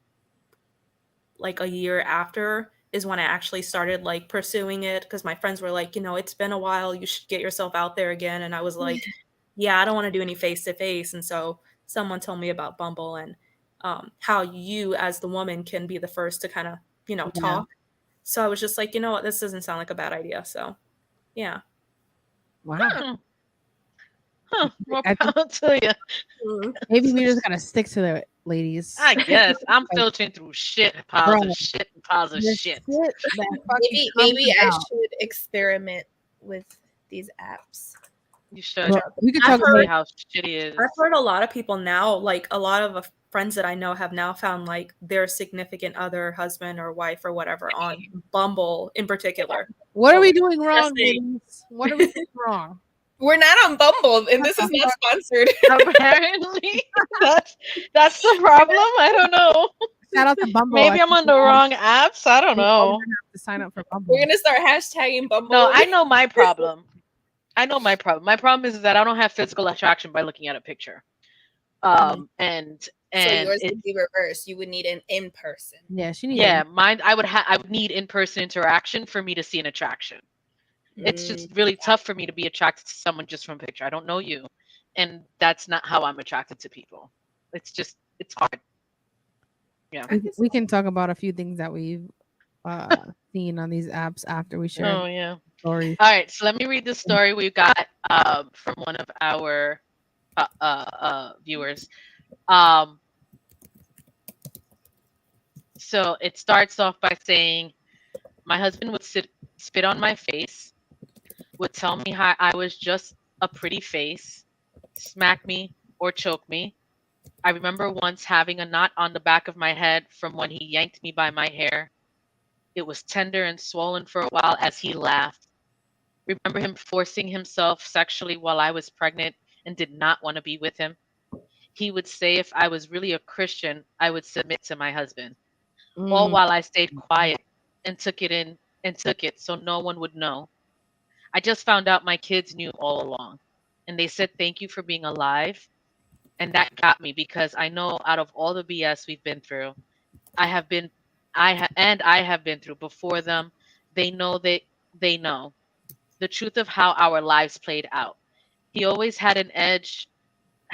a year after is when I actually started like pursuing it because my friends were like, it's been a while, you should get yourself out there again. And I was like, yeah, I don't want to do any face to face. And so someone told me about Bumble and how you as the woman can be the first to kind of, talk. So I was just like, you know what, this doesn't sound like a bad idea. So yeah. Wow. More power to you. Maybe we just gotta stick to the ladies. I guess I'm filtering through shit, piles of shit, and piles of shit. Maybe I should experiment with these apps. You should. We could talk about how shitty it is. I've heard a lot of people now, like a lot of friends that I know have now found like their significant other, husband or wife or whatever on Bumble in particular. What are we doing wrong, ladies? What are we doing wrong? We're not on Bumble, and this is not sponsored. Apparently, that's the problem. I don't know. Shout out to Bumble. Maybe I'm on the wrong apps. I don't know. Have to sign up for Bumble. We're gonna start hashtagging Bumble. No, I know my problem. My problem is that I don't have physical attraction by looking at a picture. And so yours would be reversed. You would need an in person. Yeah, she needs. Yeah, mine. I would need in person interaction for me to see an attraction. It's just really tough for me to be attracted to someone just from a picture. I don't know you, and that's not how I'm attracted to people. It's hard. Yeah, we can talk about a few things that we've seen on these apps after we share. Oh yeah. Stories. All right, so let me read the story we got from one of our viewers. So it starts off by saying, my husband would spit on my face, would tell me how I was just a pretty face, smack me or choke me. I remember once having a knot on the back of my head from when he yanked me by my hair. It was tender and swollen for a while as he laughed. Remember him forcing himself sexually while I was pregnant and did not want to be with him. He would say if I was really a Christian, I would submit to my husband. All while I stayed quiet and took it so no one would know. I just found out my kids knew all along, and they said thank you for being alive, and that got me because I know out of all the BS we've been through, I have been through before them. They know the truth of how our lives played out. He always had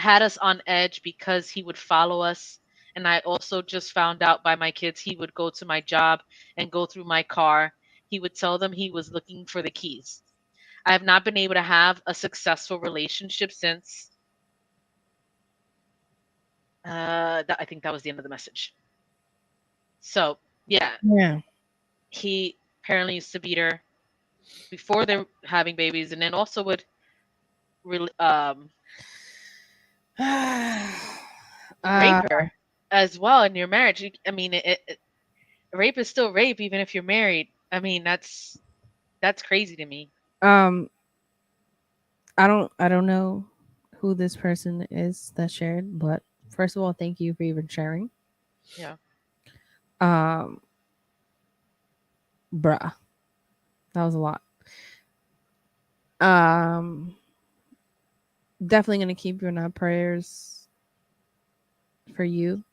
us on edge because he would follow us. And I also just found out by my kids, he would go to my job and go through my car. He would tell them he was looking for the keys. I have not been able to have a successful relationship since. I think that was the end of the message. So, yeah. He apparently used to beat her before they're having babies, and then also would rape her as well in your marriage. I mean, rape is still rape, even if you're married. I mean, that's crazy to me. I don't know who this person is that shared, but first of all, thank you for even sharing. Yeah. Bruh, that was a lot. Definitely gonna keep you in our prayers for you.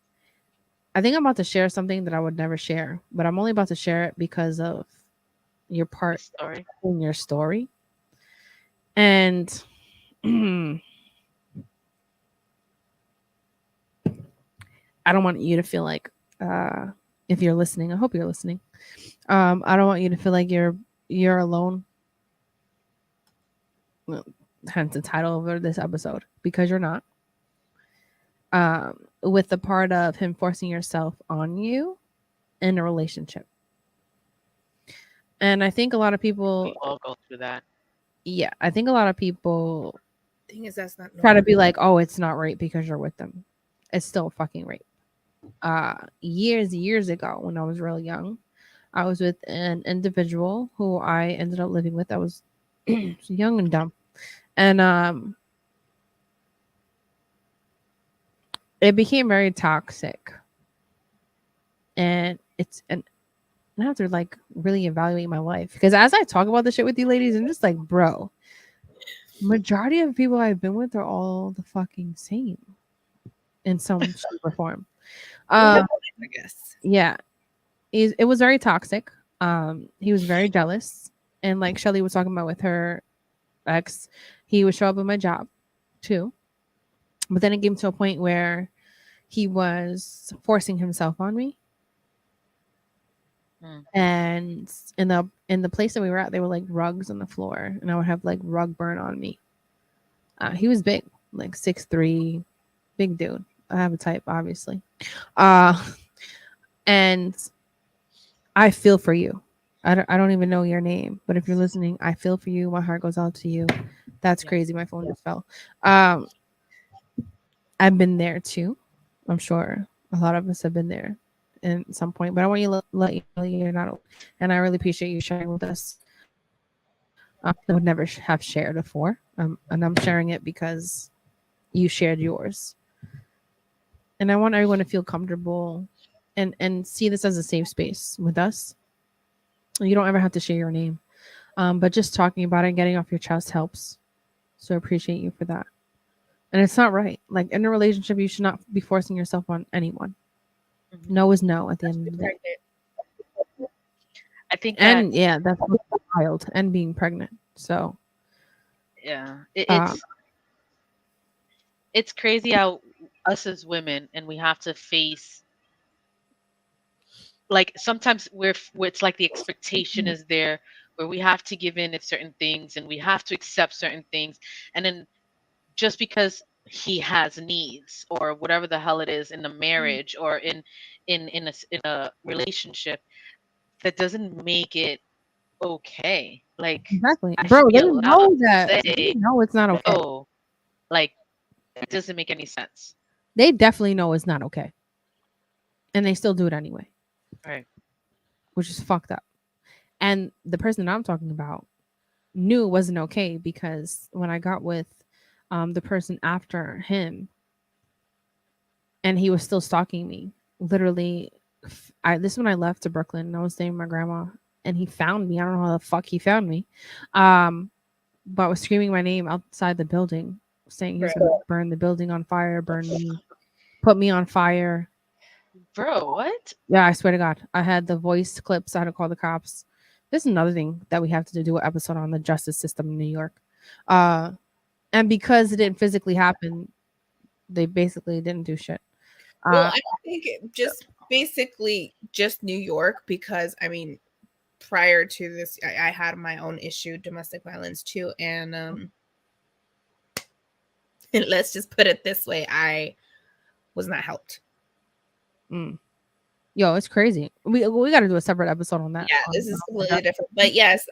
I think I'm about to share something that I would never share, but I'm only about to share it because of your part in your story. And I don't want you to feel like if you're listening, I hope you're listening. I don't want you to feel like you're alone. Well, hence the title of this episode, because you're not. with the part of him forcing yourself on you in a relationship. And I think a lot of people, We all go through that. yeah, I think a lot of people Thing is, that's not try to normal. be like, oh, it's not rape because you're with them. It's still fucking rape. Years ago, when I was real young, I was with an individual who I ended up living with. I was young and dumb, and it became very toxic. And I have to like really evaluate my life, because as I talk about the shit with you ladies, I'm just like, bro, majority of people I've been with are all the fucking same in some shape or form. I guess. Yeah, it was very toxic. He was very jealous, and like Shelly was talking about with her ex, he would show up at my job too. But then it came to a point where he was forcing himself on me. And in the place that we were at, there were like rugs on the floor, and I would have like rug burn on me. He was big, like 6'3", big dude. I have a type, obviously. And I feel for you. I don't even know your name, but if you're listening, I feel for you. My heart goes out to you. That's crazy. My phone just fell. I've been there too. I'm sure a lot of us have been there at some point, but I want you to let you know you're not alone. And I really appreciate you sharing with us. I would never have shared before. And I'm sharing it because you shared yours. And I want everyone to feel comfortable and see this as a safe space with us. You don't ever have to share your name. But just talking about it and getting off your chest helps. So I appreciate you for that. And it's not right. Like in a relationship, you should not be forcing yourself on anyone. No is no at the end of the day. I think And yeah, that's wild, and being pregnant. So yeah, it's crazy how us as women, and we have to face, like sometimes it's like the expectation is there where we have to give in at certain things and we have to accept certain things, and then just because he has needs or whatever the hell it is in a marriage or in a relationship, that doesn't make it okay. Like exactly, I should bro. be They allowed know to that. say They know it's not okay. no. Like it doesn't make any sense. They definitely know it's not okay, and they still do it anyway, Right. which is fucked up. And the person that I'm talking about knew it wasn't okay, because when I got with the person after him, and he was still stalking me, literally. This is when I left to Brooklyn, and I was staying with my grandma, and he found me. I don't know how the fuck he found me, but was screaming my name outside the building, saying he was going to burn the building on fire, burn me, put me on fire. Bro, what? Yeah, I swear to God, I had the voice clips. I had to call the cops. This is another thing that we have to do an episode on, the justice system in New York. And because it didn't physically happen, they basically didn't do shit. Well, I think just basically just New York, because I mean, prior to this, I had my own issue, domestic violence too, and let's just put it this way, I was not helped. Yo, it's crazy. We got to do a separate episode on that. Yeah, this is completely different, but yes,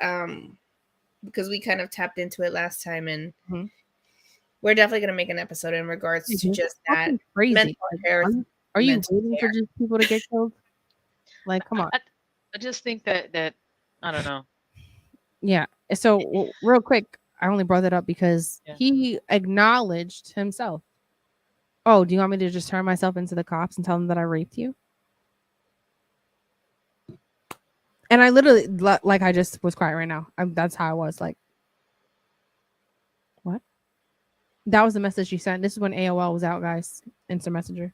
because we kind of tapped into it last time, and we're definitely going to make an episode in regards to just that crazy. mental health. Are you waiting for just people to get killed? Like, come on. I just think that I don't know. Yeah. So real quick, I only brought that up because he acknowledged himself. Oh, do you want me to just turn myself into the cops and tell them that I raped you? And I literally, like, I just was quiet right now. That's how I was, like, what? That was the message you sent. This is when AOL was out, guys. Instant Messenger.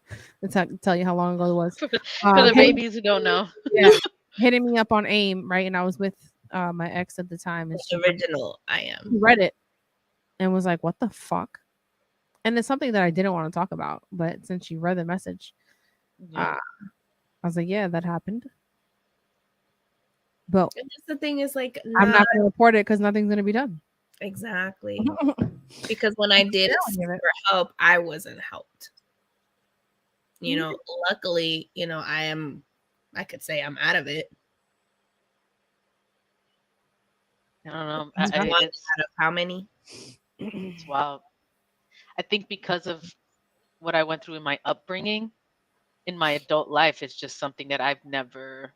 To tell you how long ago it was. For the babies who don't know. Yeah. Hitting me up on AIM, right? And I was with my ex at the time. And she original I am. read it and was like, what the fuck? And it's something that I didn't want to talk about. But since she read the message, I was like, yeah, that happened. But just the thing is, like, I'm not going to report it because nothing's going to be done. Exactly. Because when I did ask for help, I wasn't helped. You know, luckily, you know, I could say I'm out of it. I don't know. Out It's of how many? it's wild. I think because of what I went through in my upbringing, in my adult life, it's just something that I've never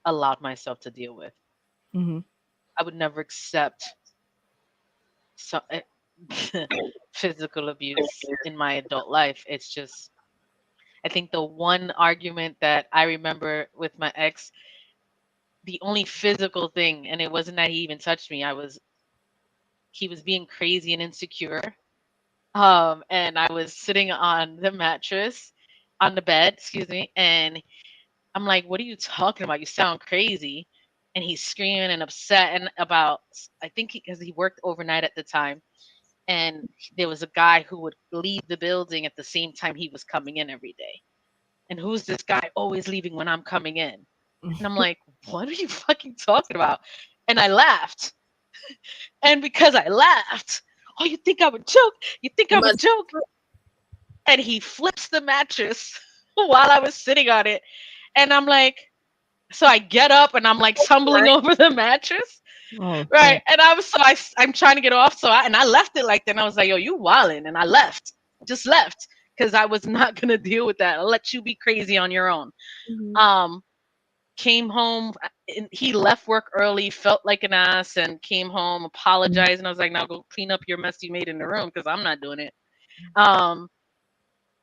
allowed myself to deal with. Mm-hmm. I would never accept physical abuse in my adult life. It's just, I think the one argument that I remember with my ex, the only physical thing, and it wasn't that he even touched me, he was being crazy and insecure. And I was sitting on the mattress, on the bed, excuse me, and I'm like, "What are you talking about? You sound crazy." And he's screaming and upset and about, I think because he worked overnight at the time, and there was a guy who would leave the building at the same time he was coming in every day. And who's this guy always leaving when I'm coming in? And I'm like, "What are you fucking talking about?" And I laughed. And because I laughed, "Oh, you think I'm a joke? You think I'm a joke?" And he flips the mattress while I was sitting on it. And I'm like, so I get up and I'm like tumbling over the mattress. Oh, Right. shit. And I'm trying to get off. And I left it like that. And I was like, "Yo, you wildin'." And I left, just left, because I was not going to deal with that. I'll let you be crazy on your own. Came home and he left work early, felt like an ass, and came home, apologized. And I was like, "Now go clean up your mess you made in the room, because I'm not doing it."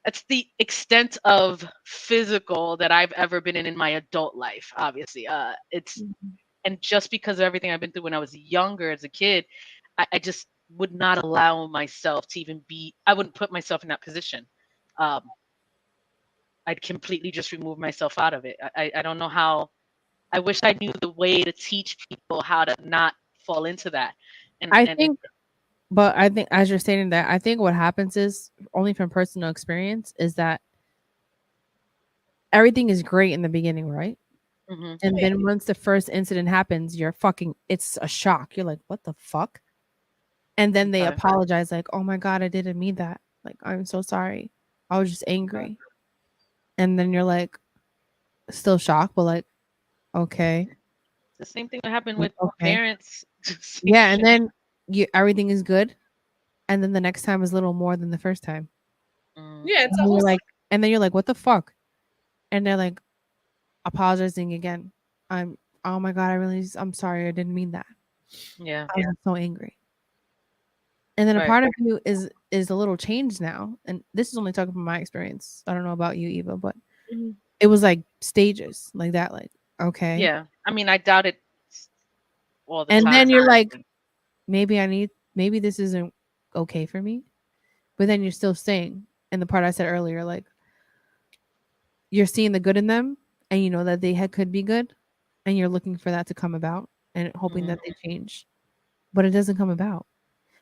That's the extent of physical that I've ever been in my adult life. Obviously, it's and just because of everything I've been through when I was younger as a kid, I just would not allow myself to even be. I wouldn't put myself in that position. I'd completely just remove myself out of it. I don't know how. I wish I knew the way to teach people how to not fall into that. I think as you're stating that, I think what happens is, only from personal experience, is that everything is great in the beginning, right? Mhm. And then once the first incident happens, it's a shock. You're like, what the fuck? And then they Okay. apologize, like, "Oh my God, I didn't mean that. Like, I'm so sorry. I was just angry." And then you're like, still shocked, but like, okay. The same thing that happened with Okay. parents. Yeah, and then everything is good. And then the next time is a little more than the first time. Yeah, it's And a whole you're like, and then you're like, what the fuck? And they're like apologizing again. Oh my God, I'm sorry, I didn't mean that. Yeah. I was so angry. And then a Right. part of you is a little changed now. And this is only talking from my experience. I don't know about you, Eva, but it was like stages like that. Like, okay. Yeah. I mean, I doubt it all the And time. then you're like, maybe this isn't okay for me. But then you're still staying. And the part I said earlier, like, you're seeing the good in them and you know that could be good, and you're looking for that to come about and hoping that they change. But it doesn't come about.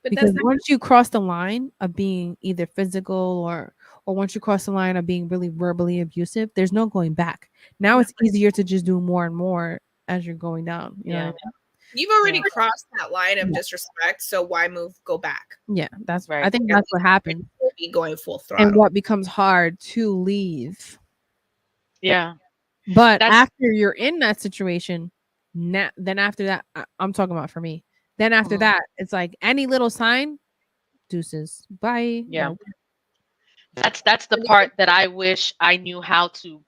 Because once you cross the line of being either physical or once you cross the line of being really verbally abusive, there's no going back. Now it's easier to just do more and more as you're going down. You know what I mean? You've already crossed that line of disrespect, so why go back? Yeah, that's Right. I think that's what happens. Be going full throttle. And what becomes hard to leave. Yeah. But after you're in that situation, then after that, I'm talking about for me. Then after that, it's like any little sign, deuces, bye. Yeah. No. That's the part that I wish I knew how to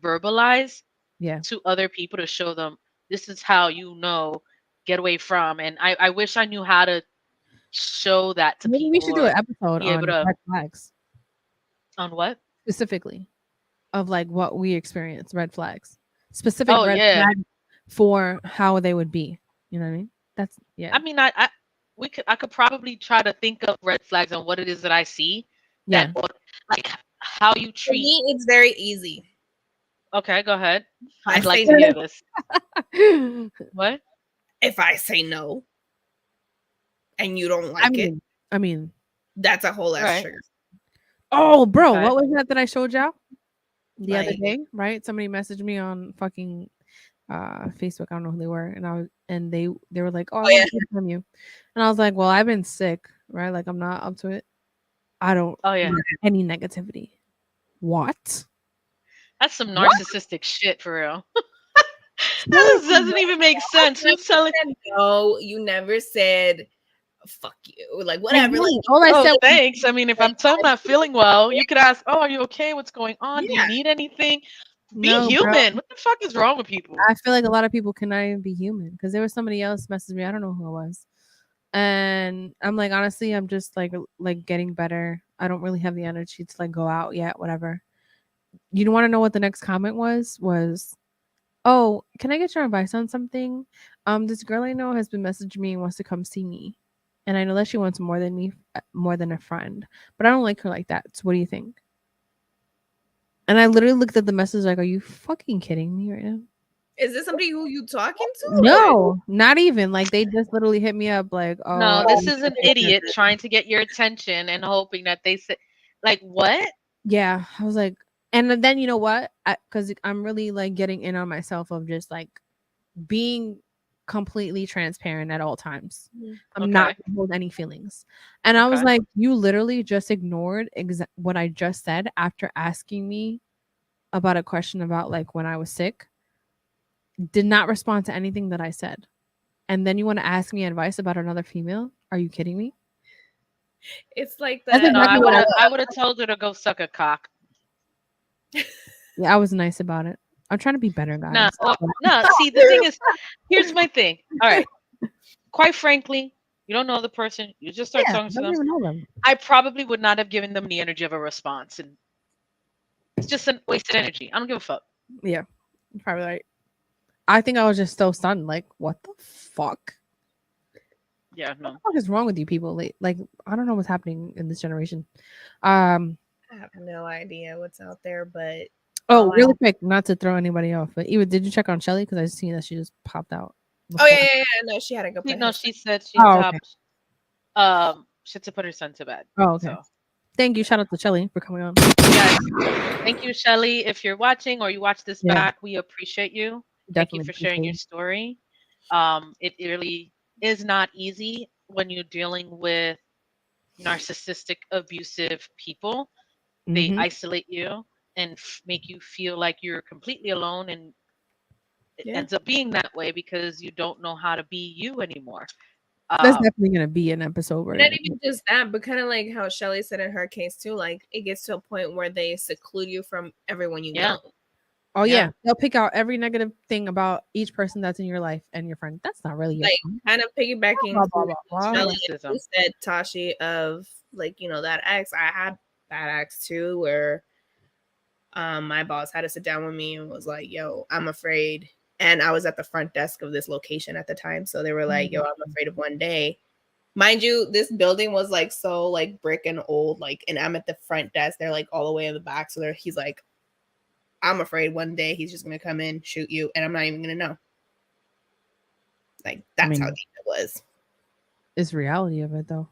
verbalize Yeah. to other people, to show them this is how get away from. And I wish I knew how to show that to Maybe people. we should do or an episode be able on to red flags on what? specifically of like what we experience, red flags, specific Oh red yeah. flags for how they would be. You know what I mean? That's I mean, I could probably try to think of red flags on what it is that I see. Yeah. Like how you For treat. me, it's very easy. Okay, go ahead. I I'd like say to hear no. this. What? If I say no and you don't like it, I mean, that's a whole ass Right. trigger. oh, bro, Okay. what was that I showed y'all the other Like- day? Right? Somebody messaged me on fucking Facebook. I don't know who they were, and they were like, "Oh, I want to hear from you," and I was like, "Well, I've been sick, right? Like I'm not up to it. I don't Oh yeah. want any negativity What? That's some narcissistic shit for real. That doesn't even make sense. Who's telling? No, you never said fuck you. Like I whatever. Like didn't. All I Oh, said was thanks. I mean, if I'm not feeling well, you could ask, "Oh, are you okay? What's going on? Do you Yeah. need anything?" Be no, bro. human. What the fuck is wrong with people? I feel like a lot of people cannot even be human because there was somebody else messaged me. I don't know who it was, and I'm like, honestly, I'm just like getting better. I don't really have the energy to like go out yet. Whatever. You want to know what the next comment was? Oh, can I get your advice on something? This girl I know has been messaging me and wants to come see me, and I know that she wants more than me, more than a friend, but I don't like her like that. So what do you think? And I literally looked at the message like, are you fucking kidding me right now? is this somebody who you talking to? No, not even. Like they just literally hit me up like, oh, No, this is an idiot trying to get your attention and hoping that they say, like, what? yeah. I was like, and then you know what? Because I'm really like getting in on myself of just like being completely transparent at all times. I'm not Okay. gonna hold any feelings. And I was Okay. like, you literally just ignored what I just said after asking me about a question about like when I was sick. Did not respond to anything that I said. And then you want to ask me advice about another female? Are you kidding me? It's like That's the No, exactly what I I would have told her to go suck a cock. Yeah, I was nice about it. I'm trying to be better, No, guys. no. See, the thing is, here's my thing. All right. Quite frankly, you don't know the person. You just start Yeah, I talking to don't them. even know them. I probably would not have given them the energy of a response, and it's just a wasted energy. I don't give a fuck. Yeah, you're probably right. I think I was just so stunned. Like, what the fuck? Yeah, What no. the fuck is wrong with you people? Like, I don't know what's happening in this generation. I have no idea what's out there, but Oh, really quick, not to throw anybody off, but even did you check on Shelly? Because I seen that she just popped out. oh yeah. No, she had to go put No, her she said she Oh, okay. she had to put her son to bed. Oh, okay. So, Thank you. Shout out to Shelly for coming on. yes, thank you, Shelly. If you're watching or you watch this Yeah. back, we appreciate you. Thank you Definitely for sharing your appreciate story. It really is not easy when you're dealing with narcissistic, abusive people. it. They Mhm. isolate you and make you feel like you're completely alone, and it Yeah. ends up being that way because you don't know how to be you anymore. That's definitely gonna be an episode where Not even just that, but kind of like how Shelly said in her case too. Like it gets to a point where they seclude you from everyone you Yeah. know. Oh Yeah. yeah, they'll pick out every negative thing about each person that's in your life and your friend. That's not really your Like friend. kind of piggybacking Blah, to blah, blah, blah. Shelly, Narcissism. you said Tashi of like that ex. I had that ex too, where my boss had to sit down with me and was like, "Yo, I'm afraid." And I was at the front desk of this location at the time, so they were like, "Yo, I'm afraid of one day." Mind you, this building was like so like brick and old, like, and I'm at the front desk. They're like all the way in the back, so he's like, "I'm afraid one day he's just gonna come in, shoot you, and I'm not even gonna know." Like that's how deep it was. It's reality of it though.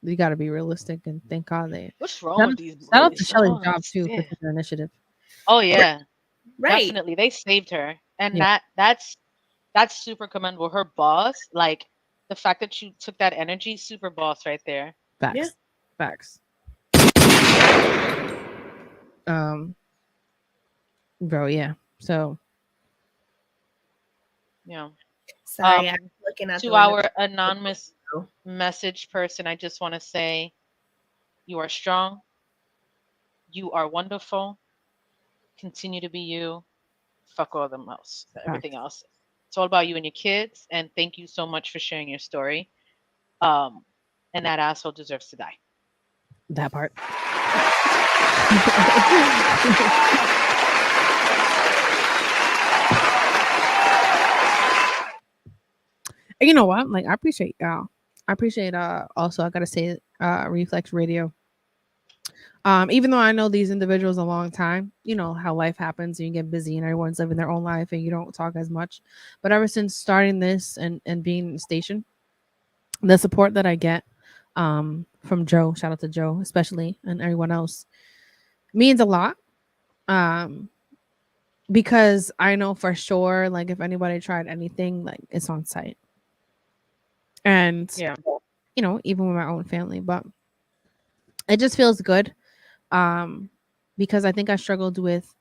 You got to be realistic and thank God they. What's wrong with these Shout out movies? to Shelly's Oh, job too for shit. taking initiative. Oh yeah, Right. definitely. They saved her, and Yeah. that's super commendable. Her boss, like the fact that you took that energy, super boss right there. Facts. Yeah. Facts. Bro, yeah. So Yeah. Sorry, I'm looking at To the window. our anonymous message person, I just want to say, you are strong. You are wonderful. Continue to be you. Fuck all them else. Everything else. It's all about you and your kids. And thank you so much for sharing your story. And that asshole deserves to die. that part. You know what? Like I appreciate y'all. I appreciate also I gotta say Reflex Radio. Even though I know these individuals a long time, you know how life happens and you get busy and everyone's living their own life and you don't talk as much. But ever since starting this and being in the station, the support that I get from Joe, shout out to Joe especially, and everyone else, means a lot. Because I know for sure, like if anybody tried anything, like it's on site. And Yeah. you know, even with my own family, but it just feels good. because I think I struggled with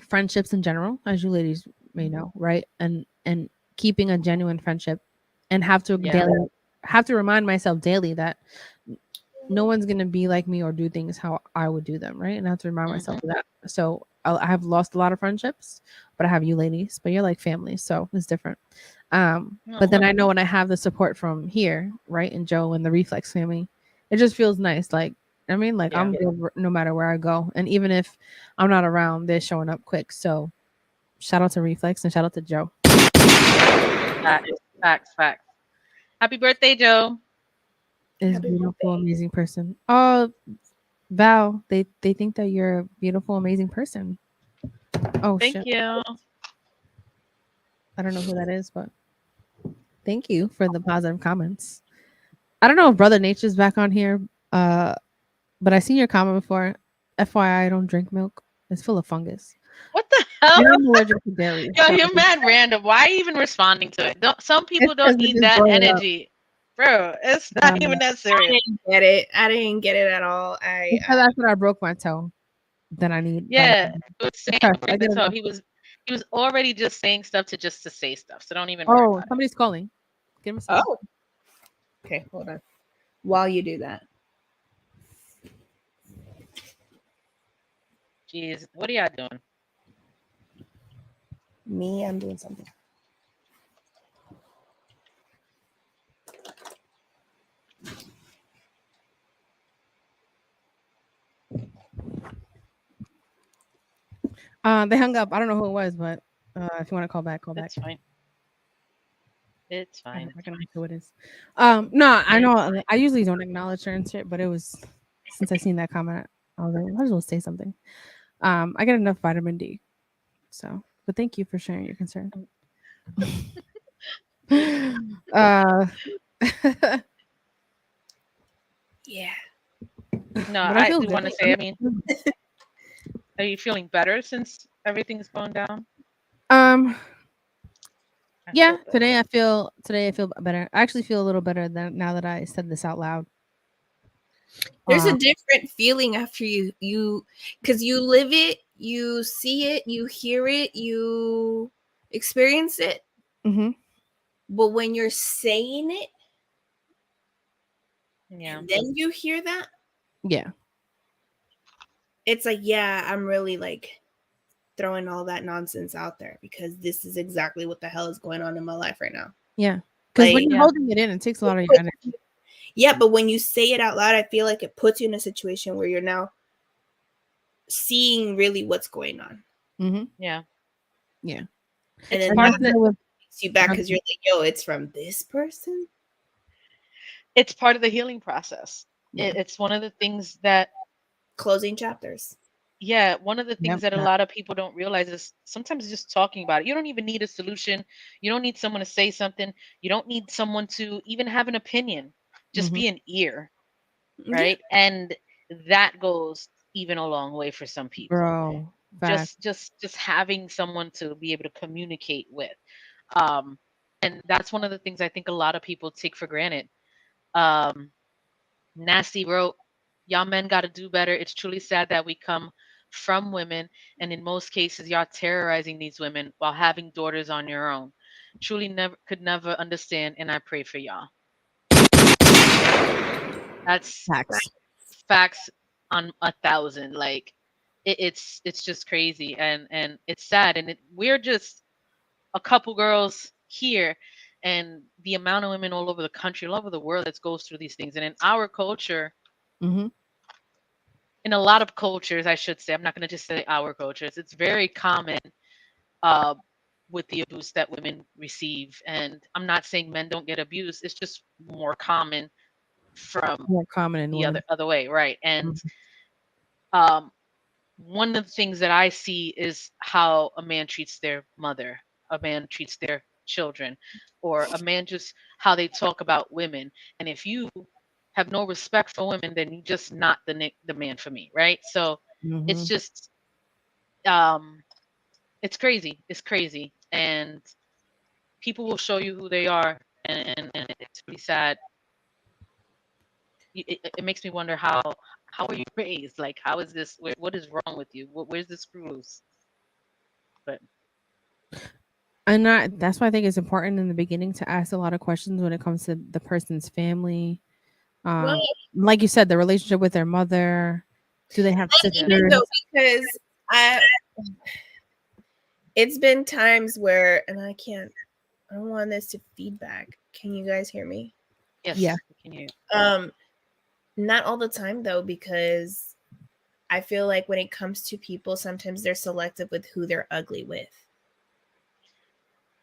friendships in general, as you ladies may know, right? And keeping a genuine friendship, and have to remind myself daily that no one's gonna be like me or do things how I would do them, right? And I have to remind myself of that. So I have lost a lot of friendships, but I have you ladies, but you're like family, so it's different. But then I know when I have the support from here, right, and Joe and the Reflex family, it just feels nice. Like I'm good no matter where I go, and even if I'm not around, they're showing up quick. So shout out to Reflex and shout out to Joe. Facts. Happy birthday, Joe. Is beautiful, amazing person. Oh, Val, they think that you're a beautiful, amazing person. Oh, Thank you. I don't know who that is, but thank you for the positive comments. I don't know if Brother Nature's back on here, but I seen your comment before. FYI, I don't drink milk. It's full of fungus. What the hell? I'm allergic to dairy. Yo, you're mad random. Why are you even responding to it? Some people don't need that energy. Bro, it's not even that serious. I didn't get it at all. Because after I broke my toe, then I need. Yeah, he was already just saying stuff to say stuff. So don't even. Oh, somebody's calling. Give him a second. Oh. Okay, hold on. While you do that. Jeez, what are y'all doing? Me, I'm doing something. They hung up. I don't know who it was, but if you want to call back, call back. It's fine. I don't know who it is. No, I know. I usually don't acknowledge certain shit, but it was since I seen that comment, I was like, might as well say something. I get enough vitamin D, so. But thank you for sharing your concern. Yeah. No, I do want to say. I mean, are you feeling better since everything's going down? Yeah. Today I feel better. I actually feel a little better than now that I said this out loud. There's a different feeling after you because you live it, you see it, you hear it, you experience it. Mm-hmm. But when you're saying it, and then you hear that. Yeah. It's like, yeah, I'm really like throwing all that nonsense out there because this is exactly what the hell is going on in my life right now. Yeah. Because when you're holding it in, it takes a lot of your energy. Yeah, but when you say it out loud, I feel like it puts you in a situation where you're now seeing really what's going on. Mm-hmm. Yeah. Yeah. And then that takes you back because you're like, yo, it's from this person. It's part of the healing process. Yeah. It's one of the things that closing chapters. Yeah, one of the things that a lot of people don't realize is sometimes just talking about it. You don't even need a solution. You don't need someone to say something. You don't need someone to even have an opinion. Just be an ear, right? Yeah. And that goes even a long way for some people. Bro, just having someone to be able to communicate with, and that's one of the things I think a lot of people take for granted. Nasty wrote, y'all men got to do better. It's truly sad that we come from women, and in most cases, y'all terrorizing these women while having daughters on your own. Truly could never understand, and I pray for y'all. That's facts on 1,000. Like it's just crazy, and it's sad, and we're just a couple girls here, and the amount of women all over the country, all over the world that goes through these things, and in our culture. Mm-hmm. In a lot of cultures, I should say, I'm not going to just say our cultures, it's very common with the abuse that women receive. And I'm not saying men don't get abused. It's just more common from in the other way. Right. And one of the things that I see is how a man treats their mother, a man treats their children, or a man just how they talk about women. And if you have no respect for women, then you're just not the man for me, right? So it's just it's crazy. It's crazy, and people will show you who they are, and it's really sad. It makes me wonder how how are you raised? Like, how is this? What is wrong with you? Where's the screw loose? But that's why I think it's important in the beginning to ask a lot of questions when it comes to the person's family. Well, Like you said, the relationship with their mother. Do they have sisters? even though, because it's been times where, and I don't want this to feedback. Can you guys hear me? yes, Yeah. can you? Not all the time though, because I feel like when it comes to people, sometimes they're selective with who they're ugly with.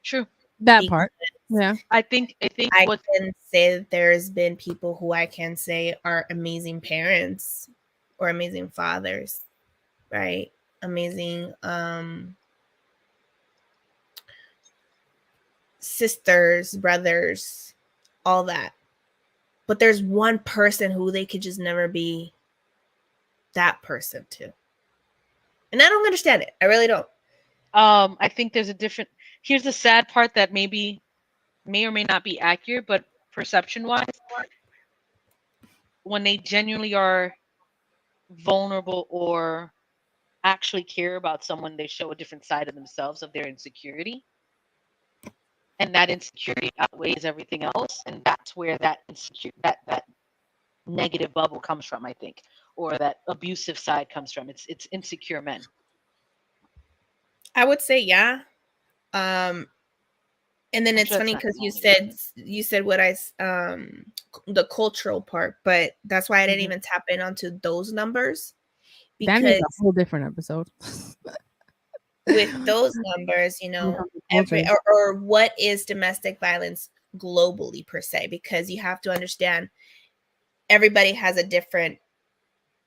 True. That part. Yeah. I think I can say that there's been people who I can say are amazing parents or amazing fathers, right? Amazing sisters, brothers, all that. But there's one person who they could just never be that person to. And I don't understand it. I really don't. I think there's a different. Here's the sad part that may or may not be accurate, but perception wise, when they genuinely are vulnerable or actually care about someone, they show a different side of themselves, of their insecurity, and that insecurity outweighs everything else, and that's where that that negative bubble comes from, I think, or that abusive side comes from. It's insecure men. I would say yeah. And then it's funny because you said what the cultural part, but that's why I didn't even tap in onto those numbers, because that is a whole different episode. With those numbers, you know, or what is domestic violence globally per se, because you have to understand everybody has a different,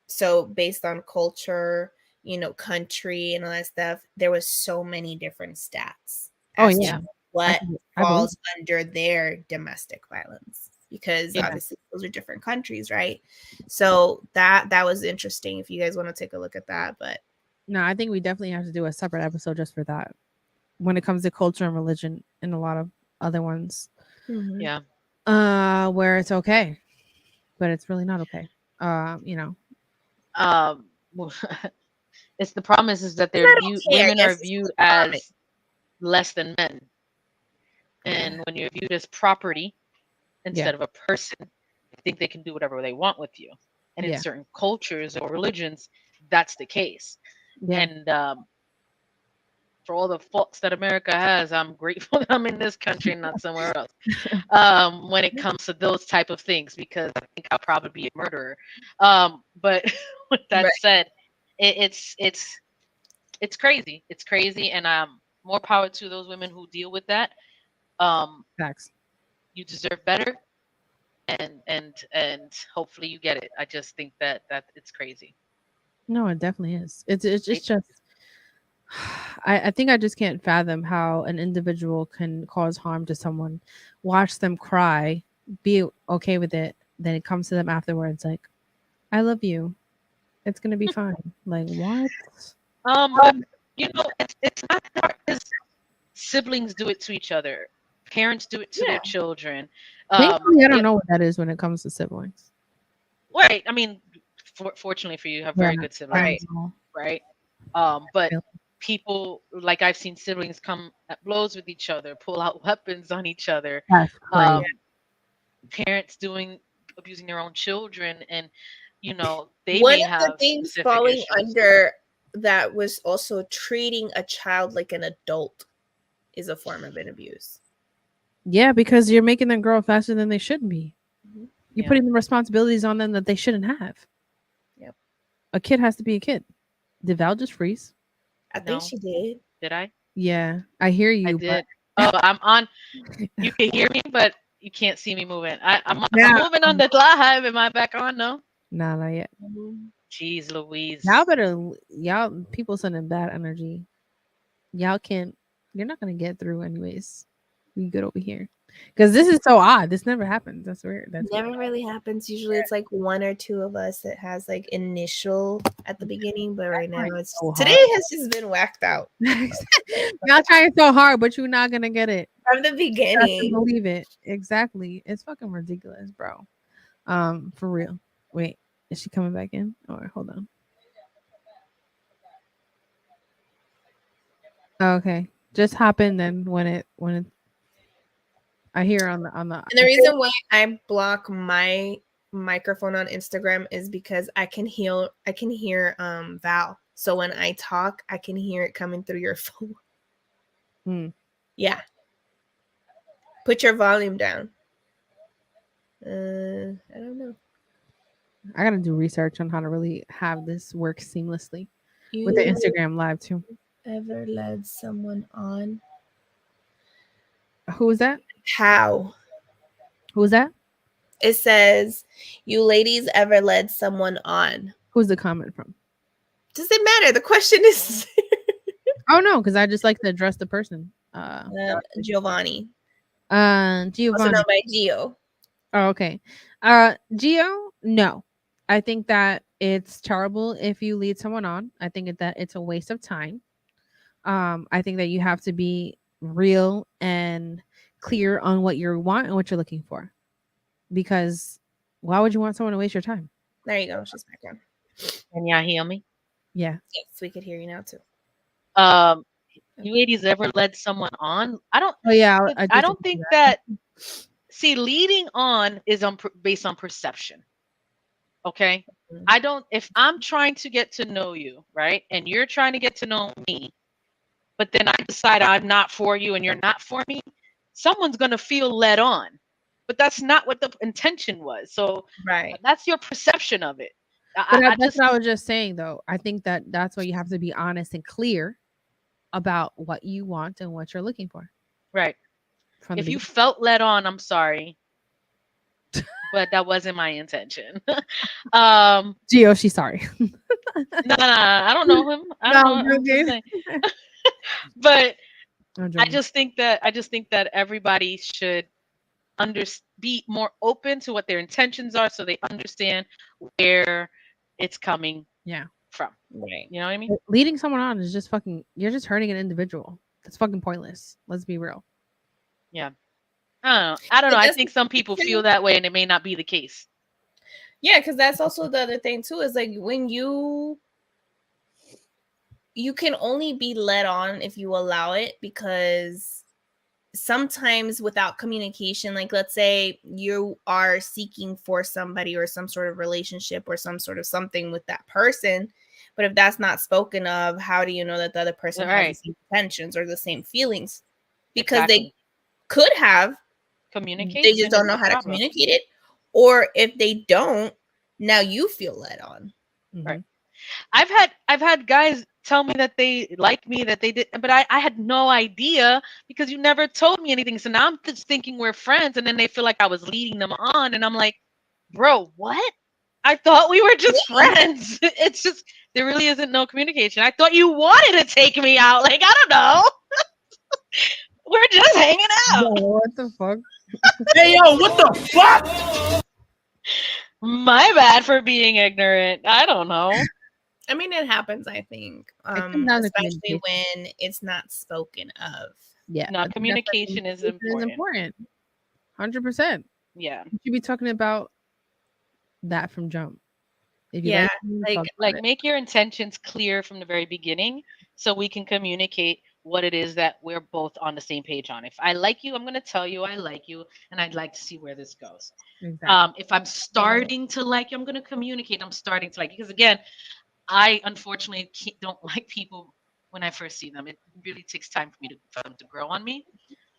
so based on culture, you know, country and all that stuff, there was so many different stats. Oh yeah. What falls under their domestic violence, because obviously those are different countries, right? So that was interesting if you guys want to take a look at that. But no, I think we definitely have to do a separate episode just for that when it comes to culture and religion and a lot of other ones. Yeah. Where it's okay, but it's really not okay. You know. It's the problem is that women are viewed as less than men. And when you're viewed as property instead of a person, I think they can do whatever they want with you. And in certain cultures or religions, that's the case. Yeah. And for all the faults that America has, I'm grateful that I'm in this country and not somewhere else. When it comes to those type of things, because I think I'll probably be a murderer. But with that said, it's crazy. It's crazy, and more power to those women who deal with that. Facts. You deserve better, and hopefully you get it. I just think that it's crazy. No, it definitely is. It's just I think I just can't fathom how an individual can cause harm to someone, watch them cry, be okay with it, then it comes to them afterwards like, I love you, it's gonna be fine. Like what? But you know, it's not hard because siblings do it to each other. Parents do it to their children. Thankfully, I don't know what that is when it comes to siblings. Right. I mean, fortunately for you, you have very good siblings. Right. But people, like I've seen siblings come at blows with each other, pull out weapons on each other. Parents abusing their own children, and you know, they may have the things falling under that was also treating a child like an adult is a form of an abuse. Yeah, because you're making them grow faster than they should be. You're putting the responsibilities on them that they shouldn't have. Yep. A kid has to be a kid. Did Val just freeze? I think she did. Did I? Yeah, I hear you. I did. I'm on. You can hear me, but you can't see me moving. I'm moving on the live. Am I back on? No. Nah, not yet. Jeez Louise. Y'all people sending bad energy. Y'all can't. You're not gonna get through anyways. We good over here. Because this is so odd. This never happens. That's weird. That's never really happens. Usually it's like one or two of us that has like initial at the beginning, but right now it's today has just been whacked out. Y'all trying so hard, but you're not gonna get it from the beginning. Believe it. Exactly. It's fucking ridiculous, bro. For real. Wait. Is she coming back in? Or hold on. Oh, okay. Just hop in then when it I hear on the And the reason why I block my microphone on Instagram is because I can hear Val. So when I talk, I can hear it coming through your phone. Yeah. Put your volume down. I don't know. I gotta do research on how to really have this work seamlessly with the Instagram live too. Ever led someone on? Who was that? How? Who was that? It says, you ladies ever led someone on? Who's the comment from? Does it matter? The question is oh no, because I just like to address the person. Giovanni. Giovanni. Also known by Gio. Oh, okay. Gio, no. I think that it's terrible if you lead someone on. I think that it's a waste of time. I think that you have to be real and clear on what you want and what you're looking for. Because why would you want someone to waste your time? There you go. She's back on. Can y'all hear me? Yeah. Yes, we could hear you now too. You ladies ever led someone on? I don't. Oh yeah. I don't think that. See, leading on is based on perception. Okay. I don't. If I'm trying to get to know you, right, and you're trying to get to know me, but then I decide I'm not for you and you're not for me, someone's gonna feel led on. But that's not what the intention was. So right, that's your perception of it. That's what I was just saying, though. I think that that's why you have to be honest and clear about what you want and what you're looking for. Right. If you felt led on, I'm sorry, but that wasn't my intention. Gio, she's sorry. No, I don't know him. I don't know. But I just think that everybody should be more open to what their intentions are, so they understand where it's coming from. Right. You know what I mean? Leading someone on is just fucking. You're just hurting an individual. That's fucking pointless. Let's be real. Yeah. I don't know. I think some people feel that way, and it may not be the case. Yeah, because that's also the other thing too. Is like when you can only be led on if you allow it, because sometimes without communication, like let's say you are seeking for somebody or some sort of relationship or some sort of something with that person, but if that's not spoken of, how do you know that the other person has the same intentions or the same feelings? Because they could have communication, they just don't know how to communicate it, or if they don't, now you feel led on. Right. I've had guys tell me that they like me, that they did, but I had no idea because you never told me anything. So now I'm just thinking we're friends, and then they feel like I was leading them on, and I'm like, bro, what? I thought we were just friends. It's just there really isn't no communication. I thought you wanted to take me out. Like, I don't know. We're just hanging out. Yo, what the fuck? Hey yo, what the fuck? My bad for being ignorant. I don't know. I mean, it happens, I think, especially when it's not spoken of. Yeah. No, communication is important. 100%. Yeah. You should be talking about that from jump. If you like make your intentions clear from the very beginning, so we can communicate what it is that we're both on the same page on. If I like you, I'm going to tell you I like you, and I'd like to see where this goes. Exactly. If I'm starting to like you, I'm going to communicate. I'm starting to like you, because again, I unfortunately don't like people when I first see them. It really takes time for them to grow on me.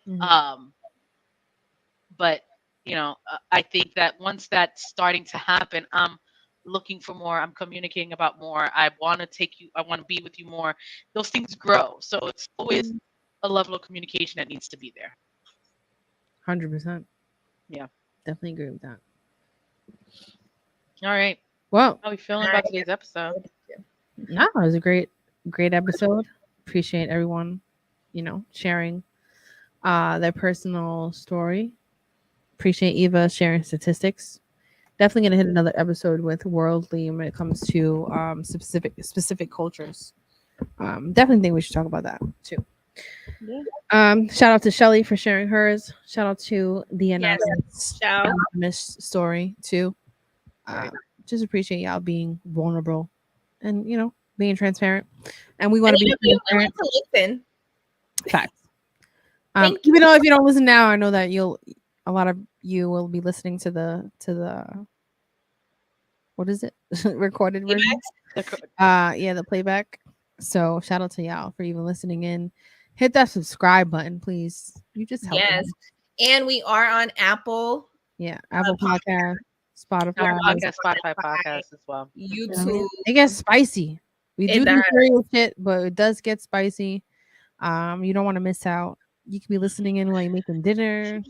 Mm-hmm. But you know, I think that once that's starting to happen, I'm looking for more. I'm communicating about more. I want to take you. I want to be with you more. Those things grow. So it's always a level of communication that needs to be there. 100%. Yeah, definitely agree with that. All right. Well, how are we feeling about today's episode? No, it was a great episode. Appreciate everyone, sharing their personal story. Appreciate Eva sharing statistics. Definitely gonna hit another episode with worldly when it comes to specific cultures. Definitely think we should talk about that too. Yeah. Shout out to Shelly for sharing hers. Shout out to the anonymous story too. just appreciate y'all being vulnerable and being transparent. And we want to be transparent. To listen. Facts. Thank Even though if you don't listen now, I know that a lot of you will be listening to the what is it? Recorded version. The playback. So shout out to y'all for even listening in. Hit that subscribe button, please. You just help. Yes. And we are on Apple. Yeah, Apple Podcast, Spotify, Spotify podcast as well. YouTube. It gets spicy. We do serious shit, but it does get spicy. You don't want to miss out. You can be listening in while you're making dinner,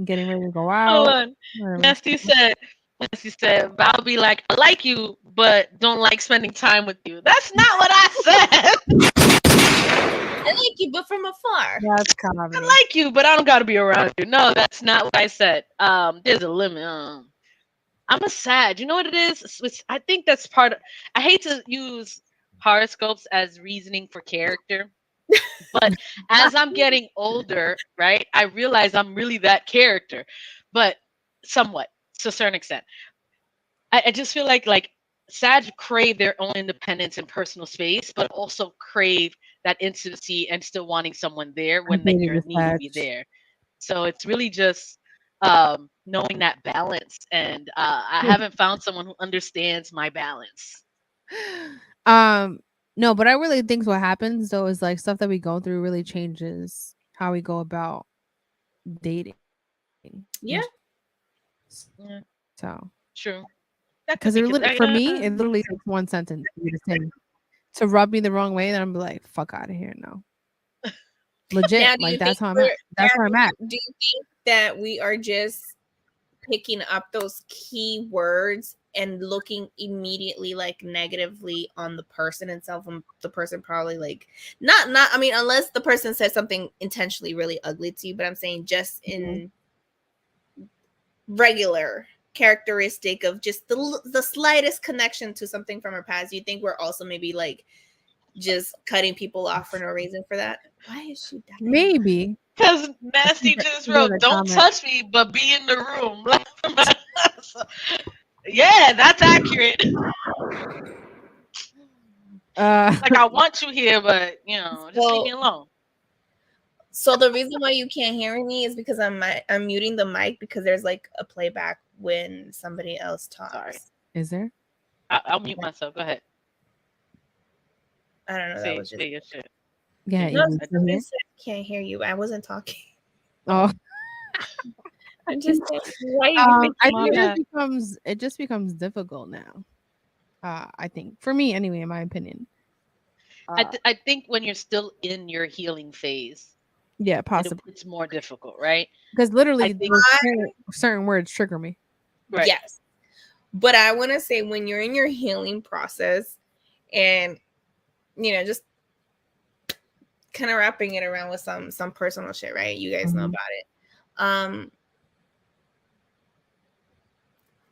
getting ready to go out. Hold on. Nasty said, Val be like, I like you, but don't like spending time with you. That's not what I said. I like you, but from afar. That's comedy. I like you, but I don't got to be around you. No, that's not what I said. There's a limit. I'm a sad. You know what it is? I think that's part of. I hate to use horoscopes as reasoning for character, but as I'm getting older, right, I realize I'm really that character, but somewhat to a certain extent. I just feel like Sag crave their own independence and personal space, but also crave that intimacy and still wanting someone there when they need to be there. So it's really just knowing that balance, and I haven't found someone who understands my balance. No, but I really think what happens though is like stuff that we go through really changes how we go about dating. Yeah. So true. Because for me, it literally takes one sentence for you to say to rub me the wrong way, then I'm like, fuck out of here now. Legit, now, like that's how I'm at. That's where I'm at. Do you think that we are just picking up those key words and looking immediately like negatively on the person itself, and the person probably like not I mean, unless the person says something intentionally really ugly to you, but I'm saying just in regular characteristic of just the slightest connection to something from her past, you think we're also maybe like just cutting people off for no reason for that? Why is she dying? Maybe because Nasty just wrote, "Don't touch me, but be in the room." Yeah, that's accurate. Like I want you here, but just leave me alone. So the reason why you can't hear me is because I'm muting the mic because there's like a playback when somebody else talks. Sorry. Is there? I'll mute myself. Go ahead. I don't know. That was just your shit. Yeah, no, I can't hear you. I wasn't talking. Oh, I'm just saying, why I think it just becomes difficult now. I think for me anyway, in my opinion. I think when you're still in your healing phase, yeah, possibly it's more difficult, right? Because literally certain words trigger me. Right. Yes, but I want to say when you're in your healing process, and just kind of wrapping it around with some personal shit, right? You guys know about it.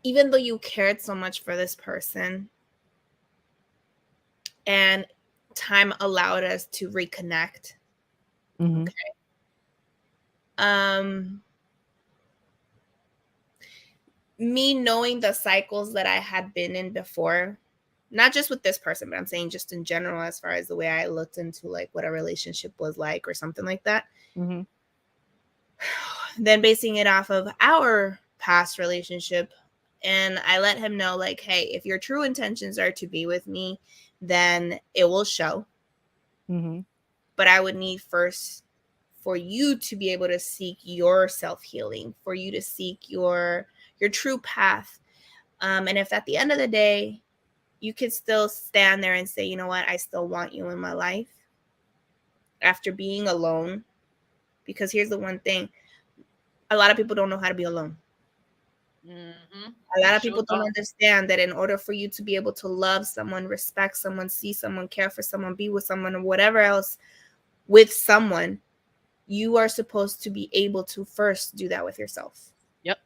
Even though you cared so much for this person and time allowed us to reconnect. Okay. Me knowing the cycles that I had been in before, not just with this person, but I'm saying just in general, as far as the way I looked into like what a relationship was like or something like that. Then basing it off of our past relationship, and I let him know like, hey, if your true intentions are to be with me, then it will show. But I would need first for you to be able to seek your self-healing, for you to seek your true path. And if at the end of the day, you could still stand there and say, you know what, I still want you in my life after being alone. Because here's the one thing. A lot of people don't know how to be alone. A lot of people don't understand that in order for you to be able to love someone, respect someone, see someone, care for someone, be with someone, or whatever else with someone, you are supposed to be able to first do that with yourself. Yep.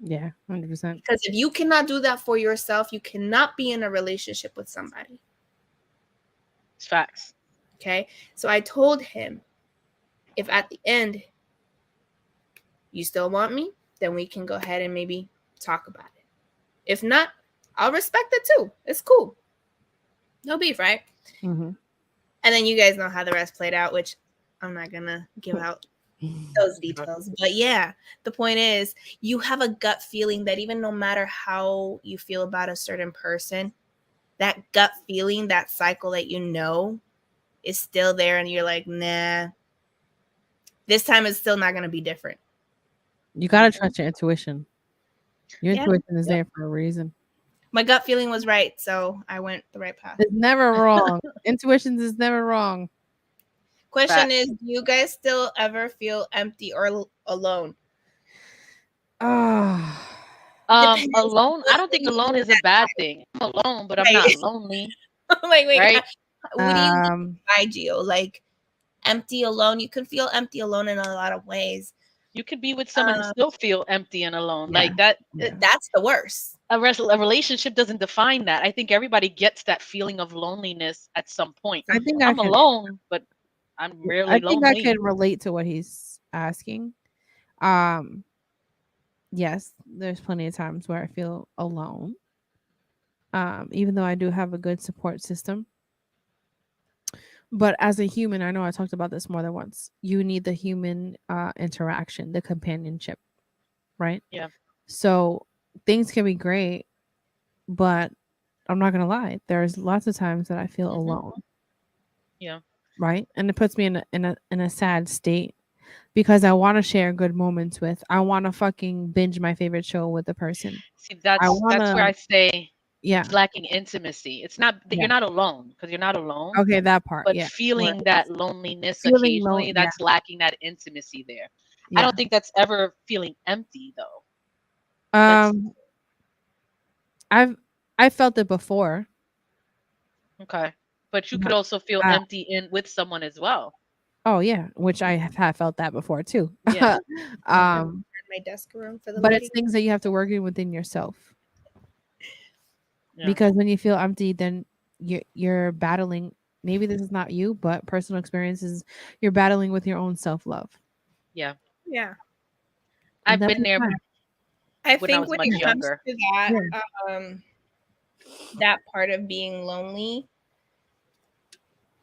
Yeah, 100%. Because if you cannot do that for yourself, you cannot be in a relationship with somebody. It's facts. Okay. So I told him, if at the end you still want me, then we can go ahead and maybe talk about it. If not, I'll respect it too. It's cool. No beef, right? Mm-hmm. And then you guys know how the rest played out, which I'm not gonna give out those details. But yeah, the point is you have a gut feeling that even no matter how you feel about a certain person, that gut feeling, that cycle that you know is still there, and you're like, nah, this time it's still not gonna be different. You gotta trust your intuition. Your Yeah. intuition is there for a reason. My gut feeling was right, so I went the right path. It's never wrong. Intuition is never wrong. Question is, do you guys still ever feel empty or alone? Ah. Depends Alone. I don't think on alone is a bad thing. I'm alone, but I'm Right. not lonely. Like, wait, Right? what do you mean by Gio? Like empty alone? You can feel empty alone in a lot of ways. You could be with someone and still feel empty and alone. Yeah. Like that. Yeah. That's the worst. A relationship doesn't define that. I think everybody gets that feeling of loneliness at some point. I think I'm alone, but I'm rarely I think I lonely. can relate to what he's asking. Yes, there's plenty of times where I feel alone. Even though I do have a good support system. But as a human, I know I talked about this more than once. You need the human interaction, the companionship, right? Yeah. So things can be great, but I'm not gonna lie. There's lots of times that I feel alone. Yeah. Right, and it puts me in a sad state because I want to share good moments with. I want to fucking binge my favorite show with the person. See, that's where I say it's lacking intimacy. It's not that you're not alone because you're not alone. Okay, that part. But Yeah, feeling that loneliness occasionally, that's lacking that intimacy there. I don't think that's ever feeling empty though. I've felt it before. Okay, but you could also feel empty with someone as well. Oh yeah, which I have felt that before too. Yeah. My desk room for the but lady. it's things that you have to work in within yourself. Yeah. Because when you feel empty, then you're battling. Maybe this is not you, but personal experiences. You're battling with your own self-love. Yeah. Yeah. I've been there. I think when it comes to that, that part of being lonely,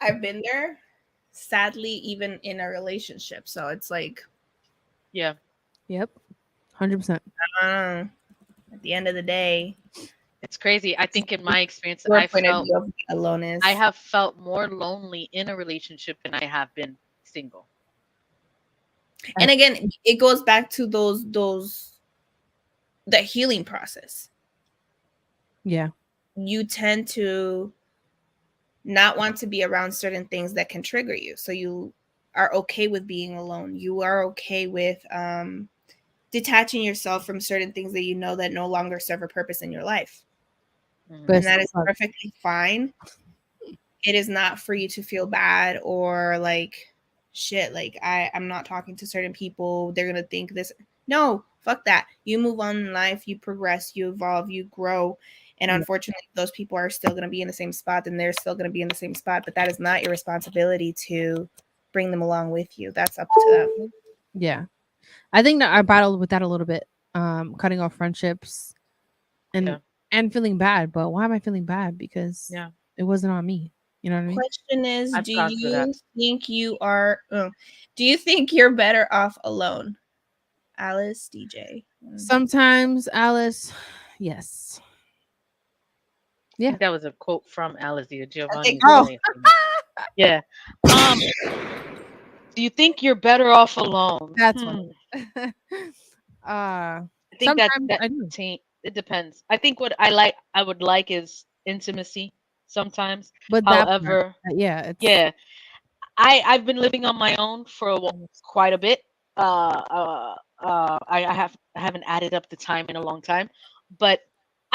I've been there. Sadly, even in a relationship, so it's like, yeah, yep, 100%. At the end of the day, it's crazy. I think in my experience, I have felt more lonely in a relationship than I have been single. And again, it goes back to the healing process. Yeah. You tend to not want to be around certain things that can trigger you. So you are okay with being alone. You are okay with detaching yourself from certain things that you know that no longer serve a purpose in your life. And that is perfectly fine. It is not for you to feel bad or like, shit, like I'm not talking to certain people. They're going to think this. No, fuck that. You move on in life. You progress. You evolve. You grow. And unfortunately, those people are still going to be in the same spot, and they're still going to be in the same spot. But that is not your responsibility to bring them along with you. That's up to them. Yeah. I think that I battled with that a little bit, cutting off friendships and feeling bad. But why am I feeling bad? Because it wasn't on me. You know what I mean? Question is, do you think you are? Do you think you're better off alone, Alice, DJ? Sometimes, Alice. Yes. Yeah, I think that was a quote from Alice Giovanni. Yeah. Do you think you're better off alone? That's one. I think that it depends. I think what I would like is intimacy sometimes. But however, yeah, I've been living on my own for quite a bit. I haven't added up the time in a long time, but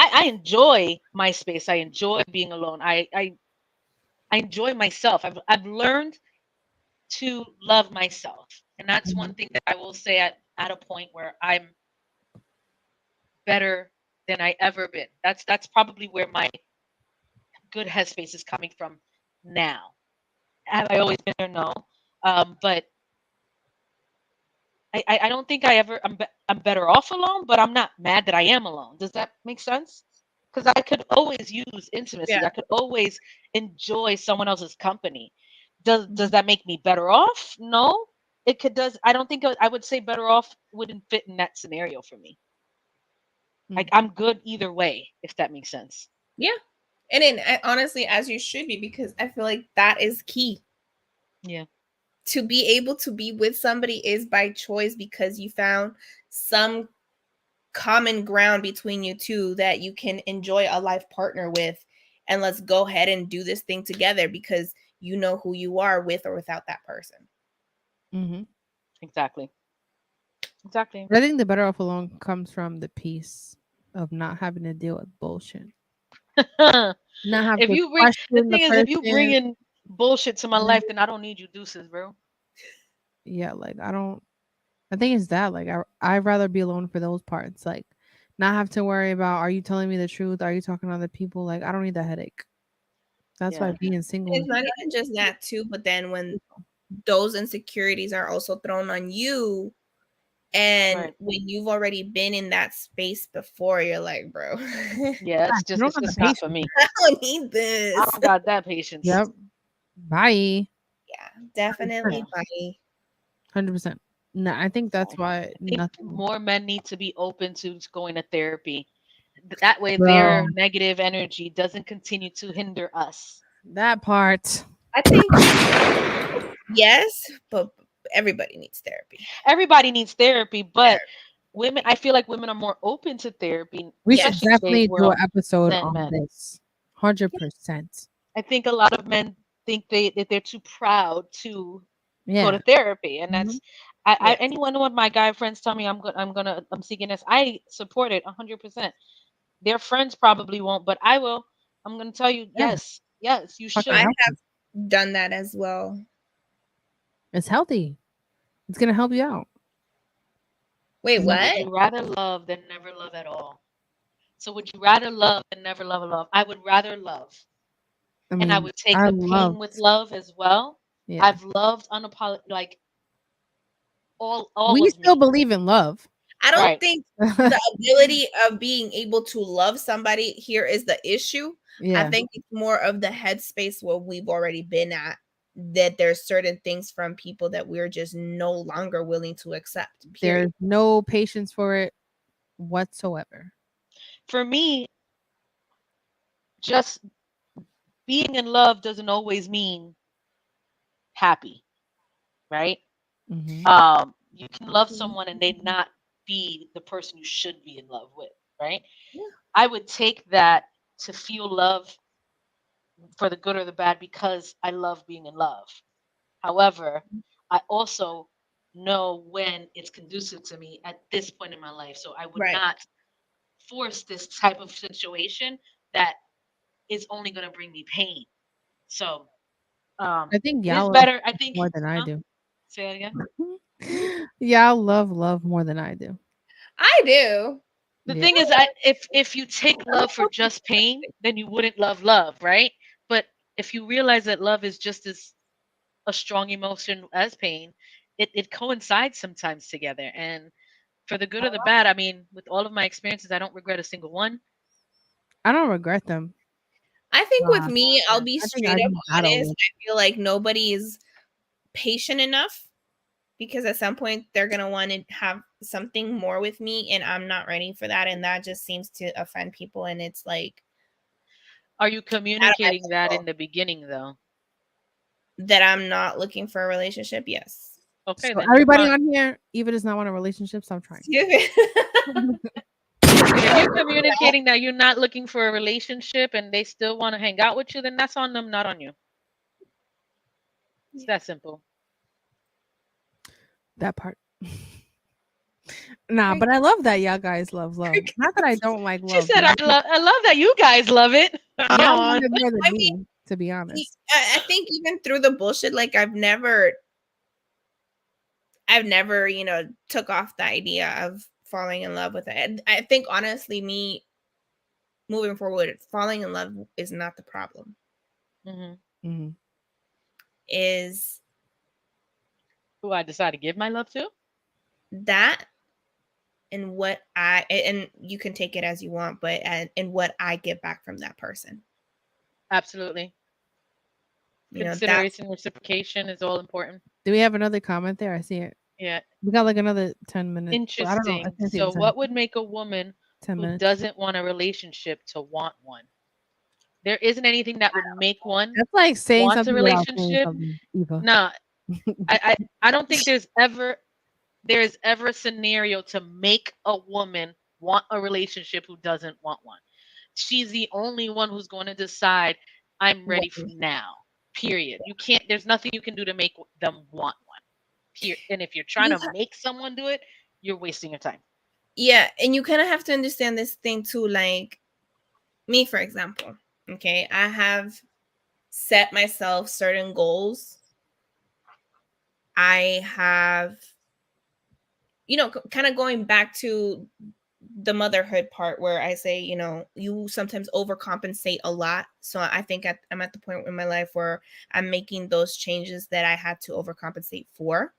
I enjoy my space. I enjoy being alone. I enjoy myself. I've learned to love myself, and that's one thing that I will say at a point where I'm better than I ever been. That's probably where my good headspace is coming from now. Have I always been there? No, but I don't think I'm better off alone, but I'm not mad that I am alone. Does that make sense? because I could always use intimacy. Yeah. I could always enjoy someone else's company. Does that make me better off? No. It could does. I don't think I would say better off wouldn't fit in that scenario for me. Like I'm good either way, if that makes sense. Yeah. And then honestly, as you should be, because I feel like that is key. Yeah. To be able to be with somebody is by choice because you found some common ground between you two that you can enjoy a life partner with, and let's go ahead and do this thing together because you know who you are with or without that person. Mm-hmm. Exactly. Exactly. I think the better off alone comes from the peace of not having to deal with bullshit. Not have If to you bring the question the thing is, if you bring person. in bullshit to my life, then I don't need you deuces, bro. Yeah, like I think it's that. Like I'd rather be alone for those parts. Like not have to worry about are you telling me the truth? Are you talking to other people? Like I don't need that headache. That's why Yeah. being single It's is not even just that too, but then when those insecurities are also thrown on you, and Right. when you've already been in that space before, you're like, bro, Yeah, I don't it's have the just not for patience. me. I don't need I this. don't got that patience. Yep. Bye. Yeah, definitely, Yeah. buddy. 100%. No, I think that's why I think nothing. more men need to be open to going to therapy. That way Bro, their negative energy doesn't continue to hinder us. that part. I think yes, but everybody needs therapy. Everybody needs therapy, but women, I feel like women are more open to therapy, We should especially in today's definitely do an world, episode than on men. this. 100%. I think a lot of men think that they're too proud to go Yeah. to therapy, and Mhm. that's I Yes. anyone of my guy friends tell me I'm seeking this. I support it 100%. Their friends probably won't, but I will. I'm gonna tell you, Yeah. yes, you Fucking I should. healthy. have done that as well. It's healthy. It's gonna help you out. Wait, So would what? you rather love than never love at all? So would you rather love than never love at all? I would rather love. I And I mean, would take I the love. pain with love as well. Yeah. I've loved like all We of still me. believe in love. I don't Right. think the ability of being able to love somebody here is the issue. I Yeah. think it's more of the headspace where we've already been at, that there's certain things from people that we're just no longer willing to accept. Period. There's no patience for it whatsoever. For me, just being in love doesn't always mean happy, right? Hmm. You can love someone and they not be the person you should be in love with, right? Yeah. I would take that to feel love for the good or the bad because I love being in love. However, I also know when it's conducive to me at this point in my life. So I would Right. not force this type of situation that is only going to bring me pain. So I think it is y'all love better. I think, more than I huh? do. Say that again. Y'all love more than I do. I do. The Yeah. thing is, if you take love for just pain, then you wouldn't love love, right? But if you realize that love is just as a strong emotion as pain, it coincides sometimes together. And for the good or the bad, I mean, with all of my experiences, I don't regret a single one. I don't regret them. I think with me, I'll Yeah. be I think straight I up just battle honest. with. I feel like nobody is patient enough because at some point they're going to want to have something more with me and I'm not ready for that, and that just seems to offend people, and it's like Are you out of my communicating that in circle the beginning, though? that I'm not looking for a relationship. Yes. Okay, So then you're everybody fine. on here, even does not want a relationship, stop trying. If you're communicating that you're not looking for a relationship and they still want to hang out with you, then that's on them, not on you. It's that simple. That part. Nah, but I love that y'all guys love love. Not that I don't like She love. said, But I love that you guys love it. y'all love it more than I me, mean, to be honest. I think even through the bullshit, like I've never, took off the idea of falling in love with it. And I think honestly, me moving forward, falling in love is not the problem. Hmm. Hmm. Is Who I decide to give my love to? that, in what I, and you can take it as you want, but in what I get back from that person. Absolutely. You know, that's Consideration, reciprocation is all important. Do we have another comment there? I see it. Yeah. We got like another 10 minutes. Well, I don't know. I Interesting. can't see So the time. what would make a woman 10 who minutes. doesn't want a relationship to want one? There isn't anything that would make one That's like saying want a something without saying relationship. something, Eva. No, I don't think there's ever a scenario to make a woman want a relationship who doesn't want one. She's the only one who's going to decide, I'm ready for now. Period. You can't. There's nothing you can do to make them want one. Period. And if you're trying to make someone do it, you're wasting your time. Yeah, and you kind of have to understand this thing too. Like me, for example. Okay, I have set myself certain goals. I have, you know, kind of going back to the motherhood part where I say, you know, you sometimes overcompensate a lot. So I think I'm at the point in my life where I'm making those changes that I had to overcompensate for.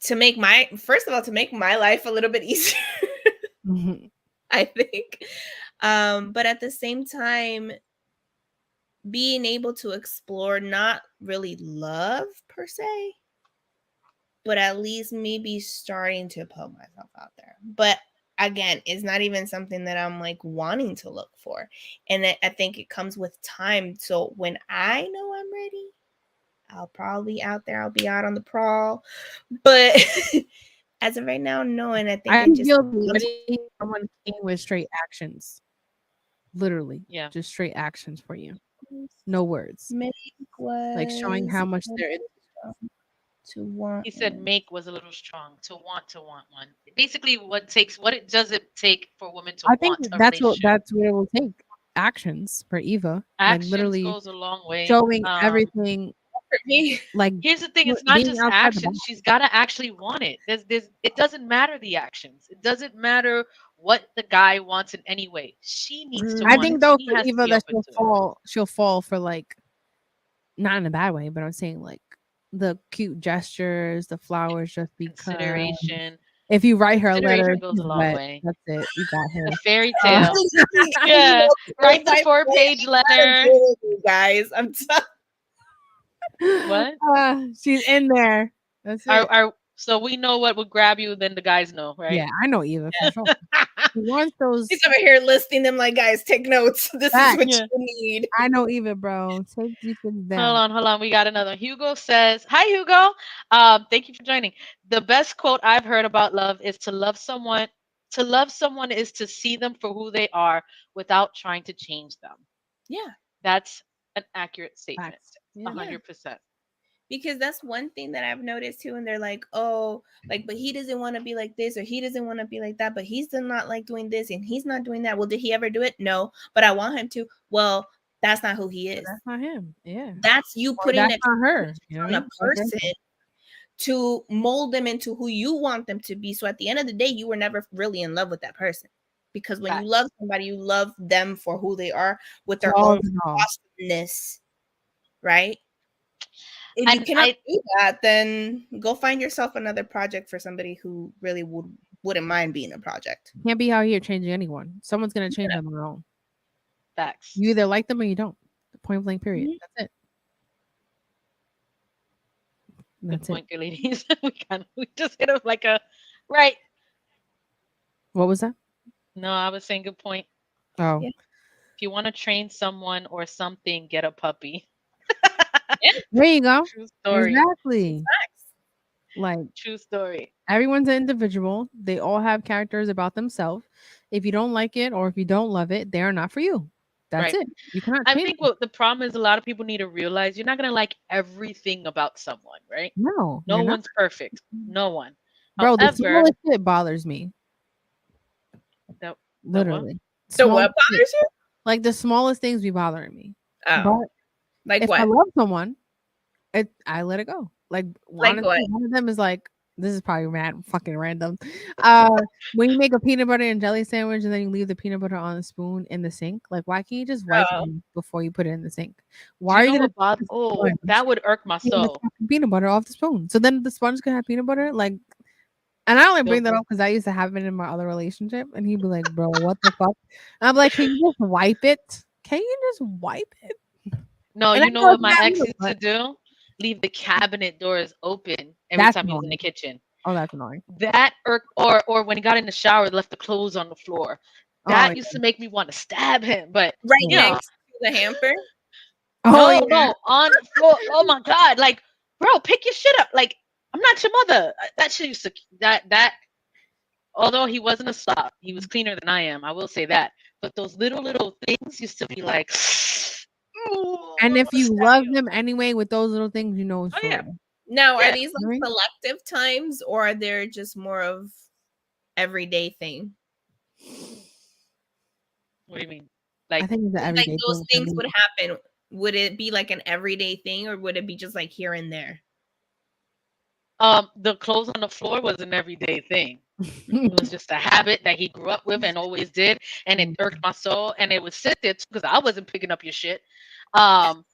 To make my life a little bit easier, I think. But at the same time, being able to explore not really love per se, but at least maybe starting to put myself out there. But again, it's not even something that I'm like wanting to look for. And I think it comes with time. So when I know I'm ready, I'll probably be out there. I'll be out on the prowl. But as of right now, no. And I think I feel ready. Someone came with straight actions. Literally. Yeah. Just straight actions for you. No words. Like showing how much they're to want. He said make was a little strong. To want one. Basically, what does it take for women to want a relationship? That's what it will take. Actions for Eva. Actions like literally goes a long way. Showing everything. Like here's the thing, it's not just actions. She's got to actually want it. It doesn't matter the actions. It doesn't matter what the guy wants in any way. She needs to want it. I think though for Eva that she'll fall for like, not in a bad way, but I'm saying like the cute gestures, the flowers, just because. Consideration. If you write her a letter, goes a long way. That's it. You got her. The fairy tale. Yeah. Write the 4-page letter. You guys, I'm sorry. What? She's in there. That's it. So we know what would grab you, then the guys know, right? Yeah, I know Eva for sure. He wants those. He's over here listing them like, guys, take notes. This is what you need. I know Eva, bro. Take these things down. Hold on. We got another. Hugo says, "Hi, Hugo. Thank you for joining. The best quote I've heard about love is to love someone. To love someone is to see them for who they are without trying to change them." Yeah, that's an accurate statement. 100%. Because that's one thing that I've noticed too. And they're like, oh, like, but he doesn't want to be like this, or he doesn't want to be like that, but he's still not like doing this and he's not doing that. Well, did he ever do it? No, but I want him to. Well, that's not who he is. That's not him. Yeah. That's you putting it on her. On a person to mold them into who you want them to be. So at the end of the day, you were never really in love with that person. Because when you love somebody, you love them for who they are with their own awesomeness. Right? If you cannot do that, then go find yourself another project for somebody who really wouldn't mind being a project. Can't be out here changing anyone. Someone's gonna change them on their own. Facts. You either like them or you don't. Point blank. Period. Mm-hmm. That's it. Good point, good ladies. we just hit him like a right. What was that? No, I was saying good point. Oh. Yeah. If you want to train someone or something, get a puppy. There you go. True story. Exactly. Like true story. Everyone's an individual. They all have characters about themselves. If you don't like it or if you don't love it, they are not for you. That's it. You cannot. I think what the problem is, a lot of people need to realize you're not gonna like everything about someone, right? No one's perfect. No one. Bro, the smallest shit bothers me. Literally. So what bothers you? Like the smallest things be bothering me. Oh. But like if what? I love someone, I let it go. Like one of them is like, this is probably fucking random. When you make a peanut butter and jelly sandwich and then you leave the peanut butter on the spoon in the sink, like why can't you just wipe it before you put it in the sink? Why are you gonna bother? That would irk my soul. Peanut butter off the spoon. So then the sponge can have peanut butter. Like And I only bring that up because I used to have it in my other relationship, and he'd be like, "Bro, what the fuck?" And I'm like, "Can you just wipe it? Can you just wipe it?" No, And I you know know what it's my not ex you, used to but do? Leave the cabinet doors open every that's time he was in the annoying. kitchen. Oh, that's annoying. That or when he got in the shower, left the clothes on the floor. Oh, That yeah. used to make me want to stab him. But Right you know, next to the hamper. Oh, yeah. no, on the floor. Oh my god! Like, bro, pick your shit up. Like, I'm not your mother. That shit used to that. Although he wasn't a slob, he was cleaner than I am. I will say that. But those little things used to be like, ooh, And I if wanna you stab love you. them anyway with those little things, you know it's Oh for yeah, real. Now, are yeah. these like Right? selective times, or are they just more of everyday thing? What do you mean? I Like, think it's an Like everyday those thing for things me. would happen. Would it be like an everyday thing, or would it be just like here and there? the clothes on the floor was an everyday thing. It was just a habit that he grew up with and always did, and it irked my soul. And it would sit there because I wasn't picking up your shit. Um,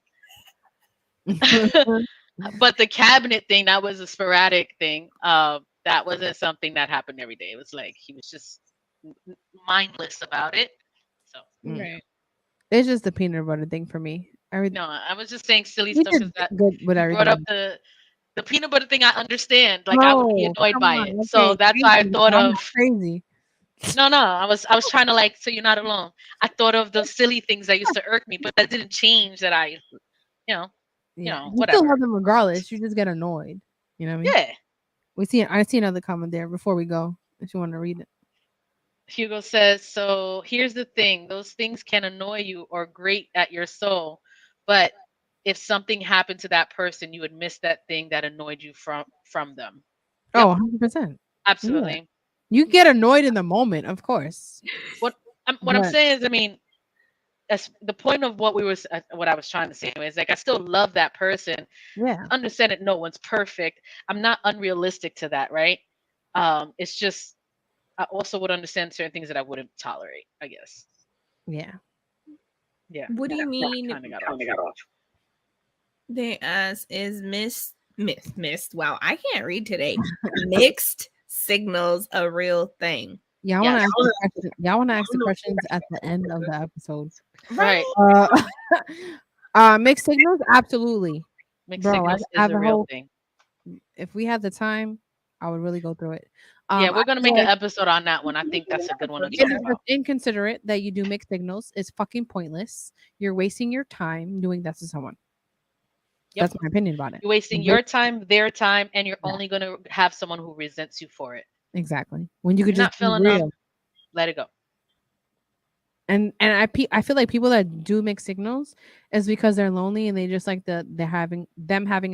but the cabinet thing, that was a sporadic thing. That wasn't something that happened every day. It was like he was just mindless about it. So Right. It's just the peanut butter thing for me. no, I was just saying silly You stuff did because that good with you brought up everything. the peanut butter thing. I understand. Like I would be No, annoyed come by on. it. So Okay, that's thank why I you. thought I'm of not crazy. no. I was trying to like so you're not alone. I thought of the silly things that used to irk me, but that didn't change that I you know Yeah, you still whatever. love them regardless. You just get annoyed. You know what I mean? Yeah. I see another comment there before we go. If you want to read it. Hugo says, so here's the thing, those things can annoy you or grate at your soul, but if something happened to that person, you would miss that thing that annoyed you from them. Yep, Oh, 100%. Yeah. absolutely. You get annoyed in the moment, of course. What I'm But saying is, I mean, that's the point of what I was trying to say is like I still love that person. yeah, Understand that no one's perfect. I'm not unrealistic to that, right? It's just I also would understand certain things that I wouldn't tolerate, I guess. yeah. Yeah. What do you mean? Kind of got off. They ask, is missed? Wow, I can't read today. Mixed signals a real thing? Y'all want to Yes. ask the question. Y'all want to ask the questions at the end of the episode. Right. Mixed signals, absolutely, Mixed bro. signals I is have a a real whole. thing. If we had the time, I would really go through it. Yeah, we're I gonna feel make an like episode on that one. I think that's a good one to it talk is about. just inconsiderate that you do mixed signals. It's fucking pointless. You're wasting your time doing that to someone. Yep. That's my opinion about it. You're wasting your time, their time, and you're Yeah. only gonna have someone who resents you for it. Exactly. When you could You're just not be feeling real. them, let it go. And I feel like people that do mixed signals is because they're lonely and they just like they're having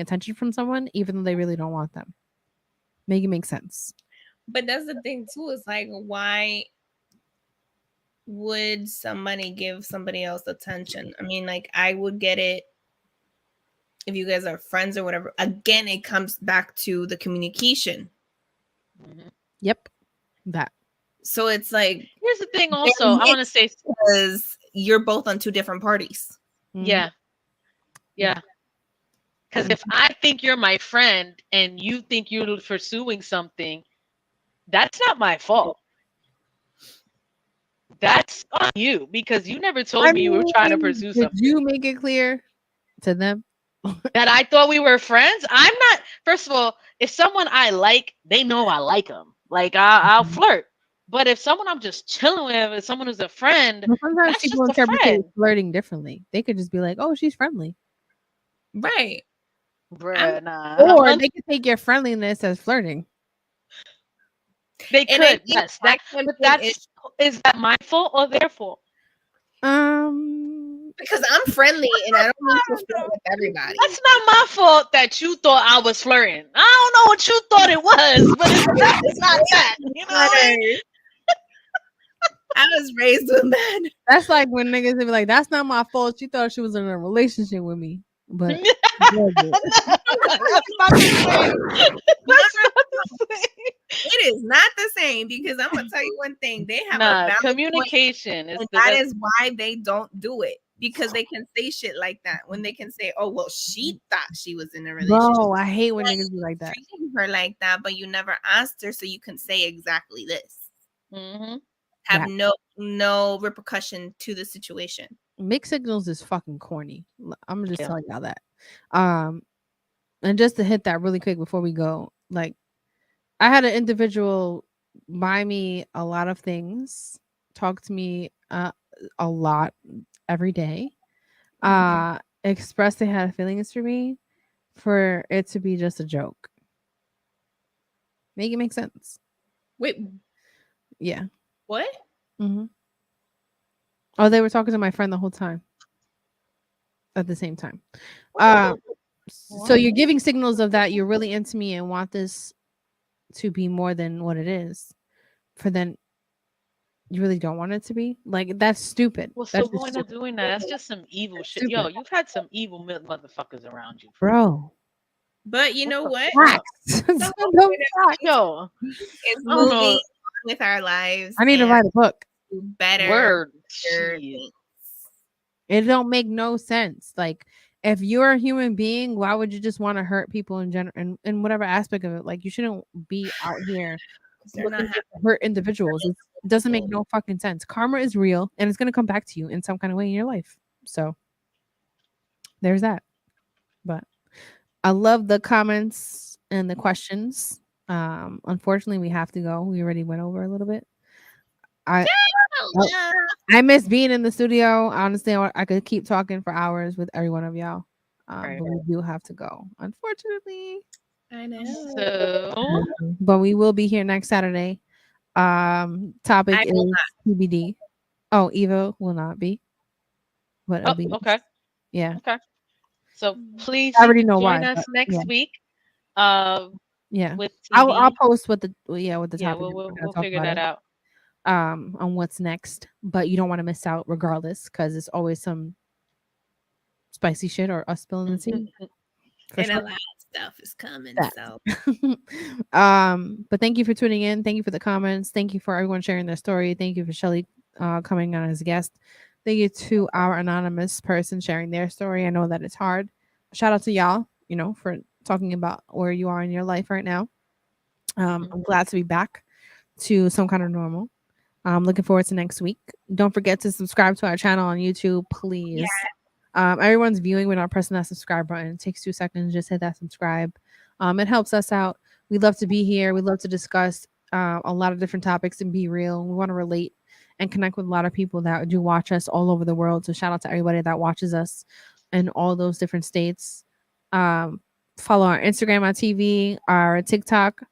attention from someone even though they really don't want them. Make it make sense. But that's the thing too. Is like, why would somebody give somebody else attention? I mean, like, I would get it if you guys are friends or whatever. Again, it comes back to the communication. Mm-hmm. Yep. That. So it's like, here's the thing. Also, I want to say because you're both on two different parties. Yeah. Because if I think you're my friend and you think you're pursuing something, that's not my fault. That's on you because you never told me you were trying to pursue something. Did you make it clear to them that I thought we were friends? I'm not. First of all, if someone I like, they know I like them. Like I'll flirt. But if someone I'm just chilling with, is someone who's a friend, sometimes that's people just a interpret friend. flirting differently. They could just be like, "Oh, she's friendly," right? Bruh, nah. Or they could take your friendliness as flirting. They could, yes. But is that my fault or their fault? Because I'm friendly and I don't need to flirt with everybody. That's not my fault that you thought I was flirting. I don't know what you thought it was, but it's definitely not that. You know what I mean? I was raised with men. That's like when niggas be like, "That's not my fault. She thought she was in a relationship with me." But that's not the same. That's not the same. It is not the same because I'm gonna tell you one thing. They have a valid communication point, and that is why they don't do it. because they can say shit like that when they can say, "Oh, well, she thought she was in a relationship." Bro, I hate when niggas be like that. Treating her like that, but you never asked her, so you can say exactly this. Mm-hmm. Have no repercussion to the situation. Mixed signals is fucking corny. I'm gonna just tell y'all that. And just to hit that really quick before we go, like I had an individual buy me a lot of things, talk to me a lot every day, express they had feelings for me, for it to be just a joke. Make it make sense. Wait, yeah. What? Mm-hmm. Oh, they were talking to my friend the whole time. At the same time. So you're giving signals of that you're really into me and want this to be more than what it is. For then you really don't want it to be? Like that's stupid. Well, That's so why not doing that? That's just some evil shit. Stupid. Yo, you've had some evil motherfuckers around you. Bro. But you know what? Facts. Yo, it's moving on with our lives. I need to write a book. Better. Word. It don't make no sense. Like if you're a human being, why would you just want to hurt people in general and in whatever aspect of it? Like you shouldn't be out here looking to hurt individuals. It doesn't make no fucking sense. Karma is real and it's gonna come back to you in some kind of way in your life. So there's that. But I love the comments and the questions. Unfortunately we have to go. We already went over a little bit. I miss being in the studio. Honestly, I could keep talking for hours with every one of y'all. But we do have to go, unfortunately. I know. So, but we will be here next Saturday. Topic is TBD. Oh, Eva will not be. But it'll be okay. Yeah. Okay. So please join us next week. Yeah. With I'll post with the topic. Yeah, we'll figure that out. On what's next, but you don't want to miss out regardless because it's always some spicy shit or us spilling the tea. And a lot of stuff is coming. So but thank you for tuning in. Thank you for the comments. Thank you for everyone sharing their story. Thank you for Shelly coming on as a guest. Thank you to our anonymous person sharing their story. I know that it's hard. Shout out to y'all, for talking about where you are in your life right now. I'm glad to be back to some kind of normal. I'm looking forward to next week. Don't forget to subscribe to our channel on YouTube, please. Everyone's viewing. We're not pressing that subscribe button. It takes 2 seconds. Just hit that subscribe. It helps us out. We love to be here. We love to discuss a lot of different topics and be real. We want to relate and connect with a lot of people that do watch us all over the world. So shout out to everybody that watches us in all those different states. Follow our Instagram on TV, our TikTok,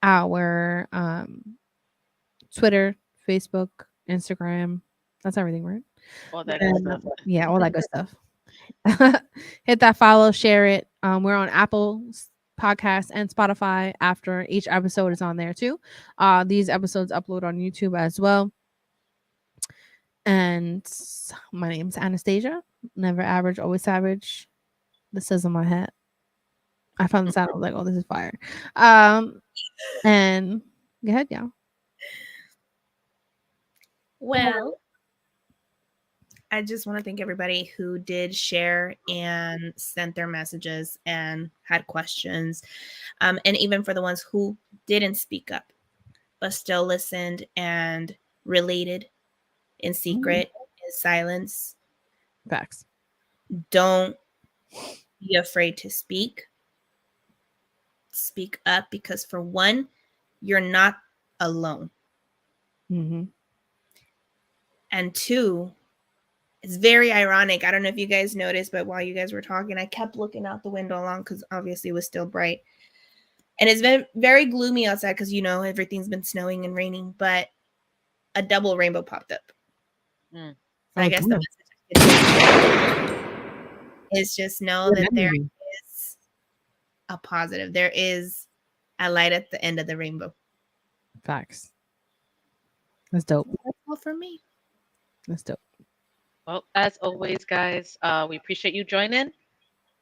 our Twitter, Facebook, Instagram. That's everything, right? All that good stuff. Yeah, all that good stuff. Hit that follow, share it. We're on Apple Podcasts and Spotify after each episode is on there too. These episodes upload on YouTube as well. And my name's Anastasia. Never average, always savage. This says on my hat. I found this out. I was like, oh, this is fire. And go ahead, y'all. Well, I just want to thank everybody who did share and sent their messages and had questions. And even for the ones who didn't speak up, but still listened and related in secret, in silence. Facts. Don't be afraid to speak. Speak up because for one, you're not alone. And two, it's very ironic. I don't know if you guys noticed, but while you guys were talking, I kept looking out the window long because obviously it was still bright. And it's been very gloomy outside because, everything's been snowing and raining, but a double rainbow popped up. So I guess the message is just know that there is a positive. There is a light at the end of the rainbow. Facts. That's dope. That's all for me. That's dope. Well, as always, guys, we appreciate you joining.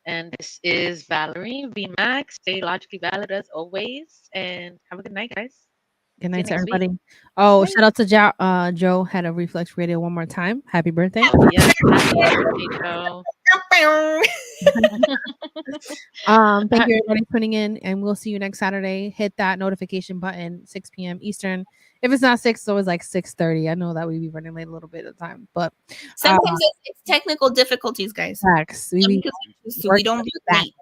And this is Valerie V Max. Stay logically valid as always. And have a good night, guys. Good night to next week. everybody. Oh, shout out to Joe had a Reflex Radio one more time. Happy birthday. Oh, yes. Happy birthday, Joe. Thank you everybody for tuning in, and we'll see you next Saturday. Hit that notification button, 6 p.m. Eastern. If it's not 6, it's always like 6:30. I know that we be running late a little bit of time, but sometimes it's technical difficulties, guys. facts. We don't be late.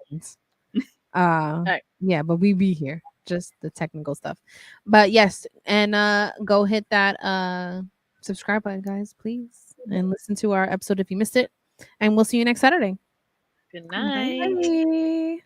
Yeah, but we be here, just the technical stuff. But yes, and go hit that subscribe button, guys, please, and listen to our episode if you missed it. And we'll see you next Saturday. Good night. Bye.